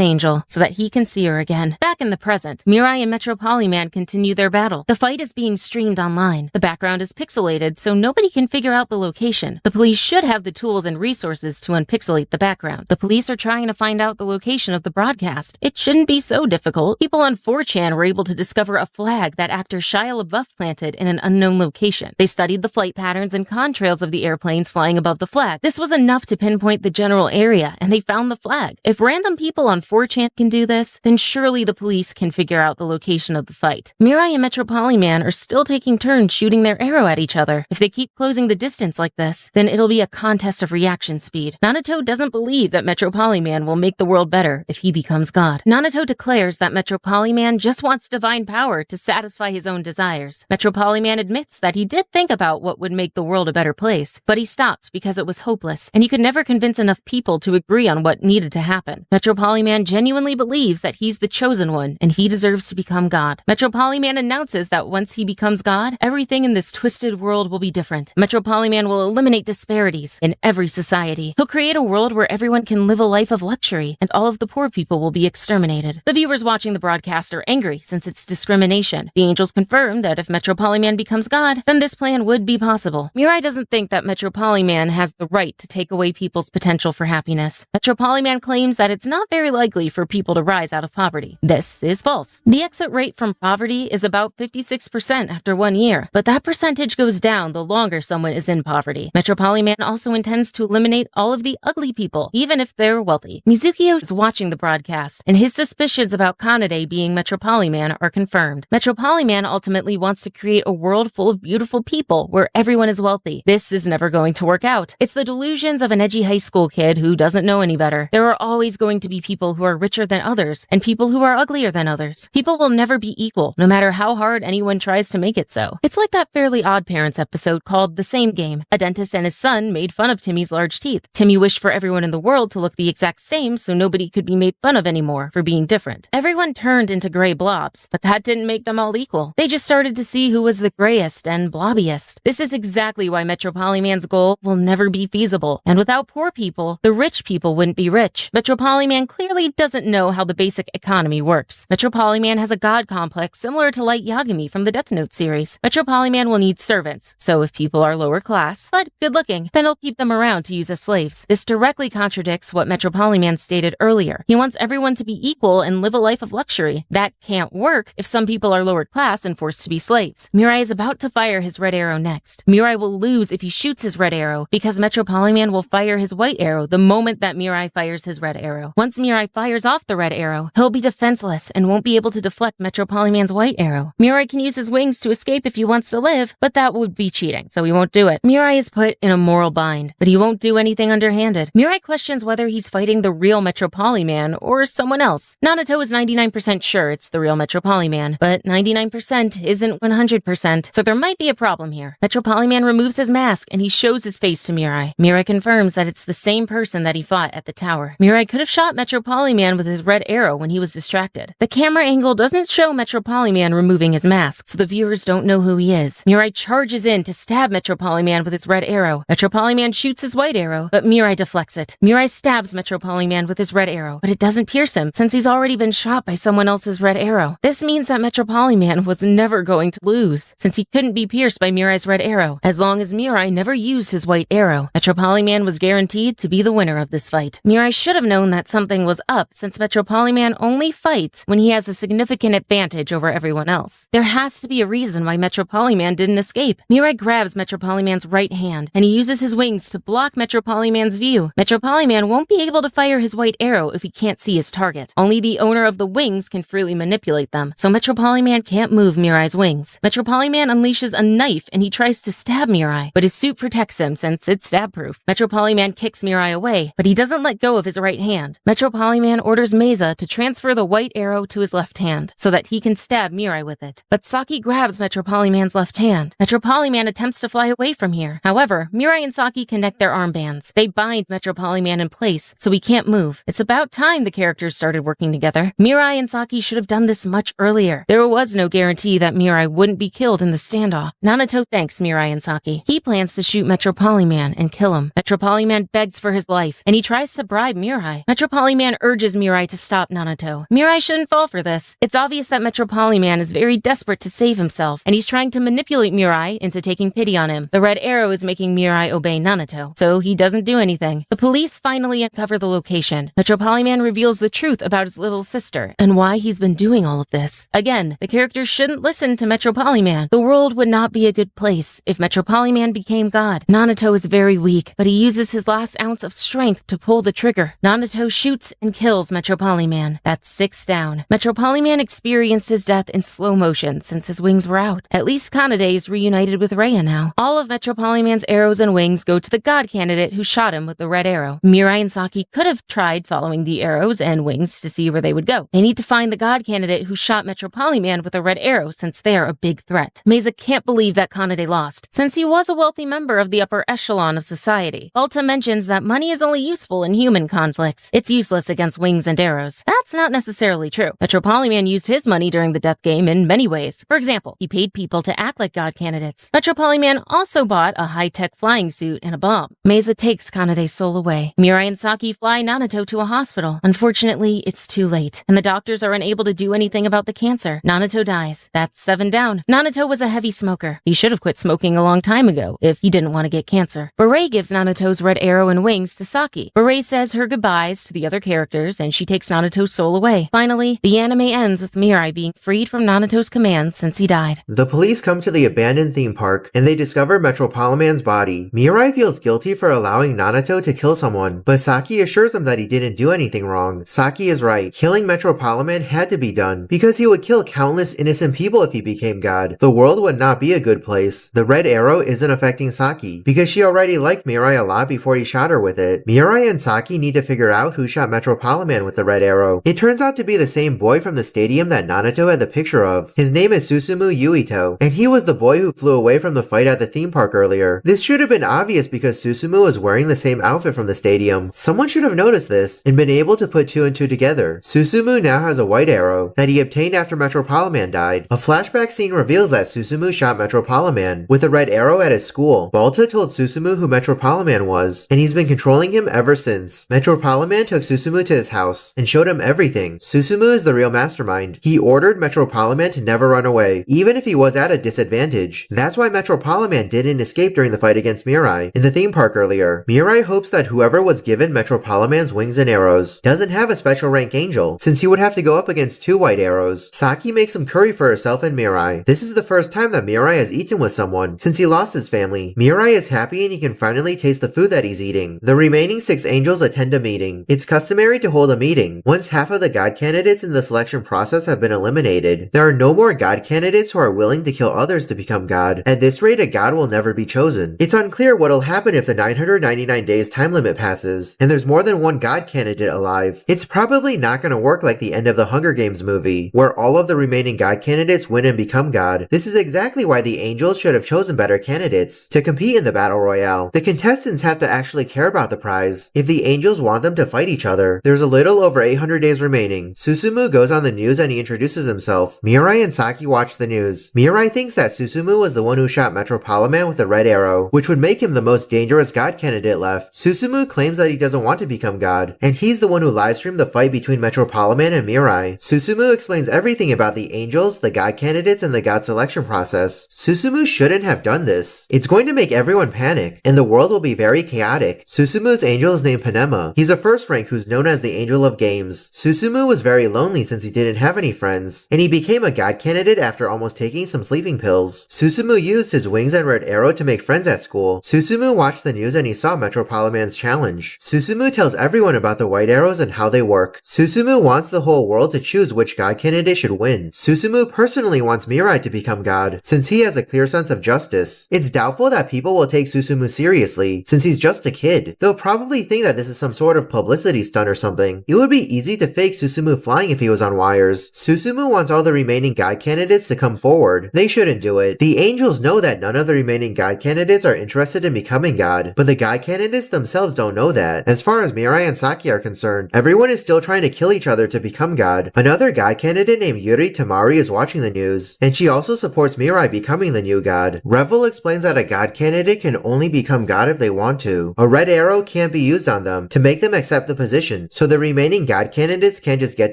angel so that he can see her again. Back in the present, Mirai and Metropoliman continue their battle. The fight is being streamed online. The background is pixelated so nobody can figure out the location. The police should have the tools and resources to unpixelate the background. The police are trying to find out the location of the broadcast. It shouldn't be so difficult. People on 4chan were able to discover a flag that actor Shia LaBeouf planted in an unknown location. They studied the flight patterns and contrails of the airplanes flying above the flag. This was enough to pinpoint the general area, and they found the flag. If random people on 4chan can do this, then surely the police can figure out the location of the fight. Mirai and Metropoliman are still taking turns shooting their arrow at each other. If they keep closing the distance like this, then it'll be a contest of reaction speed. Nanato doesn't believe that Metropoliman will make the world better if he becomes God. Nanato declares that Metropoliman just wants divine power to satisfy his own desires. Metropoliman admits that he did think about what would make the world a better place, but he stopped because it was hopeless, and he could never convince enough people to agree on what needed to happen. Metropoliman genuinely believes that he's the chosen one, and he deserves to become God. Metropoliman announces that once he becomes God, everything in this twisted world will be different. Metropoliman will eliminate disparities in every society. He'll create a world where everyone can live a life of luxury, and all of the poor people will be exterminated. The viewers watching the broadcast are angry since it's discrimination. The angels confirm that if Metropoliman becomes God, then this plan would be possible. Mirai doesn't think that Metropoliman has the right to take away people's potential for happiness. Metropoliman claims that it's not very likely for people to rise out of poverty. This is false. The exit rate from poverty is about 56% after 1 year, but that percentage goes down the longer someone is in poverty. Metropoliman also intends to eliminate all of the ugly people, even if they're wealthy. Mizukio is watching the broadcast, and his suspicions about Kanade being Metropoliman are confirmed. Metropoliman ultimately wants to create a world full of beautiful people where everyone is wealthy. This is never going to work out. It's the delusions of an edgy high school kid who doesn't know any better. There are always going to be people who are richer than others, and people who are uglier than others. People will never be equal, no matter how hard anyone tries to make it so. It's like that Fairly Odd Parents episode called The Same Game. A dentist and his son made fun of Timmy's large teeth. Timmy wished for everyone in the world to look the exact same so nobody could be made fun of anymore for being different. Everyone turned into gray blobs, but that didn't make them all equal. They just started to see who was the grayest and blobbiest. This is exactly why Metropoliman's goal will never be feasible. And without poor people, the rich people wouldn't be rich. Metropoliman clearly doesn't know how the basic economy works. Metropoliman has a god complex similar to Light Yagami from the Death Note series. Metropoliman will need servants, so if people are lower class, but good looking, then he'll keep them around to use as slaves. This directly contradicts what Metropoliman stated earlier. He wants everyone to be equal and live a life of luxury. That can't work if some people are lower class and forced to be slaves. Mirai is about to fire his red arrow next. Mirai will lose if he shoots his red arrow because Metropoliman will fire his white arrow the moment that Mirai fires his red arrow. Once Mirai fires off the red arrow, he'll be defenseless and won't be able to deflect Metropoliman's white arrow. Mirai can use his wings to escape if he wants to live, but that would be cheating, so he won't do it. Mirai is put in a moral bind, but he won't do anything underhanded. Mirai questions whether he's fighting the real Metropoliman or someone else. Nanato is 99% sure it's the real Metropoliman, but 99% isn't 100%, so there might be a problem here. Metropoliman removes his mask and he shows his face to Mirai. Mirai confirms that it's the same person that he fought at the tower. Mirai could have shot Metropoliman with his red arrow when he was distracted. The camera angle doesn't show Metropoliman removing his mask, so the viewers don't know who he is. Mirai charges in to stab Metropoliman with his red arrow. Metropoliman shoots his white arrow, but Mirai deflects it. Mirai stabs Metropoliman with his red arrow, but it doesn't pierce him since he's already been shot by someone else's red arrow. This means that Metropoliman was never going to lose, since he couldn't be pierced by Mirai's red arrow. As long as Mirai never used his white arrow, Metropoliman was guaranteed to be the winner of this fight. Mirai should have known that something was up, since Metropoliman only fights when he has a significant advantage over everyone else. There has to be a reason why Metropoliman didn't escape. Mirai grabs Metropoliman's right hand, and he uses his wings to block Metropoliman's view. Metropoliman won't be able to fire his white arrow if he can't see his target. Only the owner of the wings can freely manipulate them, so Metropoliman can't move Mirai's wings. Metropoliman unleashes a knife and he tries to stab Mirai, but his suit protects him since it's stab-proof. Metropoliman kicks Mirai away, but he doesn't let go of his right hand. Metropoliman orders Meza to transfer the white arrow to his left hand so that he can stab Mirai with it. But Saki grabs Metropoliman's left hand. Metropoliman attempts to fly away from here. However, Mirai and Saki connect their armbands. They bind Metropoliman in place so he can't move. It's about time the characters started working together. Mirai and Saki should have done this much earlier. There was no guarantee that Mirai wouldn't be killed in the standoff. Nanato thanks Mirai and Saki. He plans to shoot Metropoliman and kill him. Metropoliman begs for his life, and he tries to bribe Mirai. Metropoliman urges Mirai to stop Nanato. Mirai shouldn't fall for this. It's obvious that Metropoliman is very desperate to save himself, and he's trying to manipulate Mirai into taking pity on him. The red arrow is making Mirai obey Nanato, so he doesn't do anything. The police finally uncover the location. Metropoliman reveals the truth about his little sister and why he's been doing all of this. Again, the characters shouldn't listen to Metropoliman. The world would not be a good place if Metropoliman became God. Nanato is very weak, but he uses his last ounce of strength to pull the trigger. Nanato shoots and kills Metropoliman. That's 6 down. Metropoliman experienced his death in slow motion since his wings were out. At least Kanade is reunited with Rhea now. All of Metropoliman's arrows and wings go to the god candidate who shot him with the red arrow. Mirai and Saki could have tried following the arrows and wings to see where they would go. They need to find the god candidate who shot Metropoliman with a red arrow since they're a big threat. Meza can't believe that Kanade lost, since he was a wealthy member of the upper echelon of society. Balta mentions that money is only useful in human conflicts. It's useless against wings and arrows. That's not necessarily true. Metropoliman used his money during the death game in many ways. For example, he paid people to act like god candidates. Metropoliman also bought a high-tech flying suit and a bomb. Mesa takes Kanade's soul away. Mirai and Saki fly Nanato to a hospital. Unfortunately, it's too late, and the doctors are unable to do anything about the cancer. Nanato dies. That's 7 down. Nanato was a heavy smoker. He should have quit smoking a long time ago if he didn't want to get cancer. Beret gives Nanato's red arrow and wings to Saki. Beret says her goodbyes to the other characters, and she takes Nanato's soul away. Finally, the anime ends with Mirai being freed from Nanato's command since he died. The police come to the abandoned theme park, and they discover Metropoliman's body. Mirai feels guilty for allowing Nanato to kill someone, but Saki assures him that he didn't do anything wrong. Saki is right. Killing Metropoliman had to be done, because he would kill countless innocent people if he became god. The world would not be a good place. The red arrow isn't affecting Saki, because she already liked Mirai a lot before he shot her with it. Mirai and Saki need to figure out who shot Metropoliman with the red arrow. It turns out to be the same boy from the stadium that Nanato had the picture of. His name is Susumu Yuito, and he was the boy who flew away from the fight at the theme park earlier. This should have been obvious because Susumu was wearing the same outfit from the stadium. Someone should have noticed this and been able to put 2 and 2 together. Susumu now has a white arrow that he obtained after Metropoliman died. A flashback scene reveals that Susumu shot Metropoliman with a red arrow at his school. Balta told Susumu who Metropoliman was, and he's been controlling him ever since. Metropoliman took Susumu to his house and showed him everything. Susumu is the real mastermind. He ordered Metropoliman to never run away, even if he was at a disadvantage. That's why Metropoliman didn't escape during the fight against Mirai in the theme park earlier. Mirai hopes that whoever was given Metropoliman's wings and arrows doesn't have a special rank angel, since he would have to go up against 2 white arrows. Saki makes some curry for herself and Mirai. This is the first time that Mirai has eaten with someone since he lost his family. Mirai is happy and he can finally taste the food that he's eating. The remaining 6 angels attend a meeting. It's customary to hold a meeting once half of the god candidates in the selection process have been eliminated. There are no more god candidates who are willing to kill others to become god. At this rate, a god will never be chosen. It's unclear what'll happen if the 999 days time limit passes, and there's more than one god candidate alive. It's probably not gonna work like the end of the Hunger Games movie, where all of the remaining god candidates win and become god. This is exactly why the angels should have chosen better candidates to compete in the battle royale. The contestants have to actually care about the prize if the angels want them to fight each other. There's a little over 800 days remaining. Susumu goes on the news and he introduces himself. Mirai and Saki watch the news. Mirai thinks that Susumu was the one who shot Metropoliman with the red arrow, which would make him the most dangerous god candidate left. Susumu claims that he doesn't want to become god, and he's the one who livestreamed the fight between Metropoliman and Mirai. Susumu explains everything about the angels, the god candidates, and the god selection process. Susumu shouldn't have done this. It's going to make everyone panic, and the world will be very chaotic. Susumu's angel is named Panema. He's a first rank who's known as the Angel of Games. Susumu was very lonely since he didn't have any friends, and he became a god candidate after almost taking some sleeping pills. Susumu used his wings and red arrow to make friends at school. Susumu watched the news and he saw Metropoliman's challenge. Susumu tells everyone about the white arrows and how they work. Susumu wants the whole world to choose which god candidate should win. Susumu personally wants Mirai to become god, since he has a clear sense of justice. It's doubtful that people will take Susumu seriously, since he's just a kid. They'll probably think that this is some sort of publicity stunt or something. It would be easy to fake Susumu flying if he was on wires. Susumu wants all the remaining god candidates to come forward. They shouldn't do it. The angels know that none of the remaining god candidates are interested in becoming god, but the god candidates themselves don't know that. As far as Mirai and Saki are concerned, everyone is still trying to kill each other to become god. Another god candidate named Yuri Tamari is watching the news, and she also supports Mirai becoming the new god. Revel explains that a god candidate can only become god if they want to. A red arrow can't be used on them to make them accept the position, so the remaining god candidates can't just get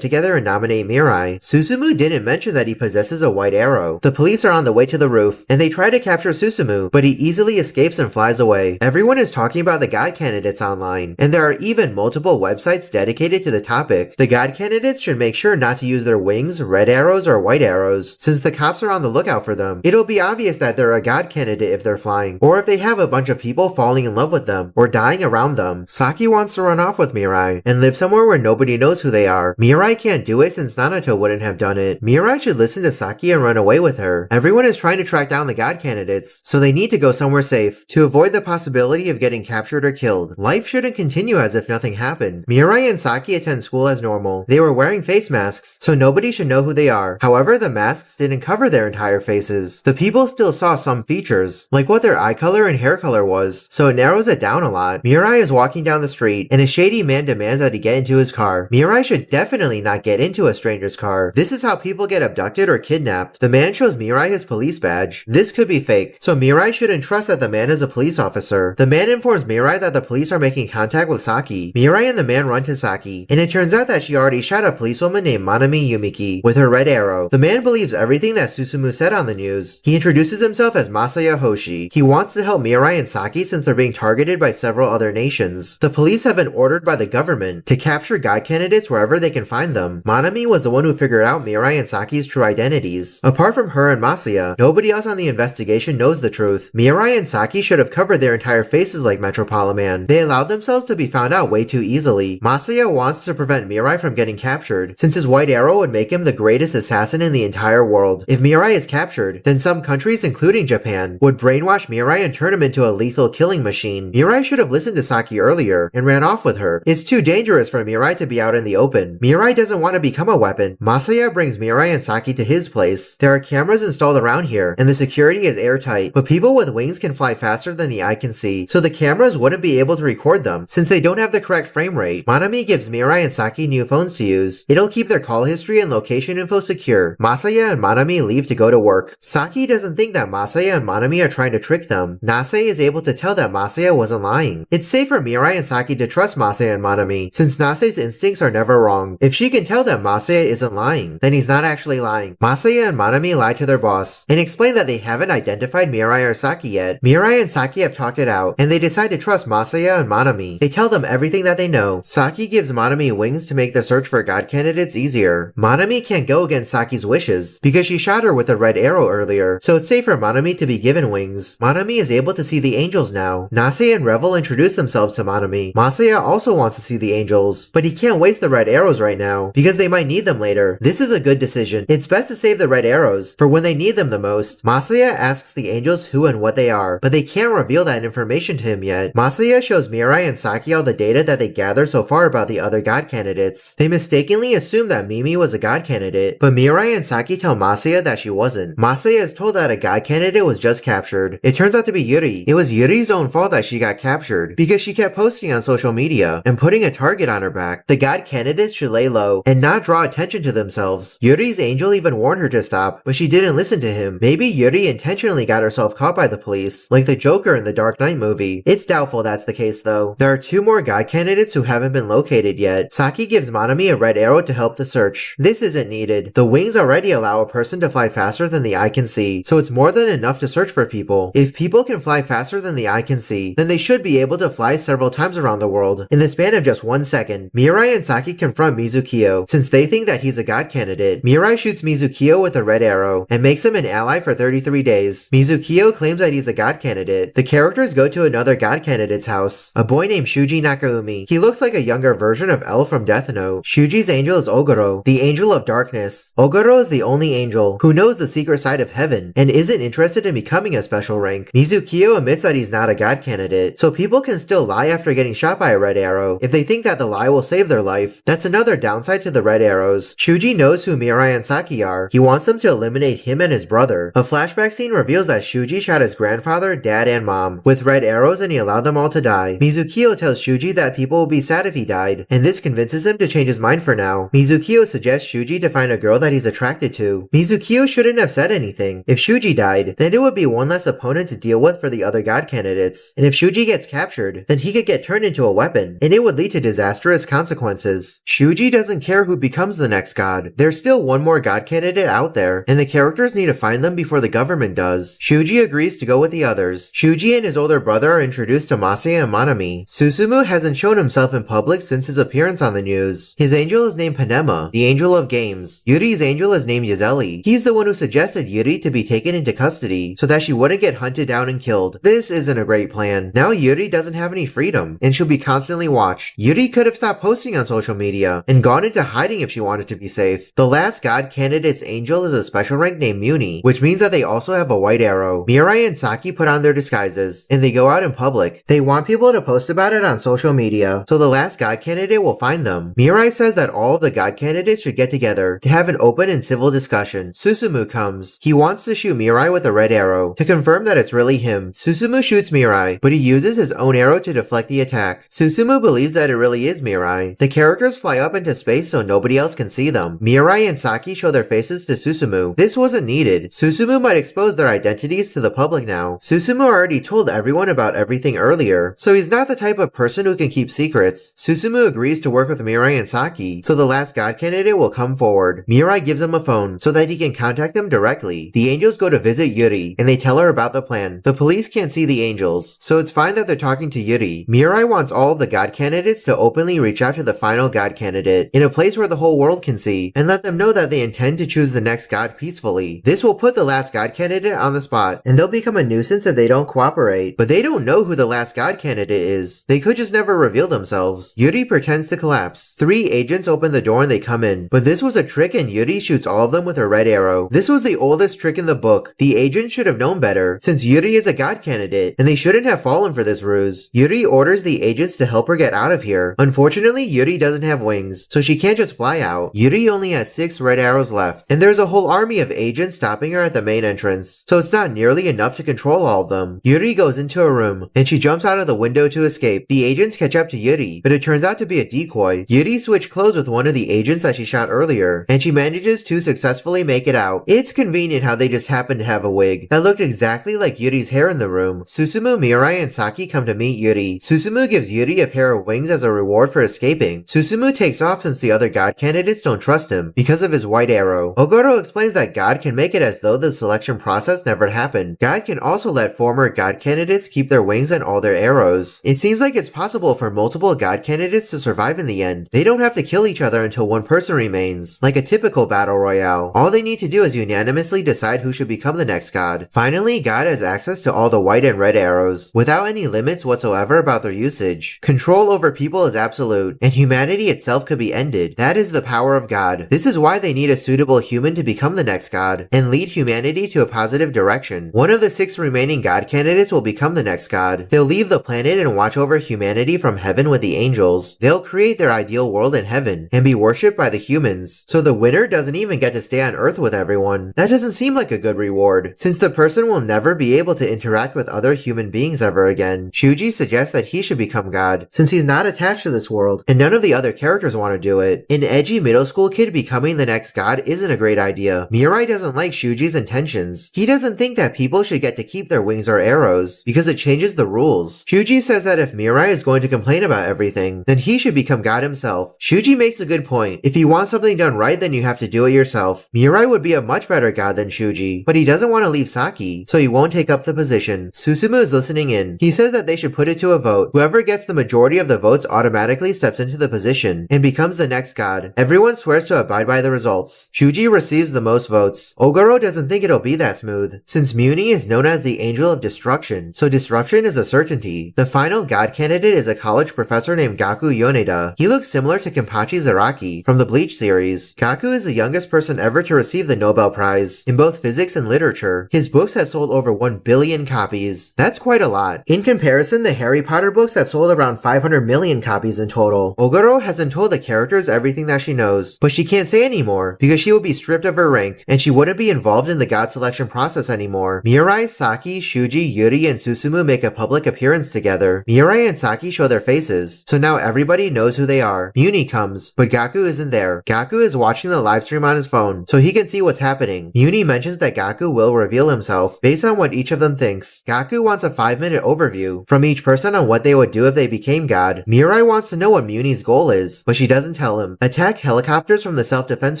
together and nominate Mirai. Susumu didn't mention that he possesses a white arrow. The police are on the way to the roof, and they try to capture Susumu, but he easily escapes and flies away. Everyone is talking about the god candidates online, and there are even multiple websites dedicated to the topic. The god candidates should make sure not to use their wings, red arrows, or white arrows, since the cops are on the lookout for them. It'll be obvious that they're a god candidate if they're flying, or if they have a bunch of people falling in love with them, or dying around them. Saki wants to run off with Mirai, and live somewhere where nobody knows who they are. Mirai can't do it since Nanato wouldn't have done it. Mirai should listen to Saki and run away with her. Everyone is trying to track down the god candidates, so they need to go somewhere safe, to avoid the possibility of getting captured or killed. Life shouldn't continue as if nothing happened. Mirai and Saki attend school as normal. They were wearing face masks, so nobody should know who they are. However, the masks didn't cover their entire faces. The people still saw some features, like what their eye color and hair color was. does, so it narrows it down a lot. Mirai is walking down the street, and a shady man demands that he get into his car. Mirai should definitely not get into a stranger's car. This is how people get abducted or kidnapped. The man shows Mirai his police badge. This could be fake, so Mirai shouldn't trust that the man is a police officer. The man informs Mirai that the police are making contact with Saki. Mirai and the man run to Saki, and it turns out that she already shot a policewoman named Manami Yumiki with her red arrow. The man believes everything that Susumu said on the news. He introduces himself as Masaya Hoshi. He wants to help Mirai and Saki since they're being targeted by several other nations. The police have been ordered by the government to capture god candidates wherever they can find them. Manami was the one who figured out Mirai and Saki's true identities. Apart from her and Masaya, nobody else on the investigation knows the truth. Mirai and Saki should have covered their entire faces like Metropolitan. They allowed themselves to be found out way too easily. Masaya wants to prevent Mirai from getting captured, since his white arrow would make him the greatest assassin in the entire world. If Mirai is captured, then some countries, including Japan, would brainwash Mirai and turn him into a lethal killing machine. Mirai should have listened to Saki earlier and ran off with her. It's too dangerous for Mirai to be out in the open. Mirai doesn't want to become a weapon. Masaya brings Mirai and Saki to his place. There are cameras installed around here, and the security is airtight, but people with wings can fly faster than the eye can see, so the cameras wouldn't be able to record them since they don't have the correct frame rate. Manami gives Mirai and Saki new phones to use. It'll keep their call history and location info secure. Masaya and Manami leave to go to work. Saki doesn't think that Masaya and Manami are trying to trick them. Nase is able to tell that Masaya wasn't lying. It's safe for Mirai and Saki to trust Masaya and Manami, since Nase's instincts are never wrong. If she can tell that Masaya isn't lying, then he's not actually lying. Masaya and Manami lie to their boss and explain that they haven't identified Mirai or Saki yet. Mirai and Saki have talked it out, and they decide to trust Masaya and Manami. They tell them everything that they know. Saki gives Manami wings to make the search for god candidates easier. Manami can't go against Saki's wishes because she shot her with a red arrow earlier, so it's safe for Manami to be given wings. Manami is able to see the angels now. Nase and Revel introduce themselves to Manami. Masaya also wants to see the angels, but he can't waste the red arrows right now because they might need them later. This is a good decision. It's best to save the red arrows for when they need them the most. Masaya asks the angels who and what they are, but they can't reveal that information to him yet. Masaya shows Mirai and Saki all the data that they gathered so far about the other god candidates. They mistakenly assume that Mimi was a god candidate, but Mirai and Saki tell Masaya that she wasn't. Masaya is told that a god candidate was just captured. It turns out to be Yuri. It was Yuri's own fault that she got captured because she kept posting on social media and putting a target on her back. The god candidates should lay low and not draw attention to themselves. Yuri's angel even warned her to stop, but she didn't listen to him. Maybe Yuri intentionally got herself caught by the police, like the Joker in the Dark Knight movie. It's doubtful that's the case though. There are two more god candidates who haven't been located yet. Saki gives Manami a red arrow to help the search. This isn't needed. The wings already allow a person to fly faster than the eye can see, so it's more than enough to search for people. If people can fly faster than the eye can see, then they should be able to fly several times around the world in the span of just 1 second. Mirai and Saki confront Mizukiyo since they think that he's a god candidate. Mirai shoots Mizukiyo with a red arrow and makes him an ally for 33 days. Mizukiyo claims that he's a god candidate. The characters go to another god candidate's house, a boy named Shuji Nakaumi. He looks like a younger version of L from Death Note. Shuji's angel is Ogoro, the angel of darkness. Ogoro is the only angel who knows the secret side of heaven and isn't interested in becoming a special rank. Mizukiyo admits that he's not a god candidate, so people can still lie after getting shot by a red arrow if they think that the lie will save their life. That's another downside to the red arrows. Shuji knows who Mirai and Saki are. He wants them to eliminate him and his brother. A flashback scene reveals that Shuji shot his grandfather, dad, and mom with red arrows, and he allowed them all to die. Mizukiyo tells Shuji that people will be sad if he died, and this convinces him to change his mind for now. Mizukiyo suggests Shuji to find a girl that he's attracted to. Mizukiyo shouldn't have said anything. If Shuji died, then it would be one less opponent to deal with for the other god candidates, and if Shuji gets captured, then he could get turned into a weapon, and it would lead to disastrous consequences. Shuji doesn't care who becomes the next god. There's still one more god candidate out there, and the characters need to find them before the government does. Shuji agrees to go with the others. Shuji and his older brother are introduced to Masaya and Manami. Susumu hasn't shown himself in public since his appearance on the news. His angel is named Panema, the angel of games. Yuri's angel is named Yazeli. He's the one who suggested Yuri to be taken into custody so that she wouldn't get hunted down and killed. This isn't a great plan. Now Yuri doesn't have any freedom, and she'll be constantly watched. Yuri could have stopped posting on social media and gone into hiding if she wanted to be safe. The last god candidate's angel is a special rank named Muni, which means that they also have a white arrow. Mirai and Saki put on their disguises, and they go out in public. They want people to post about it on social media, so the last god candidate will find them. Mirai says that all of the god candidates should get together to have an open and civil discussion. Susumu comes. He wants to shoot Mirai with a red arrow to confirm that it's really him. Susumu shoots shoots Mirai, but he uses his own arrow to deflect the attack. Susumu believes that it really is Mirai. The characters fly up into space so nobody else can see them. Mirai and Saki show their faces to Susumu. This wasn't needed. Susumu might expose their identities to the public now. Susumu already told everyone about everything earlier, so he's not the type of person who can keep secrets. Susumu agrees to work with Mirai and Saki, so the last god candidate will come forward. Mirai gives him a phone so that he can contact them directly. The angels go to visit Yuri, and they tell her about the plan. The police can't see the angels, so it's fine that they're talking to Yuri. Mirai wants all of the god candidates to openly reach out to the final god candidate, in a place where the whole world can see, and let them know that they intend to choose the next god peacefully. This will put the last god candidate on the spot, and they'll become a nuisance if they don't cooperate. But they don't know who the last god candidate is. They could just never reveal themselves. Yuri pretends to collapse. 3 agents open the door and they come in, but this was a trick and Yuri shoots all of them with her red arrow. This was the oldest trick in the book. The agents should have known better, since Yuri is a god candidate, and they shouldn't have fallen for this ruse. Yuri orders the agents to help her get out of here. Unfortunately, Yuri doesn't have wings, so she can't just fly out. Yuri only has 6 red arrows left, and there's a whole army of agents stopping her at the main entrance, so it's not nearly enough to control all of them. Yuri goes into a room, and she jumps out of the window to escape. The agents catch up to Yuri, but it turns out to be a decoy. Yuri switched clothes with one of the agents that she shot earlier, and she manages to successfully make it out. It's convenient how they just happen to have a wig that looked exactly like Yuri's hair in the room. Susumu, Mirai, and Saki come to meet Yuri. Susumu gives Yuri a pair of wings as a reward for escaping. Susumu takes off since the other god candidates don't trust him because of his white arrow. Ogoro explains that God can make it as though the selection process never happened. God can also let former god candidates keep their wings and all their arrows. It seems like it's possible for multiple god candidates to survive in the end. They don't have to kill each other until one person remains, like a typical battle royale. All they need to do is unanimously decide who should become the next god. Finally, God has access to all the white and red arrows, without any limits whatsoever about their usage. Control over people is absolute, and humanity itself could be ended. That is the power of God. This is why they need a suitable human to become the next god, and lead humanity to a positive direction. One of the 6 remaining god candidates will become the next god. They'll leave the planet and watch over humanity from heaven with the angels. They'll create their ideal world in heaven, and be worshipped by the humans, so the winner doesn't even get to stay on Earth with everyone. That doesn't seem like a good reward, since the person will never be able to interact with other human beings ever again. Shuji suggests that he should become god, since he's not attached to this world, and none of the other characters want to do it. An edgy middle school kid becoming the next god isn't a great idea. Mirai doesn't like Shuji's intentions. He doesn't think that people should get to keep their wings or arrows, because it changes the rules. Shuji says that if Mirai is going to complain about everything, then he should become god himself. Shuji makes a good point. If you want something done right, then you have to do it yourself. Mirai would be a much better god than Shuji, but he doesn't want to leave Saki, so he won't take up the position. Susumu is listening in. He says that they should put it to a vote. Whoever gets the majority of the votes automatically steps into the position and becomes the next god. Everyone swears to abide by the results. Shuji receives the most votes. Ogoro doesn't think it'll be that smooth, since Muni is known as the Angel of Destruction, so disruption is a certainty. The final god candidate is a college professor named Gaku Yoneda. He looks similar to Kenpachi Zaraki from the Bleach series. Gaku is the youngest person ever to receive the Nobel Prize in both physics and literature. His books have sold over 1 billion copies. That's quite a lot. In comparison, the Harry Potter books have sold around 500 million copies in total. Ogoro hasn't told the characters everything that she knows, but she can't say anymore because she will be stripped of her rank and she wouldn't be involved in the god selection process anymore. Mirai, Saki, Shuji, Yuri, and Susumu make a public appearance together. Mirai and Saki show their faces, so now everybody knows who they are. Muni comes, but Gaku isn't there. Gaku is watching the live stream on his phone, so he can see what's happening. Muni mentions that Gaku will reveal himself based on what each of them thinks. Gaku wants a 5-minute overview from each person on what they would do if they became god. Mirai wants to know what Muni's goal is, but she doesn't tell him. Attack helicopters from the self-defense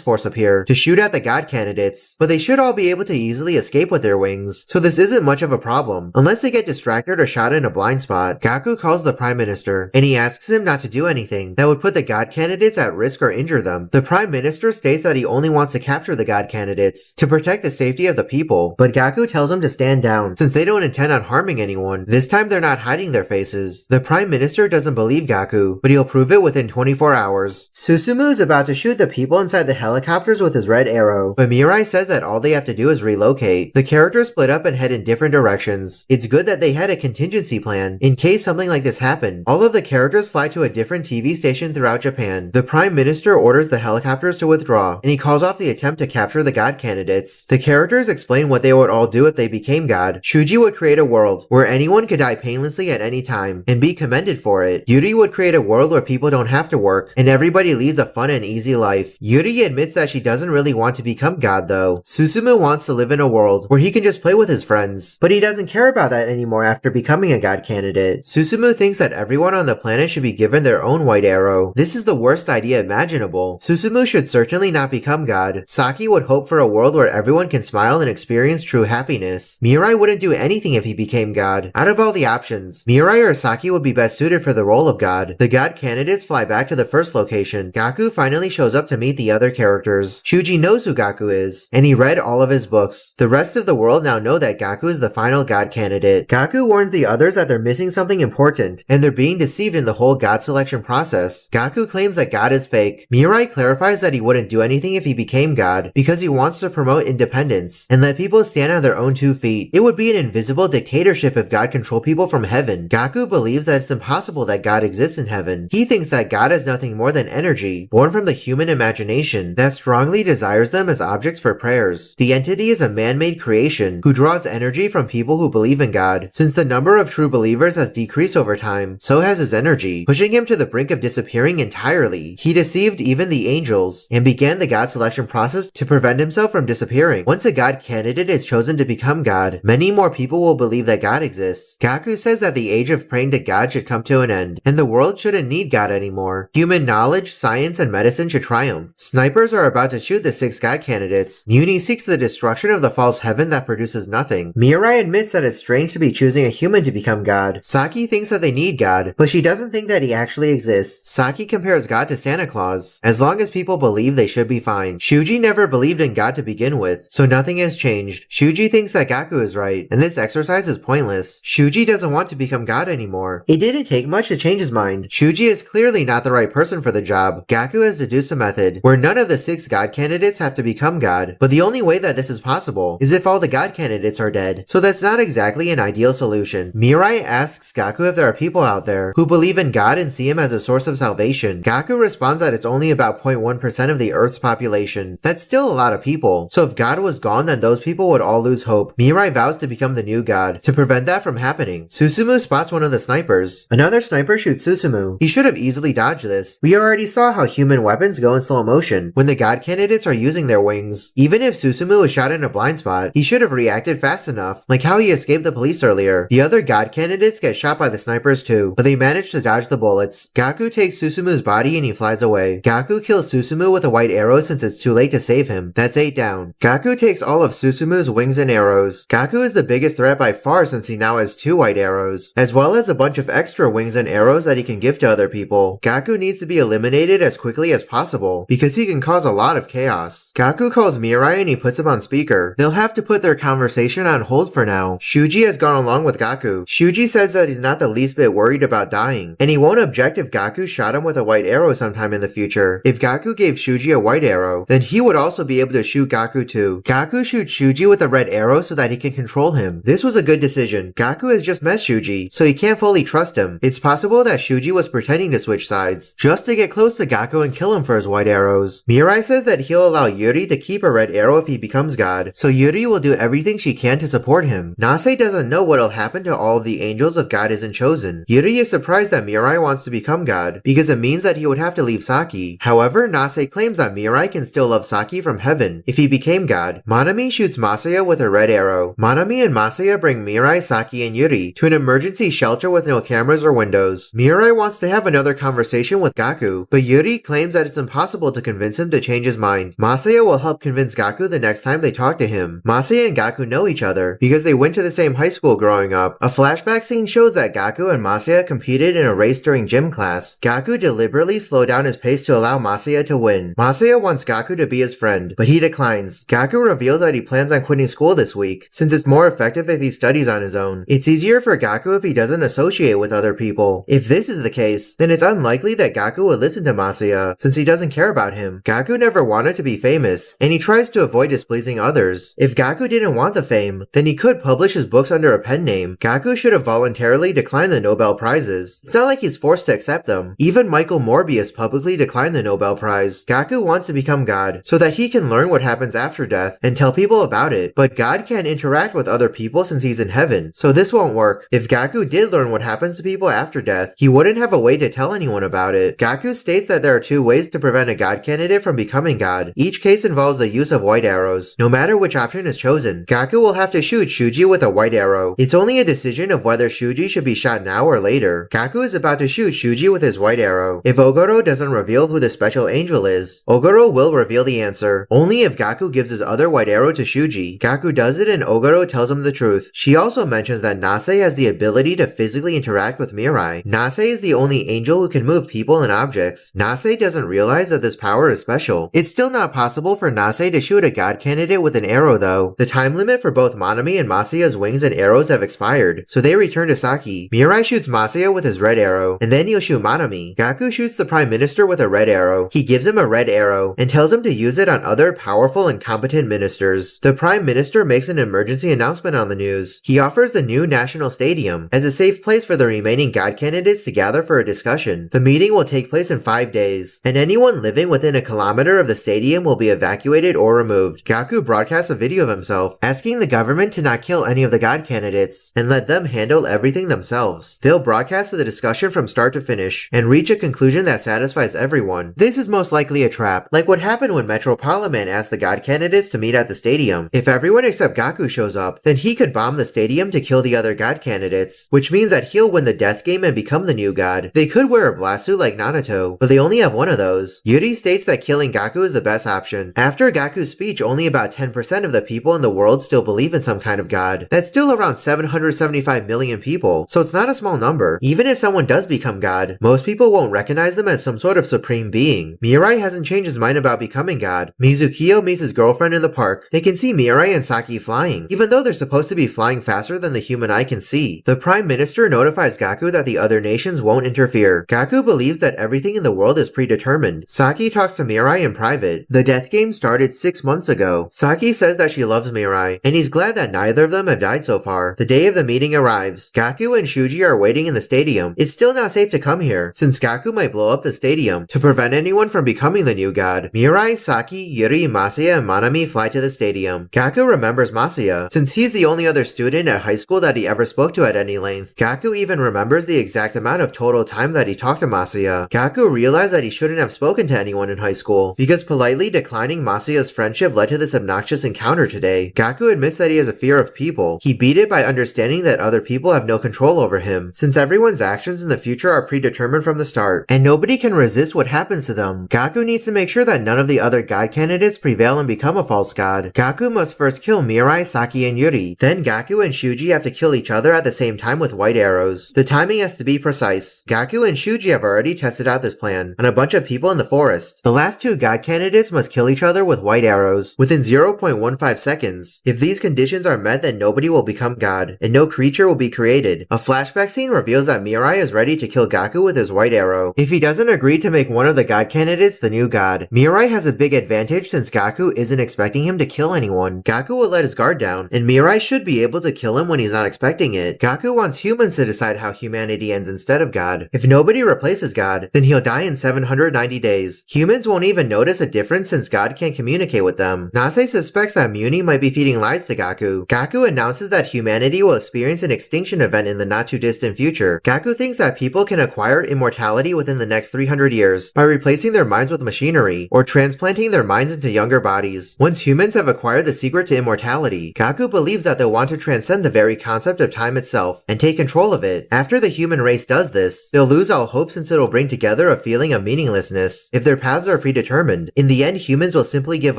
force appear to shoot at the god candidates, but they should all be able to easily escape with their wings, so this isn't much of a problem, unless they get distracted or shot in a blind spot. Gaku calls the Prime Minister, and he asks him not to do anything that would put the god candidates at risk or injure them. The Prime Minister states that he only wants to capture the god candidates to protect the safety of the people, but Gaku tells him to stand down, since they don't intend on harming anyone. This time they're not hiding their faces. The Prime Minister doesn't believe Gaku, but he'll prove it within 24 hours. Susumu is about to shoot the people inside the helicopters with his red arrow, but Mirai says that all they have to do is relocate. The characters split up and head in different directions. It's good that they had a contingency plan in case something like this happened. All of the characters fly to a different TV station throughout Japan. The Prime Minister orders the helicopters to withdraw, and he calls off the attempt to capture the god candidates. The characters explain what they would all do if they became god. Shuji would create a world world where anyone could die painlessly at any time and be commended for it. Yuri would create a world where people don't have to work and everybody leads a fun and easy life. Yuri admits that she doesn't really want to become God though. Susumu wants to live in a world where he can just play with his friends, but he doesn't care about that anymore after becoming a God candidate. Susumu thinks that everyone on the planet should be given their own white arrow. This is the worst idea imaginable. Susumu should certainly not become God. Saki would hope for a world where everyone can smile and experience true happiness. Mirai wouldn't do anything if he became God. Out of all the options, Mirai or Saki would be best suited for the role of God. The God candidates fly back to the first location. Gaku finally shows up to meet the other characters. Shuji knows who Gaku is, and he read all of his books. The rest of the world now know that Gaku is the final God candidate. Gaku warns the others that they're missing something important, and they're being deceived in the whole God selection process. Gaku claims that God is fake. Mirai clarifies that he wouldn't do anything if he became God, because he wants to promote independence, and let people stand on their own 2 feet. It would be an invisible dictatorship if God controlled people from heaven. Gaku believes that it's impossible that God exists in heaven. He thinks that God is nothing more than energy, born from the human imagination, that strongly desires them as objects for prayers. The entity is a man-made creation, who draws energy from people who believe in God. Since the number of true believers has decreased over time, so has his energy, pushing him to the brink of disappearing entirely. He deceived even the angels, and began the God selection process to prevent himself from disappearing. Once a God candidate is chosen to become God, many more people will believe that God exists. Gaku says that the age of praying to God should come to an end, and the world shouldn't need God anymore. Human knowledge, science, and medicine should triumph. Snipers are about to shoot the 6 God candidates. Muni seeks the destruction of the false heaven that produces nothing. Mirai admits that it's strange to be choosing a human to become God. Saki thinks that they need God, but she doesn't think that he actually exists. Saki compares God to Santa Claus. As long as people believe, they should be fine. Shuji never believed in God to begin with, so nothing has changed. Shuji thinks that Gaku is right, and this exercise is pointless. Shuji doesn't want to become God anymore. It didn't take much to change his mind. Shuji is clearly not the right person for the job. Gaku has deduced a method where none of the 6 God candidates have to become God, but the only way that this is possible is if all the God candidates are dead, so that's not exactly an ideal solution. Mirai asks Gaku if there are people out there who believe in God and see him as a source of salvation. Gaku responds that it's only about 0.1% of the Earth's population. That's still a lot of people, so if God was gone, then those people would all lose hope. Mirai vows to become the new God to prevent that from happening. Susumu spots one of the snipers. Another sniper shoots Susumu. He should have easily dodged this. We already saw how human weapons go in slow motion when the God candidates are using their wings. Even if Susumu was shot in a blind spot, he should have reacted fast enough, like how he escaped the police earlier. The other God candidates get shot by the snipers too, but they manage to dodge the bullets. Gaku takes Susumu's body and he flies away. Gaku kills Susumu with a white arrow since it's too late to save him. That's 8 down. Gaku takes all of Susumu's wings and arrows. Gaku is the biggest threat by far since he now has 2 white arrows, as well as a bunch of extra wings and arrows that he can give to other people. Gaku needs to be eliminated as quickly as possible, because he can cause a lot of chaos. Gaku calls Mirai and he puts him on speaker. They'll have to put their conversation on hold for now. Shuji has gone along with Gaku. Shuji says that he's not the least bit worried about dying, and he won't object if Gaku shot him with a white arrow sometime in the future. If Gaku gave Shuji a white arrow, then he would also be able to shoot Gaku too. Gaku shoots Shuji with a red arrow so that he can control him. This was a good decision. Gaku has just met Shuji, so he can't fully trust him. It's possible that Shuji was pretending to switch sides, just to get close to Gaku and kill him for his white arrows. Mirai says that he'll allow Yuri to keep a red arrow if he becomes God, so Yuri will do everything she can to support him. Nase doesn't know what'll happen to all of the angels if God isn't chosen. Yuri is surprised that Mirai wants to become God, because it means that he would have to leave Saki. However, Nase claims that Mirai can still love Saki from heaven if he became God. Manami shoots Masaya with a red arrow. Manami and Masaya bring Mirai, Saki, and Yuri to an emergency shelter with no cameras or windows. Mirai wants to have another conversation with Gaku, but Yuri claims that it's impossible to convince him to change his mind. Masaya will help convince Gaku the next time they talk to him. Masaya and Gaku know each other because they went to the same high school growing up. A flashback scene shows that Gaku and Masaya competed in a race during gym class. Gaku deliberately slowed down his pace to allow Masaya to win. Masaya wants Gaku to be his friend, but he declines. Gaku reveals that he plans on quitting school this week, since it's more effective if he studies on his own. It's easier for Gaku if he doesn't associate with other people. If this is the case, then it's unlikely that Gaku would listen to Masaya, since he doesn't care about him. Gaku never wanted to be famous, and he tries to avoid displeasing others. If Gaku didn't want the fame, then he could publish his books under a pen name. Gaku should have voluntarily declined the Nobel Prizes. It's not like he's forced to accept them. Even Michael Morbius publicly declined the Nobel Prize. Gaku wants to become God, so that he can learn what happens after death and tell people about it, but God can't interact with other people since he's in in heaven, so this won't work. If Gaku did learn what happens to people after death, he wouldn't have a way to tell anyone about it. Gaku states that there are 2 ways to prevent a god candidate from becoming god. Each case involves the use of white arrows. No matter which option is chosen, Gaku will have to shoot Shuji with a white arrow. It's only a decision of whether Shuji should be shot now or later. Gaku is about to shoot Shuji with his white arrow. If Ogoro doesn't reveal who the special angel is, Ogoro will reveal the answer. Only if Gaku gives his other white arrow to Shuji. Gaku does it and Ogoro tells him the truth. She also mentions that Nase has the ability to physically interact with Mirai. Nase is the only angel who can move people and objects. Nase doesn't realize that this power is special. It's still not possible for Nase to shoot a god candidate with an arrow though. The time limit for both Manami and Masuya's wings and arrows have expired, so they return to Saki. Mirai shoots Masuya with his red arrow, and then he'll shoot Manami. Gaku shoots the Prime Minister with a red arrow. He gives him a red arrow, and tells him to use it on other powerful and competent ministers. The Prime Minister makes an emergency announcement on the news. He offers the new National Stadium as a safe place for the remaining god candidates to gather for a discussion. The meeting will take place in 5 days, and anyone living within a kilometer of the stadium will be evacuated or removed. Gaku broadcasts a video of himself, asking the government to not kill any of the god candidates, and let them handle everything themselves. They'll broadcast the discussion from start to finish, and reach a conclusion that satisfies everyone. This is most likely a trap, like what happened when Metro Parliament asked the god candidates to meet at the stadium. If everyone except Gaku shows up, then he could bomb the stadium to kill the other god candidates, which means that he'll win the death game and become the new god. They could wear a blast suit like Nanato, but they only have one of those. Yuri states that killing Gaku is the best option. After Gaku's speech, only about 10% of the people in the world still believe in some kind of god. That's still around 775 million people, so it's not a small number. Even if someone does become god, most people won't recognize them as some sort of supreme being. Mirai hasn't changed his mind about becoming god. Mizukiyo meets his girlfriend in the park. They can see Mirai and Saki flying, even though they're supposed to be flying faster than the human eye can see. The Prime Minister notifies Gaku that the other nations won't interfere. Gaku believes that everything in the world is predetermined. Saki talks to Mirai in private. The death game started 6 months ago. Saki says that she loves Mirai, and he's glad that neither of them have died so far. The day of the meeting arrives. Gaku and Shuji are waiting in the stadium. It's still not safe to come here, since Gaku might blow up the stadium to prevent anyone from becoming the new god. Mirai, Saki, Yuri, Masuya, and Manami fly to the stadium. Gaku remembers Masuya, since he's the only other student at high school that he ever spoke to at any length. Gaku even remembers the exact amount of total time that he talked to Masuya. Gaku realized that he shouldn't have spoken to anyone in high school, because politely declining Masuya's friendship led to this obnoxious encounter today. Gaku admits that he has a fear of people. He beat it by understanding that other people have no control over him, since everyone's actions in the future are predetermined from the start, and nobody can resist what happens to them. Gaku needs to make sure that none of the other god candidates prevail and become a false god. Gaku must first kill Mirai, Saki, and Yuri. Then Gaku and Shuji have to kill each other at the same time with white arrows. The timing has to be precise. Gaku and Shuji have already tested out this plan on a bunch of people in the forest. The last 2 god candidates must kill each other with white arrows within 0.15 seconds. If these conditions are met, then nobody will become god, and no creature will be created. A flashback scene reveals that Mirai is ready to kill Gaku with his white arrow. If he doesn't agree to make one of the god candidates the new god, Mirai has a big advantage since Gaku isn't expecting him to kill anyone. Gaku will let his guard down, and Mirai should be able to kill him when he's not expecting it. Gaku wants humans to decide how humanity ends instead of God. If nobody replaces God, then he'll die in 790 days. Humans won't even notice a difference since God can't communicate with them. Nase suspects that Muni might be feeding lies to Gaku. Gaku announces that humanity will experience an extinction event in the not too distant future. Gaku thinks that people can acquire immortality within the next 300 years by replacing their minds with machinery, or transplanting their minds into younger bodies. Once humans have acquired the secret to immortality, Gaku believes that they'll want to transcend the very concept of time itself and take control of it. After the human race does this, they'll lose all hope since it'll bring together a feeling of meaninglessness. If their paths are predetermined, in the end humans will simply give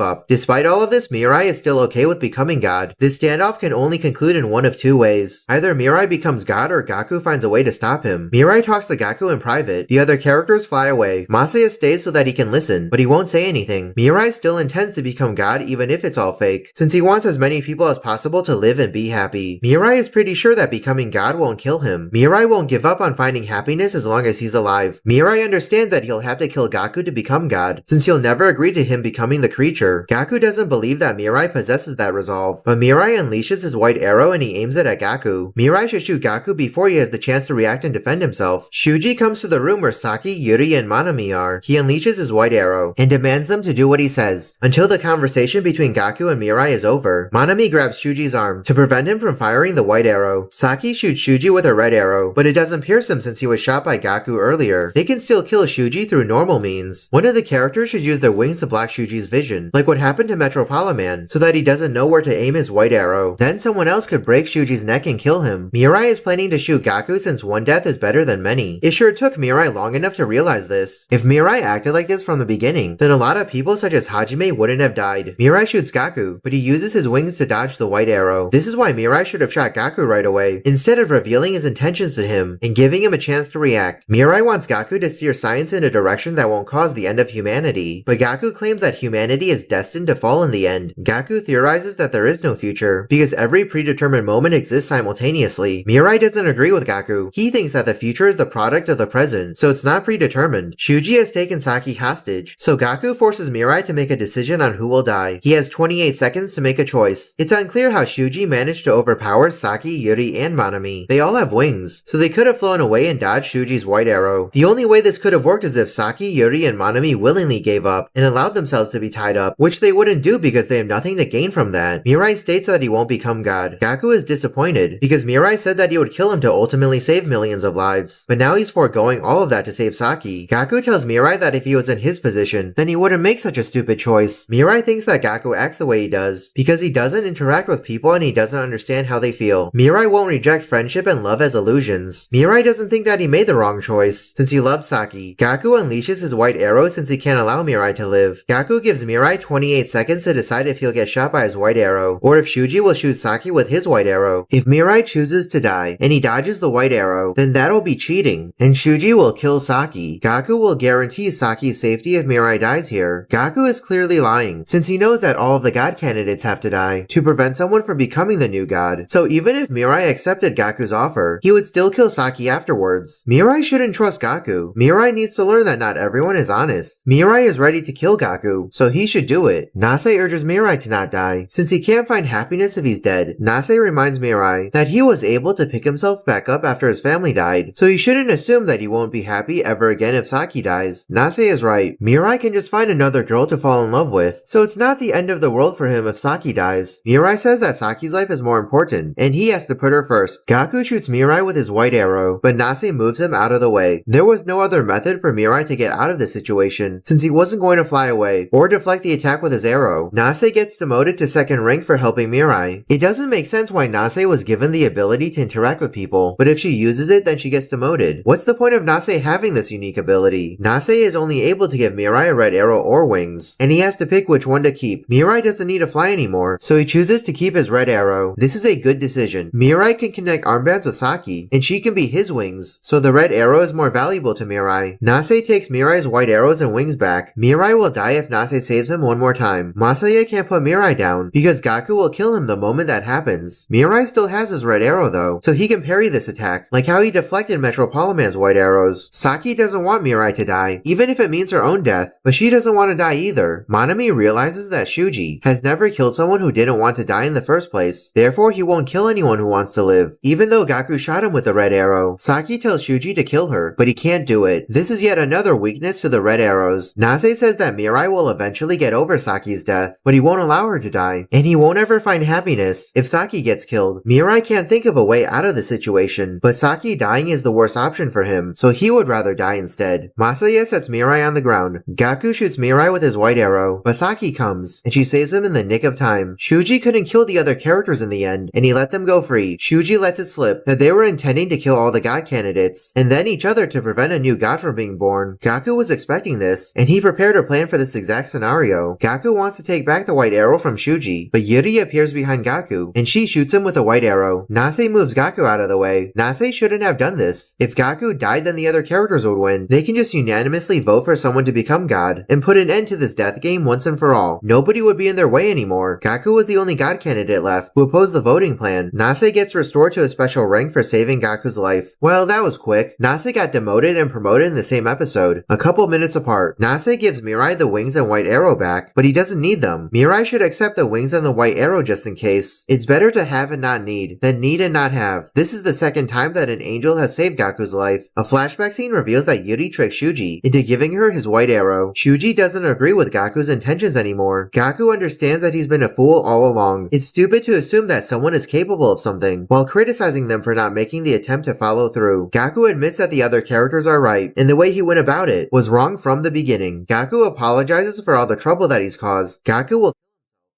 up. Despite all of this, Mirai is still okay with becoming God. This standoff can only conclude in one of 2 ways. Either Mirai becomes God or Gaku finds a way to stop him. Mirai talks to Gaku in private. The other characters fly away. Masuya stays so that he can listen, but he won't say anything. Mirai still intends to become God even if it's all fake, since he wants as many people as possible to live and be happy. Mirai is pretty sure that becoming God won't kill him. Mirai won't give up on finding happiness as long as he's alive. Mirai understands that he'll have to kill Gaku to become God, since he'll never agree to him becoming the creature. Gaku doesn't believe that Mirai possesses that resolve, but Mirai unleashes his white arrow and he aims it at Gaku. Mirai should shoot Gaku before he has the chance to react and defend himself. Shuji comes to the room where Saki, Yuri, and Manami are. He unleashes his white arrow and demands them to do what he says. Until the conversation between Gaku and Mirai is over, Manami grabs Shuji's arm to prevent him from firing the white arrow. Saki shoots Shuji with a red arrow, but it doesn't pierce him since he was shot by Gaku earlier. They can still kill Shuji through normal means. One of the characters should use their wings to block Shuji's vision, like what happened to Metropolitan, so that he doesn't know where to aim his white arrow. Then someone else could break Shuji's neck and kill him. Mirai is planning to shoot Gaku since one death is better than many. It sure took Mirai long enough to realize this. If Mirai acted like this from the beginning, then a lot of people such as Hajime wouldn't have died. Mirai shoots Gaku, but he uses his wings to dodge the white arrow. This is why Mirai should have shot Gaku right away, instead of revealing his intentions to him and giving him a chance to react. Mirai wants Gaku to steer science in a direction that won't cause the end of humanity, but Gaku claims that humanity is destined to fall in the end. Gaku theorizes that there is no future, because every predetermined moment exists simultaneously. Mirai doesn't agree with Gaku. He thinks that the future is the product of the present, so it's not predetermined. Shuji has taken Saki hostage, so Gaku forces Mirai to make a decision on who will die. He has 28 seconds to make a choice. It's unclear how Shuji managed to overpower Saki, Yuri, and Manami. They all have wings, so they could have flown away and dodged Shuji's white arrow. The only way this could have worked is if Saki, Yuri, and Manami willingly gave up and allowed themselves to be tied up, which they wouldn't do because they have nothing to gain from that. Mirai states that he won't become God. Gaku is disappointed because Mirai said that he would kill him to ultimately save millions of lives, but now he's foregoing all of that to save Saki. Gaku tells Mirai that if he was in his position, then he wouldn't make such a stupid choice. Mirai thinks that Gaku acts the way he does because he doesn't interact with people and he doesn't understand how they feel. Mirai won't reject friendship and love as illusions. Mirai doesn't think that he made the wrong choice since he loves Saki. Gaku unleashes his white arrow since he can't allow Mirai to live. Gaku gives Mirai 28 seconds to decide if he'll get shot by his white arrow or if Shuji will shoot Saki with his white arrow. If Mirai chooses to die and he dodges the white arrow, then that'll be cheating and Shuji will kill Saki. Gaku will guarantee Saki's safety if Mirai dies here. Gaku is clearly lying since he knows that all of the god candidates have to die to prevent someone from becoming the new god. So even if Mirai accepted Gaku's offer, he would still kill Saki afterwards. Mirai shouldn't trust Gaku. Mirai needs to learn that not everyone is honest. Mirai is ready to kill Gaku, so he should do it. Nase urges Mirai to not die since he can't find happiness if he's dead. Nase reminds Mirai that he was able to pick himself back up after his family died, so he shouldn't assume that he won't be happy ever again if Saki dies. Nase is right. Mirai can just find another girl to fall in love with, so it's not the end of the world for him if Saki dies. Mirai says that Saki's life is more important, and he has to put her first. Gaku shoots Mirai with his white arrow, but Nase moves him out of the way. There was no other method for Mirai to get out of this situation, since he wasn't going to fly away or deflect the attack with his arrow. Nase gets demoted to second rank for helping Mirai. It doesn't make sense why Nase was given the ability to interact with people, but if she uses it, then she gets demoted. What's the point of Nase having this unique ability? Nase is only able to give Mirai a red arrow or wings, and he has to pick which one to keep. Mirai doesn't need to fly anymore, so he chooses to keep his red arrow. This is a good decision. Mirai can connect armbands with Saki, and she can be his wings, so the red arrow is more valuable to Mirai. Nase takes Mirai's white arrows and wings back. Mirai will die if Nase saves him one more time. Masaya can't put Mirai down, because Gaku will kill him the moment that happens. Mirai still has his red arrow though, so he can parry this attack, like how he deflected Metropolitan's white arrows. Saki doesn't want Mirai to die, even if it means her own death, but she doesn't want to die either. Manami realizes that Shuji has never killed someone who didn't want to die in the first place, therefore he won't kill anyone who wants to live, even though Gaku shot him with the red arrow. Saki tells Shuji to kill her, but he can't do it. This is yet another weakness to the red arrows. Nase says that Mirai will eventually get over Saki's death, but he won't allow her to die, and he won't ever find happiness if Saki gets killed. Mirai can't think of a way out of the situation, but Saki dying is the worst option for him, so he would rather die instead. Masaya sets Mirai on the ground. Gaku shoots Mirai with his white arrow, but Saki comes, and she saves him in the nick of time. Shuji couldn't kill the other characters in the end, and he let them go free. Shuji lets it slip that they were intending to kill all the god candidates, and then each other to prevent a new god from being born. Gaku was expecting this, and he prepared a plan for this exact scenario. Gaku wants to take back the white arrow from Shuji, but Yuri appears behind Gaku, and she shoots him with a white arrow. Nase moves Gaku out of the way. Nase shouldn't have done this. If Gaku died, then the other characters would win. They can just unanimously vote for someone to become god, and put an end to this death game once and for all. Nobody would be in their way anymore. Gaku was the only god candidate left who opposed the voting plan. Nase gets restored to a special rank for saving Gaku's life. Well, that was quick. Nase got demoted and promoted in the same episode, a couple minutes apart. Nase gives Mirai the wings and white arrow back, but he doesn't need them. Mirai should accept the wings and the white arrow just in case. It's better to have and not need than need and not have. This is the second time that an angel has saved Gaku's life. A flashback scene reveals that Yuri tricked Shuji into giving her his white arrow. Shuji doesn't agree with Gaku's intentions anymore. Gaku understands that he's been a fool all along. It's stupid to assume that someone is capable of something, while criticizing them for not making the attempt to follow through. Gaku admits that the other characters are right, and the way he went about it was wrong from the beginning. Gaku apologizes for all the trouble that he's caused. Gaku will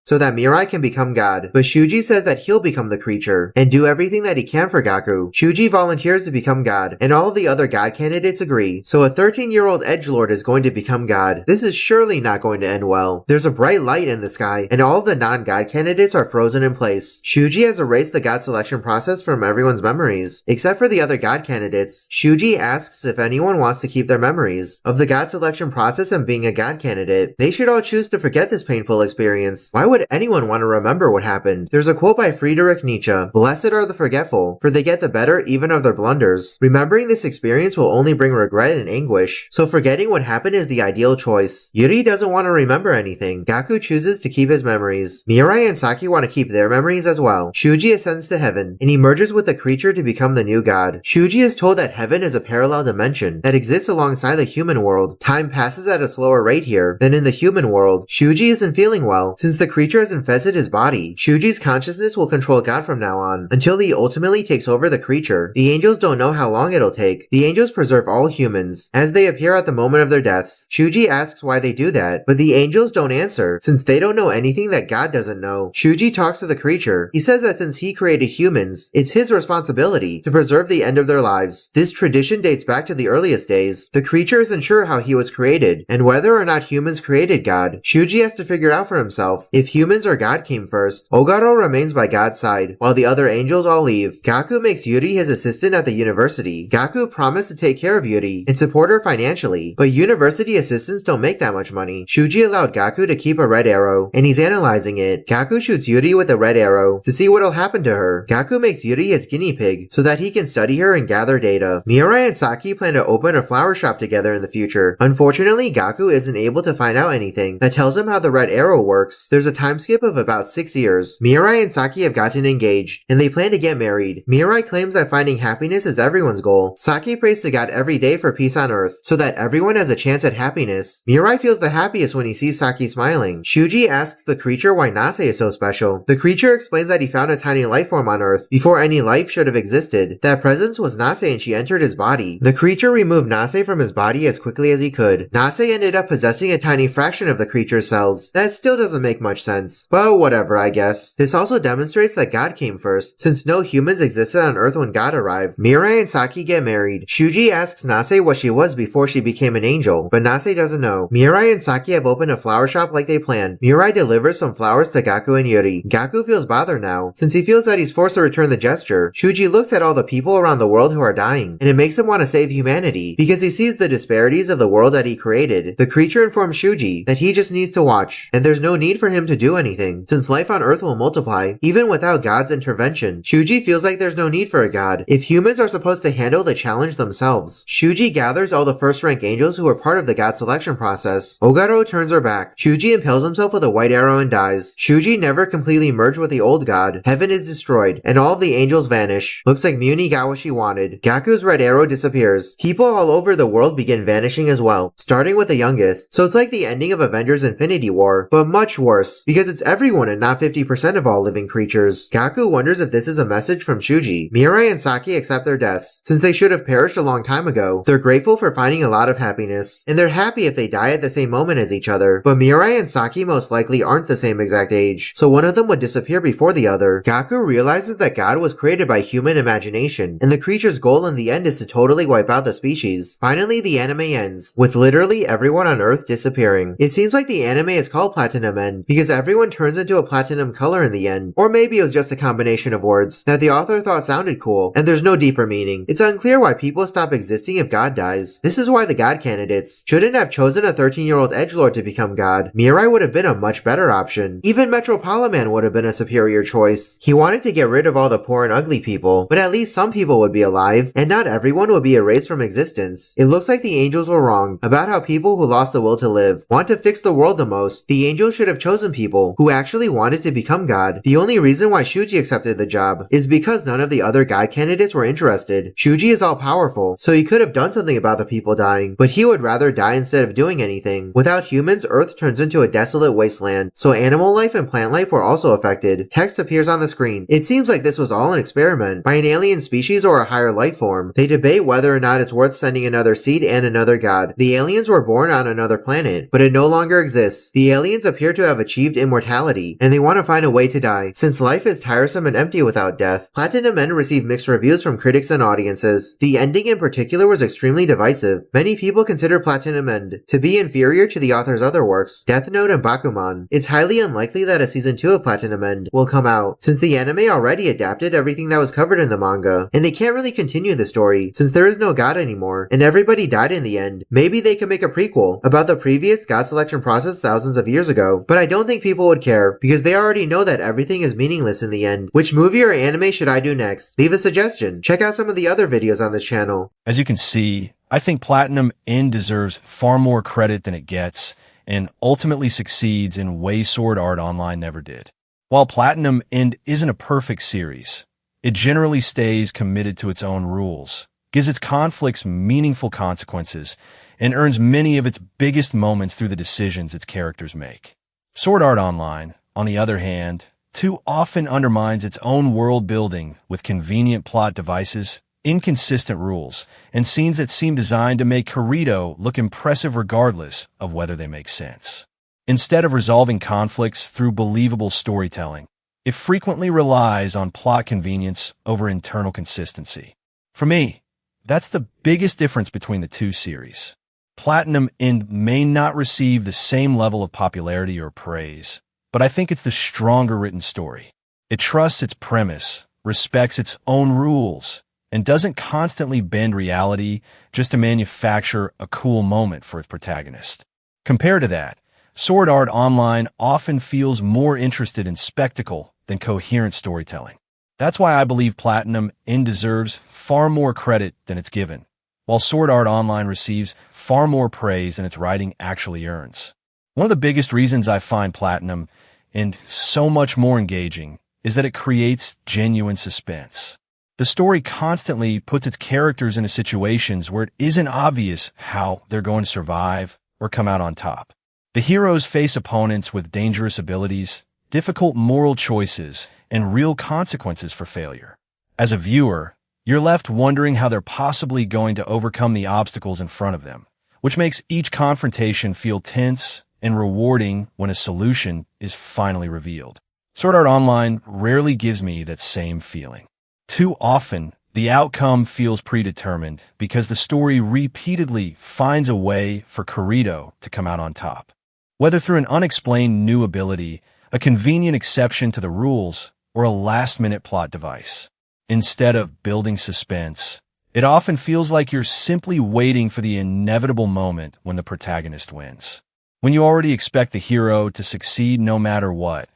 so that Mirai can become God, but Shuji says that he'll become the creature and do everything that he can for Gaku. Shuji volunteers to become God, and all of the other God candidates agree, so a 13-year-old edgelord is going to become God. This is surely not going to end well. There's a bright light in the sky, and all of the non-God candidates are frozen in place. Shuji has erased the God selection process from everyone's memories, except for the other God candidates. Shuji asks if anyone wants to keep their memories of the God selection process and being a God candidate. They should all choose to forget this painful experience. Why would anyone want to remember what happened? There's a quote by Friedrich Nietzsche: "Blessed are the forgetful, for they get the better even of their blunders." Remembering this experience will only bring regret and anguish, so forgetting what happened is the ideal choice. Yuri doesn't want to remember anything. Gaku chooses to keep his memories. Mirai and Saki want to keep their memories as well. Shuji ascends to heaven, and he merges with a creature to become the new god. Shuji is told that heaven is a parallel dimension that exists alongside the human world. Time passes at a slower rate here than in the human world. Shuji isn't feeling well, since the creature has infested his body. Shuji's consciousness will control God from now on, until he ultimately takes over the creature. The angels don't know how long it'll take. The angels preserve all humans, as they appear at the moment of their deaths. Shuji asks why they do that, but the angels don't answer, since they don't know anything that God doesn't know. Shuji talks to the creature. He says that since he created humans, it's his responsibility to preserve the end of their lives. This tradition dates back to the earliest days. The creature isn't sure how he was created, and whether or not humans created God. Shuji has to figure out for himself if humans or God came first. Ogaro remains by God's side, while the other angels all leave. Gaku makes Yuri his assistant at the university. Gaku promised to take care of Yuri and support her financially, but university assistants don't make that much money. Shuji allowed Gaku to keep a red arrow, and he's analyzing it. Gaku shoots Yuri with a red arrow to see what'll happen to her. Gaku makes Yuri his guinea pig so that he can study her and gather data. Mirai and Saki plan to open a flower shop together in the future. Unfortunately, Gaku isn't able to find out anything that tells him how the red arrow works. There's a time skip of about 6 years. Mirai and Saki have gotten engaged, and they plan to get married. Mirai claims that finding happiness is everyone's goal. Saki prays to God every day for peace on earth, so that everyone has a chance at happiness. Mirai feels the happiest when he sees Saki smiling. Shuji asks the creature why Nase is so special. The creature explains that he found a tiny life form on Earth before any life should have existed. That presence was Nase, and she entered his body. The creature removed Nase from his body as quickly as he could. Nase ended up possessing a tiny fraction of the creature's cells. That still doesn't make much sense, but whatever, I guess. This also demonstrates that God came first, since no humans existed on Earth when God arrived. Mirai and Saki get married. Shuji asks Nase what she was before she became an angel, but Nase doesn't know. Mirai and Saki have opened a flower shop like they planned. Mirai delivers some flowers to Gaku and Yuri. Gaku feels bothered now, since he feels that he's forced to return the gesture. Shuji looks at all the people around the world who are dying, and it makes him want to save humanity, because he sees the disparities of the world that he created. The creature informs Shuji that he just needs to watch, and there's no need for him to do anything, since life on Earth will multiply, even without God's intervention. Shuji feels like there's no need for a God, if humans are supposed to handle the challenge themselves. Shuji gathers all the first-rank angels who are part of the God selection process. Ogaro turns her back. Shuji impales himself with a white arrow and dies. Shuji never completely merged with the old god. Heaven is destroyed, and all of the angels vanish. Looks like Muni got what she wanted. Gaku's red arrow disappears. People all over the world begin vanishing as well, starting with the youngest. So it's like the ending of Avengers Infinity War, but much worse, because it's everyone and not 50% of all living creatures. Gaku wonders if this is a message from Shuji. Mirai and Saki accept their deaths, since they should have perished a long time ago. They're grateful for finding a lot of happiness, and they're happy if they die at the same moment as each other, but Mirai and Saki most likely aren't the same exact age, so one of them would disappear before the other. Gaku realizes that God was created by human imagination, and the creature's goal in the end is to totally wipe out the species. Finally, the anime ends, with literally everyone on Earth disappearing. It seems like the anime is called Platinum End, because everyone turns into a platinum color in the end, or maybe it was just a combination of words that the author thought sounded cool, and there's no deeper meaning. It's unclear why people stop existing if God dies. This is why the God candidates shouldn't have chosen a 13-year-old edgelord to become God. Mirai would have been a much better option. Even Metropoliman would have been a superior choice. He wanted to get rid of all the poor and ugly people, but at least some people would be alive, and not everyone would be erased from existence. It looks like the angels were wrong about how people who lost the will to live want to fix the world the most. The angels should have chosen people people who actually wanted to become God. The only reason why Shuji accepted the job is because none of the other God candidates were interested. Shuji is all powerful, so he could have done something about the people dying, but he would rather die instead of doing anything. Without humans, Earth turns into a desolate wasteland, so animal life and plant life were also affected. Text appears on the screen. It seems like this was all an experiment by an alien species or a higher life form. They debate whether or not it's worth sending another seed and another god. The aliens were born on another planet, but it no longer exists. The aliens appear to have achieved immortality, and they want to find a way to die, since life is tiresome and empty without death. Platinum End received mixed reviews from critics and audiences. The ending in particular was extremely divisive. Many people consider Platinum End to be inferior to the author's other works, Death Note and Bakuman. It's highly unlikely that a season 2 of Platinum End will come out, since the anime already adapted everything that was covered in the manga, and they can't really continue the story, since there is no god anymore, and everybody died in the end. Maybe they could make a prequel about the previous god selection process thousands of years ago, but I don't think people would care, because they already know that everything is meaningless in the end. Which movie or anime should I do next? Leave a suggestion. Check out some of the other videos on this channel. As you can see, I think Platinum End deserves far more credit than it gets, and ultimately succeeds in ways Sword Art Online never did. While Platinum End isn't a perfect series, it generally stays committed to its own rules, gives its conflicts meaningful consequences, and earns many of its biggest moments through the decisions its characters make. Sword Art Online, on the other hand, too often undermines its own world building with convenient plot devices, inconsistent rules, and scenes that seem designed to make Kirito look impressive regardless of whether they make sense. Instead of resolving conflicts through believable storytelling, it frequently relies on plot convenience over internal consistency. For me, that's the biggest difference between the two series. Platinum End may not receive the same level of popularity or praise, but I think it's the stronger written story. It trusts its premise, respects its own rules, and doesn't constantly bend reality just to manufacture a cool moment for its protagonist. Compared to that, Sword Art Online often feels more interested in spectacle than coherent storytelling. That's why I believe Platinum End deserves far more credit than it's given, while Sword Art Online receives far more praise than its writing actually earns. One of the biggest reasons I find Platinum End so much more engaging is that it creates genuine suspense. The story constantly puts its characters into situations where it isn't obvious how they're going to survive or come out on top. The heroes face opponents with dangerous abilities, difficult moral choices, and real consequences for failure. As a viewer, you're left wondering how they're possibly going to overcome the obstacles in front of them, which makes each confrontation feel tense and rewarding when a solution is finally revealed. Sword Art Online rarely gives me that same feeling. Too often, the outcome feels predetermined because the story repeatedly finds a way for Kirito to come out on top. Whether through an unexplained new ability, a convenient exception to the rules, or a last-minute plot device. Instead of building suspense, it often feels like you're simply waiting for the inevitable moment when the protagonist wins. When you already expect the hero to succeed no matter what,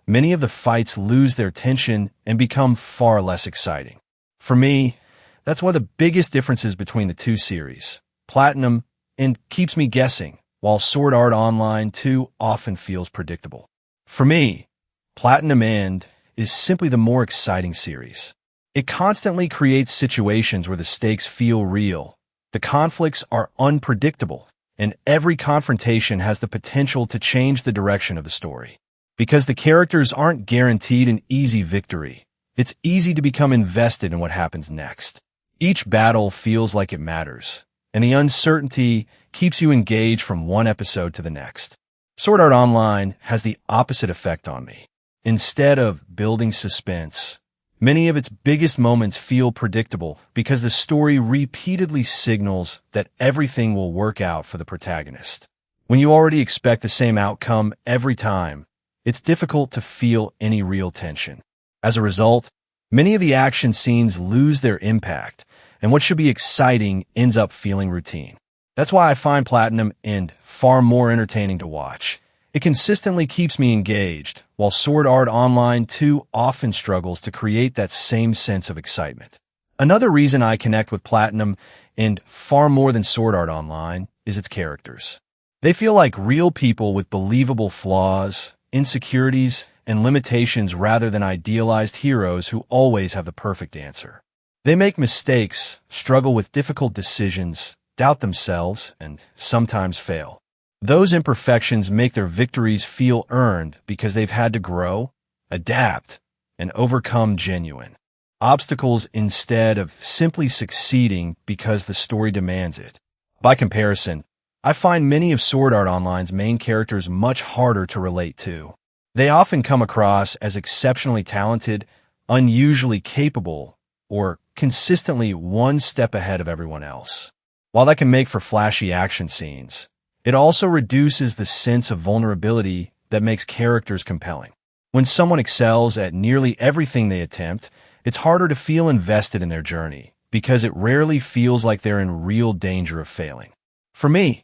many of the fights lose their tension and become far less exciting. For me, that's one of the biggest differences between the two series. Platinum End keeps me guessing, while Sword Art Online too often feels predictable. For me, Platinum End is simply the more exciting series. It constantly creates situations where the stakes feel real, the conflicts are unpredictable, and every confrontation has the potential to change the direction of the story. Because the characters aren't guaranteed an easy victory, it's easy to become invested in what happens next. Each battle feels like it matters, and the uncertainty keeps you engaged from one episode to the next. Sword Art Online has the opposite effect on me. Instead of building suspense, many of its biggest moments feel predictable because the story repeatedly signals that everything will work out for the protagonist. When you already expect the same outcome every time, it's difficult to feel any real tension. As a result, many of the action scenes lose their impact, and what should be exciting ends up feeling routine. That's why I find Platinum End far more entertaining to watch. It consistently keeps me engaged, while Sword Art Online too often struggles to create that same sense of excitement. Another reason I connect with Platinum End far more than Sword Art Online is its characters. They feel like real people with believable flaws, insecurities, and limitations rather than idealized heroes who always have the perfect answer. They make mistakes, struggle with difficult decisions, doubt themselves, and sometimes fail. Those imperfections make their victories feel earned because they've had to grow, adapt, and overcome genuine obstacles instead of simply succeeding because the story demands it. By comparison, I find many of Sword Art Online's main characters much harder to relate to. They often come across as exceptionally talented, unusually capable, or consistently one step ahead of everyone else. While that can make for flashy action scenes, it also reduces the sense of vulnerability that makes characters compelling. When someone excels at nearly everything they attempt, it's harder to feel invested in their journey because it rarely feels like they're in real danger of failing. For me,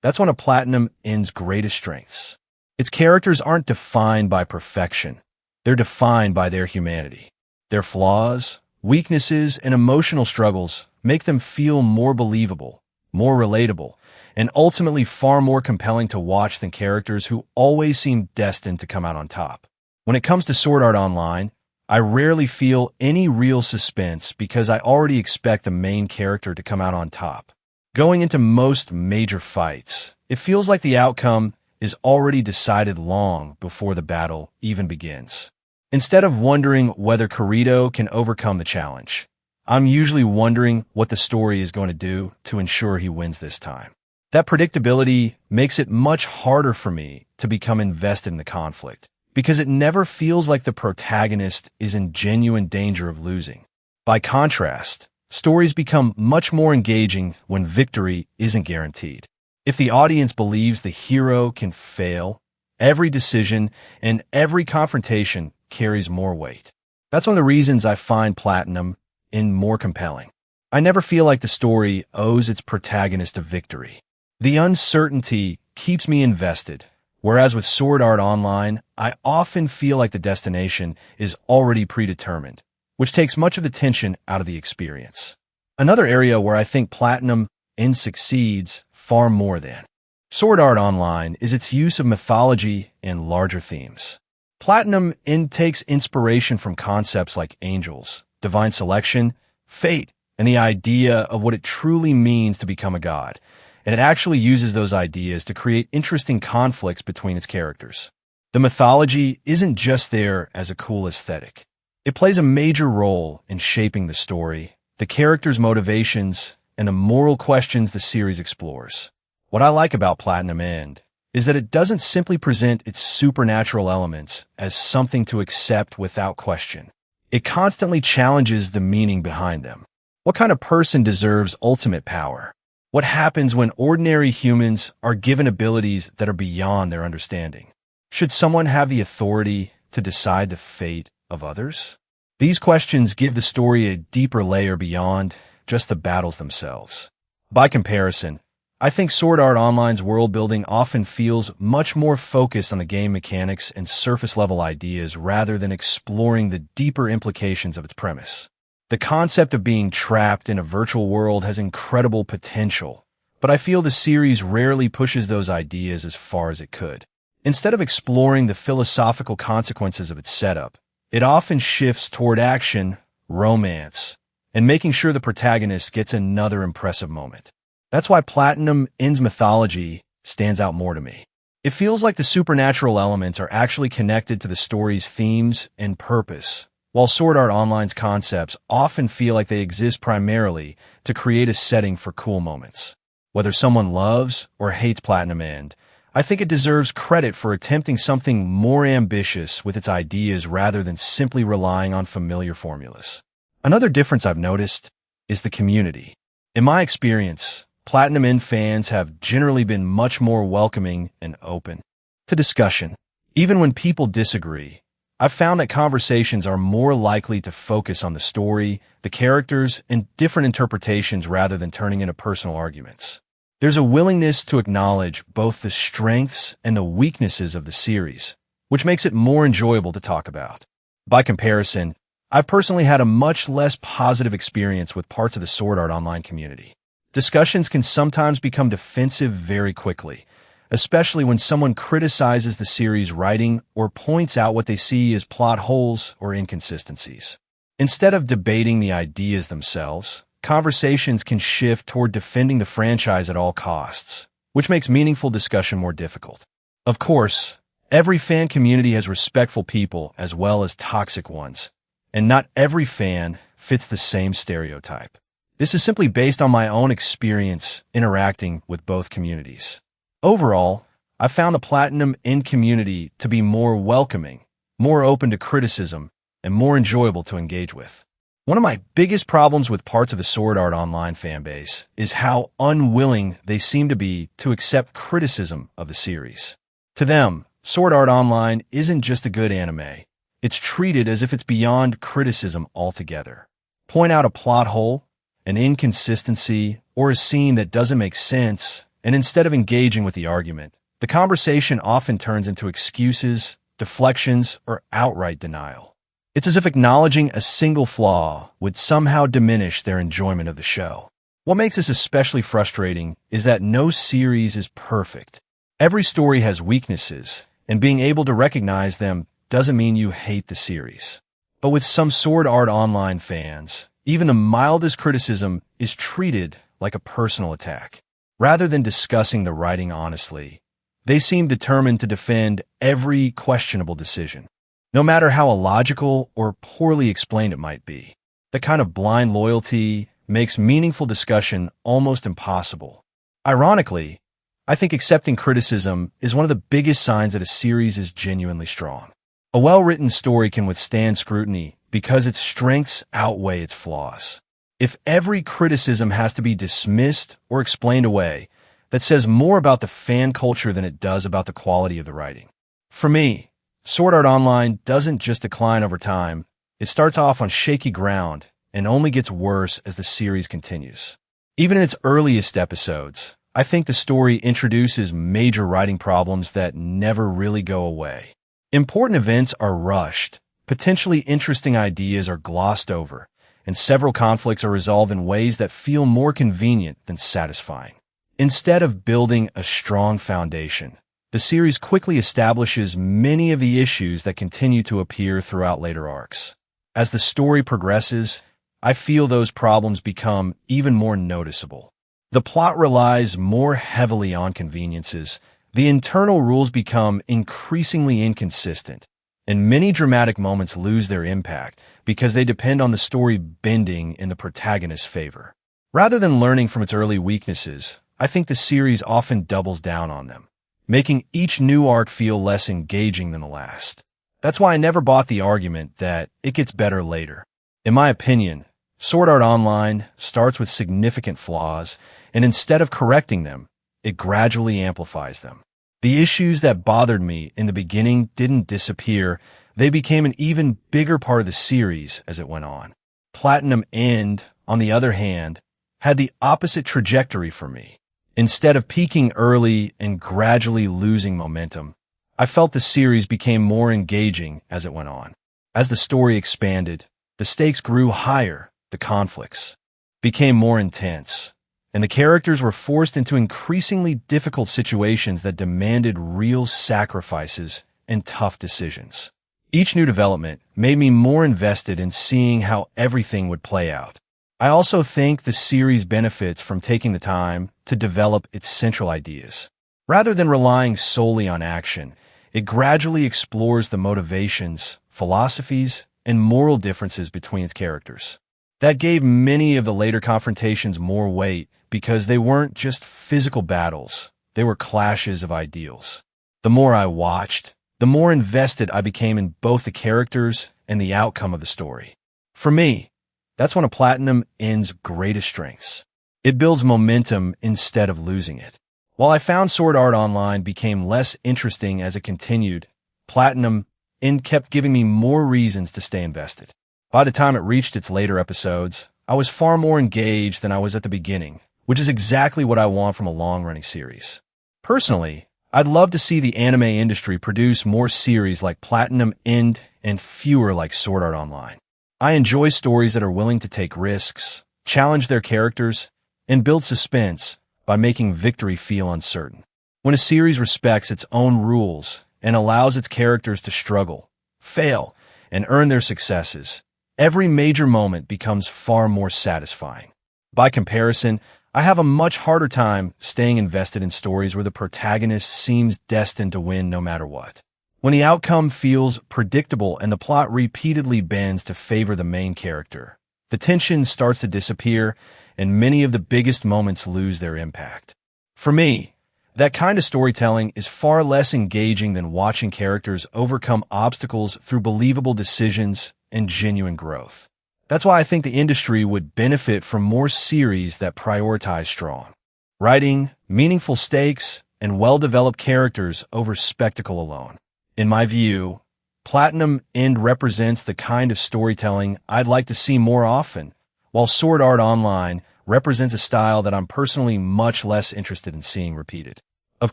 that's one of Platinum End's greatest strengths. Its characters aren't defined by perfection. They're defined by their humanity. Their flaws, weaknesses, and emotional struggles make them feel more believable, more relatable, and ultimately far more compelling to watch than characters who always seem destined to come out on top. When it comes to Sword Art Online, I rarely feel any real suspense because I already expect the main character to come out on top. Going into most major fights, it feels like the outcome is already decided long before the battle even begins. Instead of wondering whether Kirito can overcome the challenge, I'm usually wondering what the story is going to do to ensure he wins this time. That predictability makes it much harder for me to become invested in the conflict, because it never feels like the protagonist is in genuine danger of losing. By contrast, stories become much more engaging when victory isn't guaranteed. If the audience believes the hero can fail, every decision and every confrontation carries more weight. That's one of the reasons I find Platinum End more compelling. I never feel like the story owes its protagonist a victory. The uncertainty keeps me invested, whereas with Sword Art Online, I often feel like the destination is already predetermined, which takes much of the tension out of the experience. Another area where I think Platinum End succeeds far more than Sword Art Online is its use of mythology and larger themes. Platinum End takes inspiration from concepts like angels, divine selection, fate, and the idea of what it truly means to become a god, and it actually uses those ideas to create interesting conflicts between its characters. The mythology isn't just there as a cool aesthetic. It plays a major role in shaping the story, the characters' motivations, and the moral questions the series explores. What I like about Platinum End is that it doesn't simply present its supernatural elements as something to accept without question. It constantly challenges the meaning behind them. What kind of person deserves ultimate power? What happens when ordinary humans are given abilities that are beyond their understanding? Should someone have the authority to decide the fate of others? These questions give the story a deeper layer beyond just the battles themselves. By comparison, I think Sword Art Online's world building often feels much more focused on the game mechanics and surface-level ideas rather than exploring the deeper implications of its premise. The concept of being trapped in a virtual world has incredible potential, but I feel the series rarely pushes those ideas as far as it could. Instead of exploring the philosophical consequences of its setup, it often shifts toward action, romance, and making sure the protagonist gets another impressive moment. That's why Platinum End's mythology stands out more to me. It feels like the supernatural elements are actually connected to the story's themes and purpose, while Sword Art Online's concepts often feel like they exist primarily to create a setting for cool moments. Whether someone loves or hates Platinum End, I think it deserves credit for attempting something more ambitious with its ideas rather than simply relying on familiar formulas. Another difference I've noticed is the community. In my experience, Platinum End fans have generally been much more welcoming and open to discussion. Even when people disagree, I've found that conversations are more likely to focus on the story, the characters, and different interpretations rather than turning into personal arguments. There's a willingness to acknowledge both the strengths and the weaknesses of the series, which makes it more enjoyable to talk about. By comparison, I've personally had a much less positive experience with parts of the Sword Art Online community. Discussions can sometimes become defensive very quickly, especially when someone criticizes the series' writing or points out what they see as plot holes or inconsistencies. Instead of debating the ideas themselves, conversations can shift toward defending the franchise at all costs, which makes meaningful discussion more difficult. Of course, every fan community has respectful people as well as toxic ones, and not every fan fits the same stereotype. This is simply based on my own experience interacting with both communities. Overall, I found the Platinum End community to be more welcoming, more open to criticism, and more enjoyable to engage with. One of my biggest problems with parts of the Sword Art Online fanbase is how unwilling they seem to be to accept criticism of the series. To them, Sword Art Online isn't just a good anime. It's treated as if it's beyond criticism altogether. Point out a plot hole, an inconsistency, or a scene that doesn't make sense, and instead of engaging with the argument, the conversation often turns into excuses, deflections, or outright denial. It's as if acknowledging a single flaw would somehow diminish their enjoyment of the show. What makes this especially frustrating is that no series is perfect. Every story has weaknesses, and being able to recognize them doesn't mean you hate the series. But with some Sword Art Online fans, even the mildest criticism is treated like a personal attack. Rather than discussing the writing honestly, they seem determined to defend every questionable decision, no matter how illogical or poorly explained it might be. That kind of blind loyalty makes meaningful discussion almost impossible. Ironically, I think accepting criticism is one of the biggest signs that a series is genuinely strong. A well-written story can withstand scrutiny because its strengths outweigh its flaws. If every criticism has to be dismissed or explained away, that says more about the fan culture than it does about the quality of the writing. For me, Sword Art Online doesn't just decline over time. It starts off on shaky ground and only gets worse as the series continues. Even in its earliest episodes, I think the story introduces major writing problems that never really go away. Important events are rushed, potentially interesting ideas are glossed over, and several conflicts are resolved in ways that feel more convenient than satisfying. Instead of building a strong foundation, the series quickly establishes many of the issues that continue to appear throughout later arcs. As the story progresses, I feel those problems become even more noticeable. The plot relies more heavily on conveniences, the internal rules become increasingly inconsistent, and many dramatic moments lose their impact because they depend on the story bending in the protagonist's favor. Rather than learning from its early weaknesses, I think the series often doubles down on them, making each new arc feel less engaging than the last. That's why I never bought the argument that it gets better later. In my opinion, Sword Art Online starts with significant flaws, and instead of correcting them, it gradually amplifies them. The issues that bothered me in the beginning didn't disappear, they became an even bigger part of the series as it went on. Platinum End, on the other hand, had the opposite trajectory for me. Instead of peaking early and gradually losing momentum, I felt the series became more engaging as it went on. As the story expanded, the stakes grew higher, the conflicts became more intense, and the characters were forced into increasingly difficult situations that demanded real sacrifices and tough decisions. Each new development made me more invested in seeing how everything would play out. I also think the series benefits from taking the time to develop its central ideas. Rather than relying solely on action, it gradually explores the motivations, philosophies, and moral differences between its characters. That gave many of the later confrontations more weight because they weren't just physical battles, they were clashes of ideals. The more I watched, the more invested I became in both the characters and the outcome of the story. For me, that's one of Platinum End's greatest strengths. It builds momentum instead of losing it. While I found Sword Art Online became less interesting as it continued, Platinum End kept giving me more reasons to stay invested. By the time it reached its later episodes, I was far more engaged than I was at the beginning, which is exactly what I want from a long-running series. Personally, I'd love to see the anime industry produce more series like Platinum End and fewer like Sword Art Online. I enjoy stories that are willing to take risks, challenge their characters, and build suspense by making victory feel uncertain. When a series respects its own rules and allows its characters to struggle, fail, and earn their successes, every major moment becomes far more satisfying. By comparison, I have a much harder time staying invested in stories where the protagonist seems destined to win no matter what. When the outcome feels predictable and the plot repeatedly bends to favor the main character, the tension starts to disappear and many of the biggest moments lose their impact. For me, that kind of storytelling is far less engaging than watching characters overcome obstacles through believable decisions and genuine growth. That's why I think the industry would benefit from more series that prioritize strong writing, meaningful stakes, and well-developed characters over spectacle alone. In my view, Platinum End represents the kind of storytelling I'd like to see more often, while Sword Art Online represents a style that I'm personally much less interested in seeing repeated. Of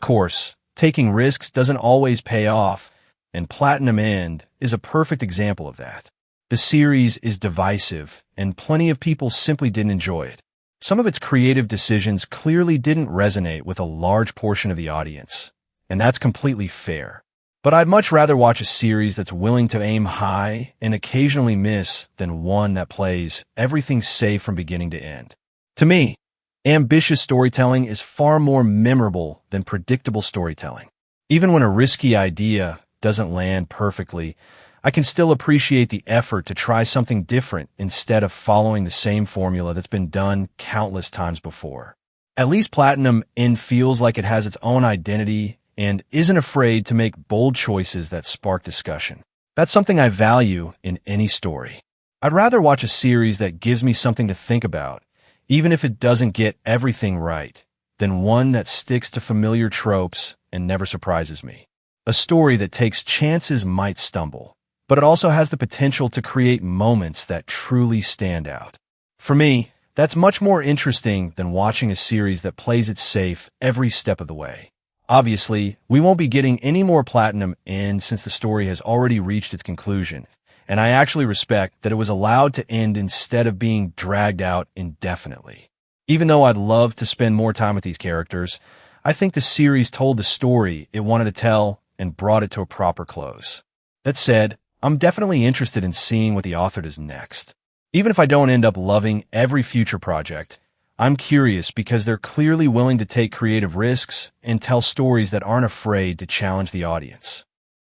course, taking risks doesn't always pay off, and Platinum End is a perfect example of that. The series is divisive, and plenty of people simply didn't enjoy it. Some of its creative decisions clearly didn't resonate with a large portion of the audience, and that's completely fair. But I'd much rather watch a series that's willing to aim high and occasionally miss than one that plays everything safe from beginning to end. To me, ambitious storytelling is far more memorable than predictable storytelling. Even when a risky idea doesn't land perfectly, I can still appreciate the effort to try something different instead of following the same formula that's been done countless times before. At least Platinum End feels like it has its own identity and isn't afraid to make bold choices that spark discussion. That's something I value in any story. I'd rather watch a series that gives me something to think about, even if it doesn't get everything right, than one that sticks to familiar tropes and never surprises me. A story that takes chances might stumble, but it also has the potential to create moments that truly stand out. For me, that's much more interesting than watching a series that plays it safe every step of the way. Obviously, we won't be getting any more Platinum End since the story has already reached its conclusion, and I actually respect that it was allowed to end instead of being dragged out indefinitely. Even though I'd love to spend more time with these characters, I think the series told the story it wanted to tell and brought it to a proper close. That said, I'm definitely interested in seeing what the author does next. Even if I don't end up loving every future project, I'm curious because they're clearly willing to take creative risks and tell stories that aren't afraid to challenge the audience.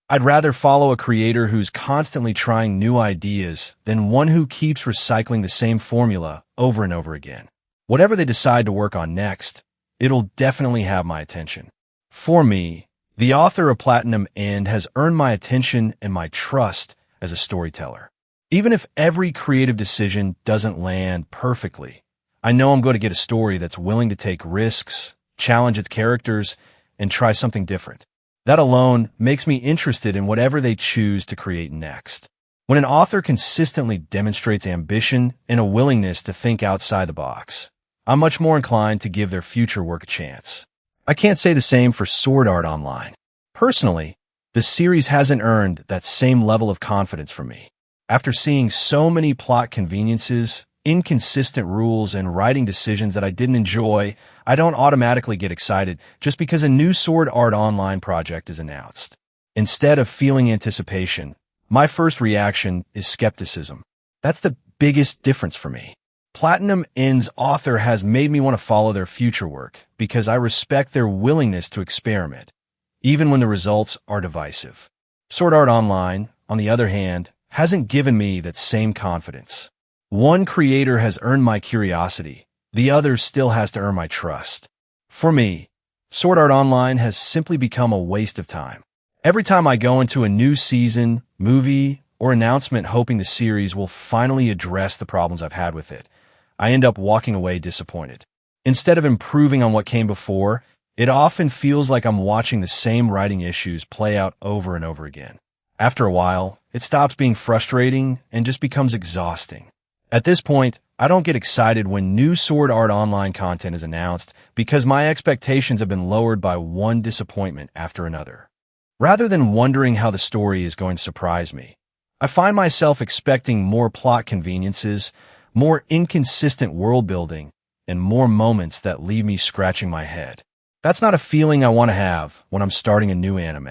I'd rather follow a creator who's constantly trying new ideas than one who keeps recycling the same formula over and over again. Whatever they decide to work on next, it'll definitely have my attention. For me, the author of Platinum End has earned my attention and my trust as a storyteller. Even if every creative decision doesn't land perfectly, I know I'm going to get a story that's willing to take risks, challenge its characters, and try something different. That alone makes me interested in whatever they choose to create next. When an author consistently demonstrates ambition and a willingness to think outside the box, I'm much more inclined to give their future work a chance. I can't say the same for Sword Art Online. Personally, the series hasn't earned that same level of confidence from me. After seeing so many plot conveniences, inconsistent rules, and writing decisions that I didn't enjoy, I don't automatically get excited just because a new Sword Art Online project is announced. Instead of feeling anticipation, my first reaction is skepticism. That's the biggest difference for me. Platinum End's author has made me want to follow their future work because I respect their willingness to experiment, even when the results are divisive. Sword Art Online, on the other hand, hasn't given me that same confidence. One creator has earned my curiosity, the other still has to earn my trust. For me, Sword Art Online has simply become a waste of time. Every time I go into a new season, movie, or announcement hoping the series will finally address the problems I've had with it, I end up walking away disappointed. Instead of improving on what came before, it often feels like I'm watching the same writing issues play out over and over again. After a while, it stops being frustrating and just becomes exhausting. At this point, I don't get excited when new Sword Art Online content is announced because my expectations have been lowered by one disappointment after another. Rather than wondering how the story is going to surprise me, I find myself expecting more plot conveniences, more inconsistent world building, and more moments that leave me scratching my head. That's not a feeling I want to have when I'm starting a new anime.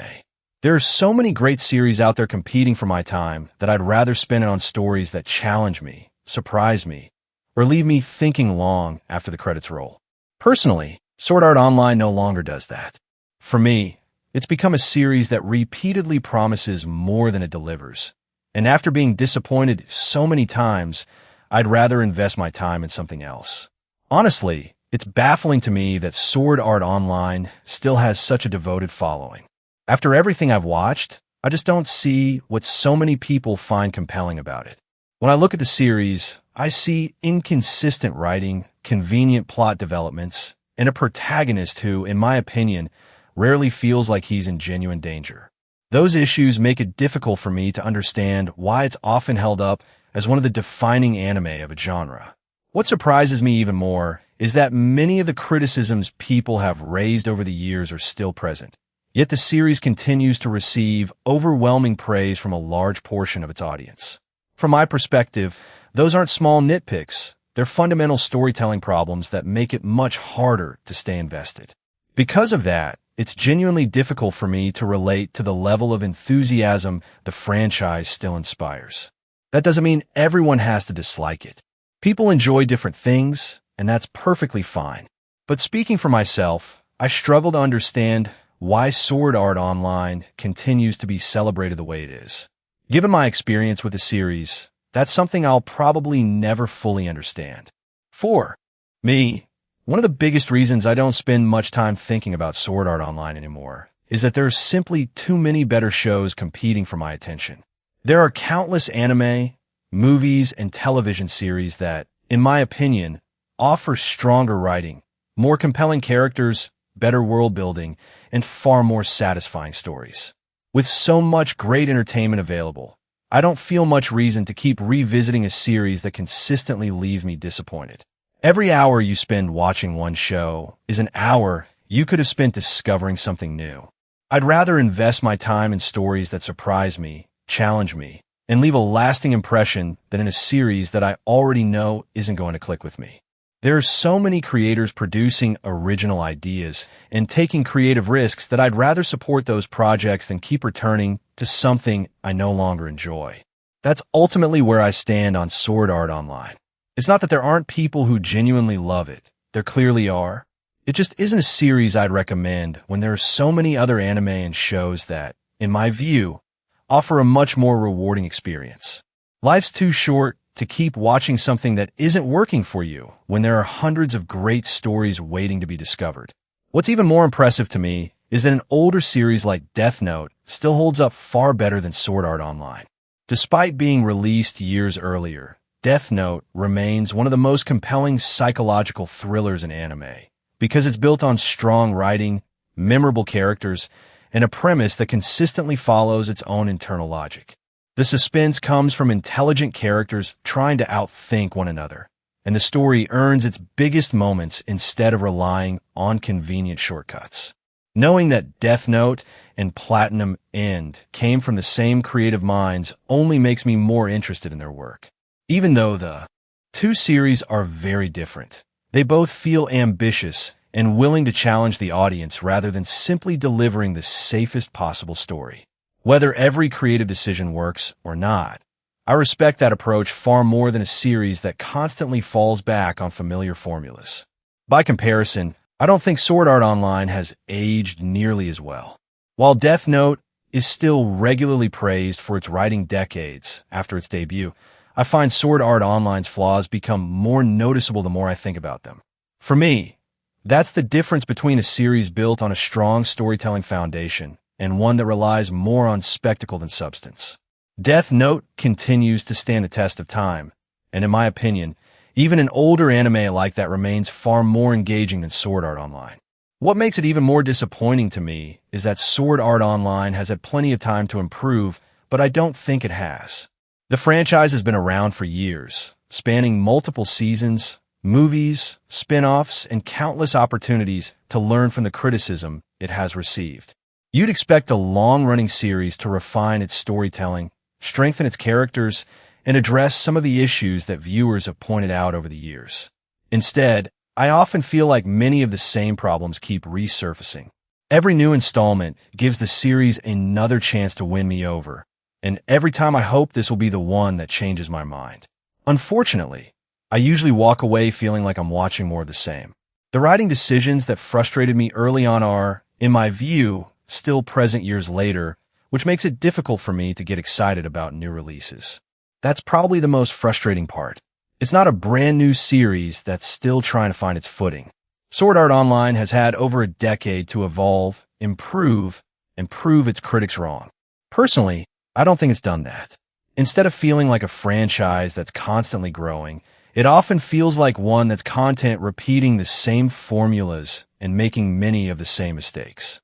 There are so many great series out there competing for my time that I'd rather spend it on stories that challenge me, surprise me, or leave me thinking long after the credits roll. Personally, Sword Art Online no longer does that. For me, it's become a series that repeatedly promises more than it delivers. And after being disappointed so many times, I'd rather invest my time in something else. Honestly, it's baffling to me that Sword Art Online still has such a devoted following. After everything I've watched, I just don't see what so many people find compelling about it. When I look at the series, I see inconsistent writing, convenient plot developments, and a protagonist who, in my opinion, rarely feels like he's in genuine danger. Those issues make it difficult for me to understand why it's often held up as one of the defining anime of a genre. What surprises me even more is that many of the criticisms people have raised over the years are still present. Yet the series continues to receive overwhelming praise from a large portion of its audience. From my perspective, those aren't small nitpicks. They're fundamental storytelling problems that make it much harder to stay invested. Because of that, it's genuinely difficult for me to relate to the level of enthusiasm the franchise still inspires. That doesn't mean everyone has to dislike it. People enjoy different things, and that's perfectly fine. But speaking for myself, I struggle to understand why Sword Art Online continues to be celebrated the way it is. Given my experience with the series, that's something I'll probably never fully understand. For me, one of the biggest reasons I don't spend much time thinking about Sword Art Online anymore is that there's simply too many better shows competing for my attention. There are countless anime, movies, and television series that, in my opinion, offer stronger writing, more compelling characters, better world building, and far more satisfying stories. With so much great entertainment available, I don't feel much reason to keep revisiting a series that consistently leaves me disappointed. Every hour you spend watching one show is an hour you could have spent discovering something new. I'd rather invest my time in stories that surprise me, challenge me, and leave a lasting impression than in a series that I already know isn't going to click with me. There are so many creators producing original ideas and taking creative risks that I'd rather support those projects than keep returning to something I no longer enjoy. That's ultimately where I stand on Sword Art Online. It's not that there aren't people who genuinely love it. There clearly are. It just isn't a series I'd recommend when there are so many other anime and shows that, in my view, offer a much more rewarding experience. Life's too short to keep watching something that isn't working for you when there are hundreds of great stories waiting to be discovered. What's even more impressive to me is that an older series like Death Note still holds up far better than Sword Art Online. Despite being released years earlier, Death Note remains one of the most compelling psychological thrillers in anime because it's built on strong writing, memorable characters, and a premise that consistently follows its own internal logic. The suspense comes from intelligent characters trying to outthink one another, and the story earns its biggest moments instead of relying on convenient shortcuts. Knowing that Death Note and Platinum End came from the same creative minds only makes me more interested in their work. Even though the two series are very different, they both feel ambitious and willing to challenge the audience rather than simply delivering the safest possible story. Whether every creative decision works or not, I respect that approach far more than a series that constantly falls back on familiar formulas. By comparison, I don't think Sword Art Online has aged nearly as well. While Death Note is still regularly praised for its writing decades after its debut, I find Sword Art Online's flaws become more noticeable the more I think about them. For me, that's the difference between a series built on a strong storytelling foundation and one that relies more on spectacle than substance. Death Note continues to stand the test of time, and in my opinion, even an older anime like that remains far more engaging than Sword Art Online. What makes it even more disappointing to me is that Sword Art Online has had plenty of time to improve, but I don't think it has. The franchise has been around for years, spanning multiple seasons, movies, spin-offs, and countless opportunities to learn from the criticism it has received. You'd expect a long-running series to refine its storytelling, strengthen its characters, and address some of the issues that viewers have pointed out over the years. Instead, I often feel like many of the same problems keep resurfacing. Every new installment gives the series another chance to win me over, and every time I hope this will be the one that changes my mind. Unfortunately, I usually walk away feeling like I'm watching more of the same. The writing decisions that frustrated me early on are, in my view, still present years later, which makes it difficult for me to get excited about new releases. That's probably the most frustrating part. It's not a brand new series that's still trying to find its footing. Sword Art Online has had over a decade to evolve, improve, and prove its critics wrong. Personally, I don't think it's done that. Instead of feeling like a franchise that's constantly growing, it often feels like one that's content repeating the same formulas and making many of the same mistakes.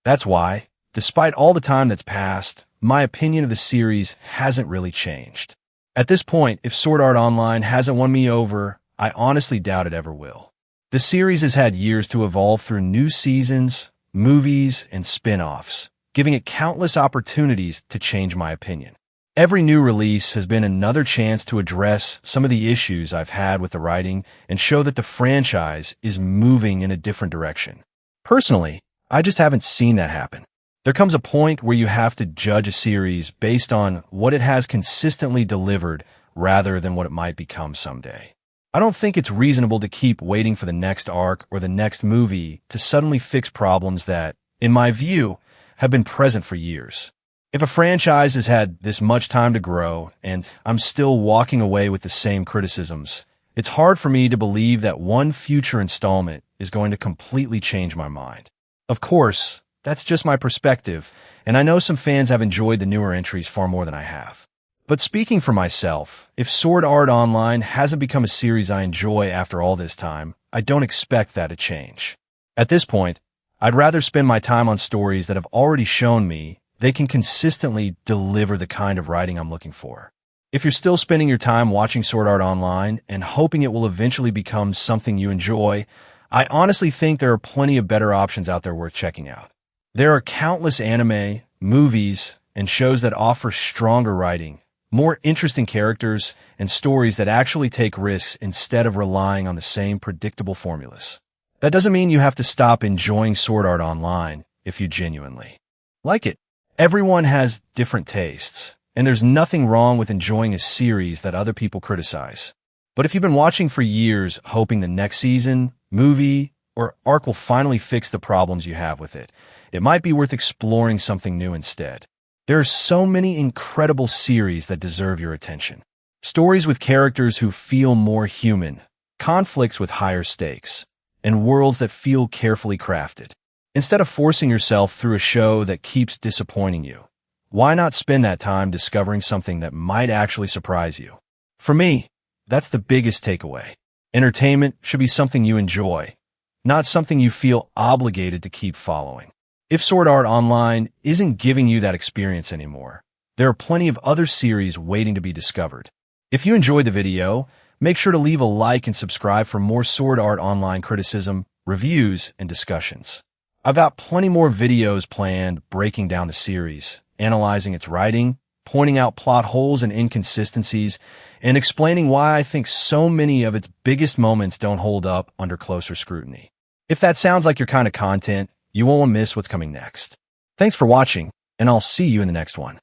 That's why, despite all the time that's passed, my opinion of the series hasn't really changed. At this point, if Sword Art Online hasn't won me over, I honestly doubt it ever will. The series has had years to evolve through new seasons, movies, and spin-offs, giving it countless opportunities to change my opinion. Every new release has been another chance to address some of the issues I've had with the writing and show that the franchise is moving in a different direction. Personally, I just haven't seen that happen. There comes a point where you have to judge a series based on what it has consistently delivered rather than what it might become someday. I don't think it's reasonable to keep waiting for the next arc or the next movie to suddenly fix problems that, in my view, have been present for years. If a franchise has had this much time to grow and I'm still walking away with the same criticisms, it's hard for me to believe that one future installment is going to completely change my mind. Of course, that's just my perspective, and I know some fans have enjoyed the newer entries far more than I have. But speaking for myself, if Sword Art Online hasn't become a series I enjoy after all this time, I don't expect that to change. At this point, I'd rather spend my time on stories that have already shown me they can consistently deliver the kind of writing I'm looking for. If you're still spending your time watching Sword Art Online and hoping it will eventually become something you enjoy, I honestly think there are plenty of better options out there worth checking out. There are countless anime, movies, and shows that offer stronger writing, more interesting characters, and stories that actually take risks instead of relying on the same predictable formulas. That doesn't mean you have to stop enjoying Sword Art Online if you genuinely like it. Everyone has different tastes, and there's nothing wrong with enjoying a series that other people criticize. But if you've been watching for years hoping the next season, movie, or arc will finally fix the problems you have with it, it might be worth exploring something new instead. There are so many incredible series that deserve your attention. Stories with characters who feel more human, conflicts with higher stakes, and worlds that feel carefully crafted. Instead of forcing yourself through a show that keeps disappointing you, why not spend that time discovering something that might actually surprise you? For me, that's the biggest takeaway. Entertainment should be something you enjoy, not something you feel obligated to keep following. If Sword Art Online isn't giving you that experience anymore, there are plenty of other series waiting to be discovered. If you enjoyed the video, make sure to leave a like and subscribe for more Sword Art Online criticism, reviews, and discussions. I've got plenty more videos planned breaking down the series, analyzing its writing, pointing out plot holes and inconsistencies, and explaining why I think so many of its biggest moments don't hold up under closer scrutiny. If that sounds like your kind of content, you won't miss what's coming next. Thanks for watching, and I'll see you in the next one.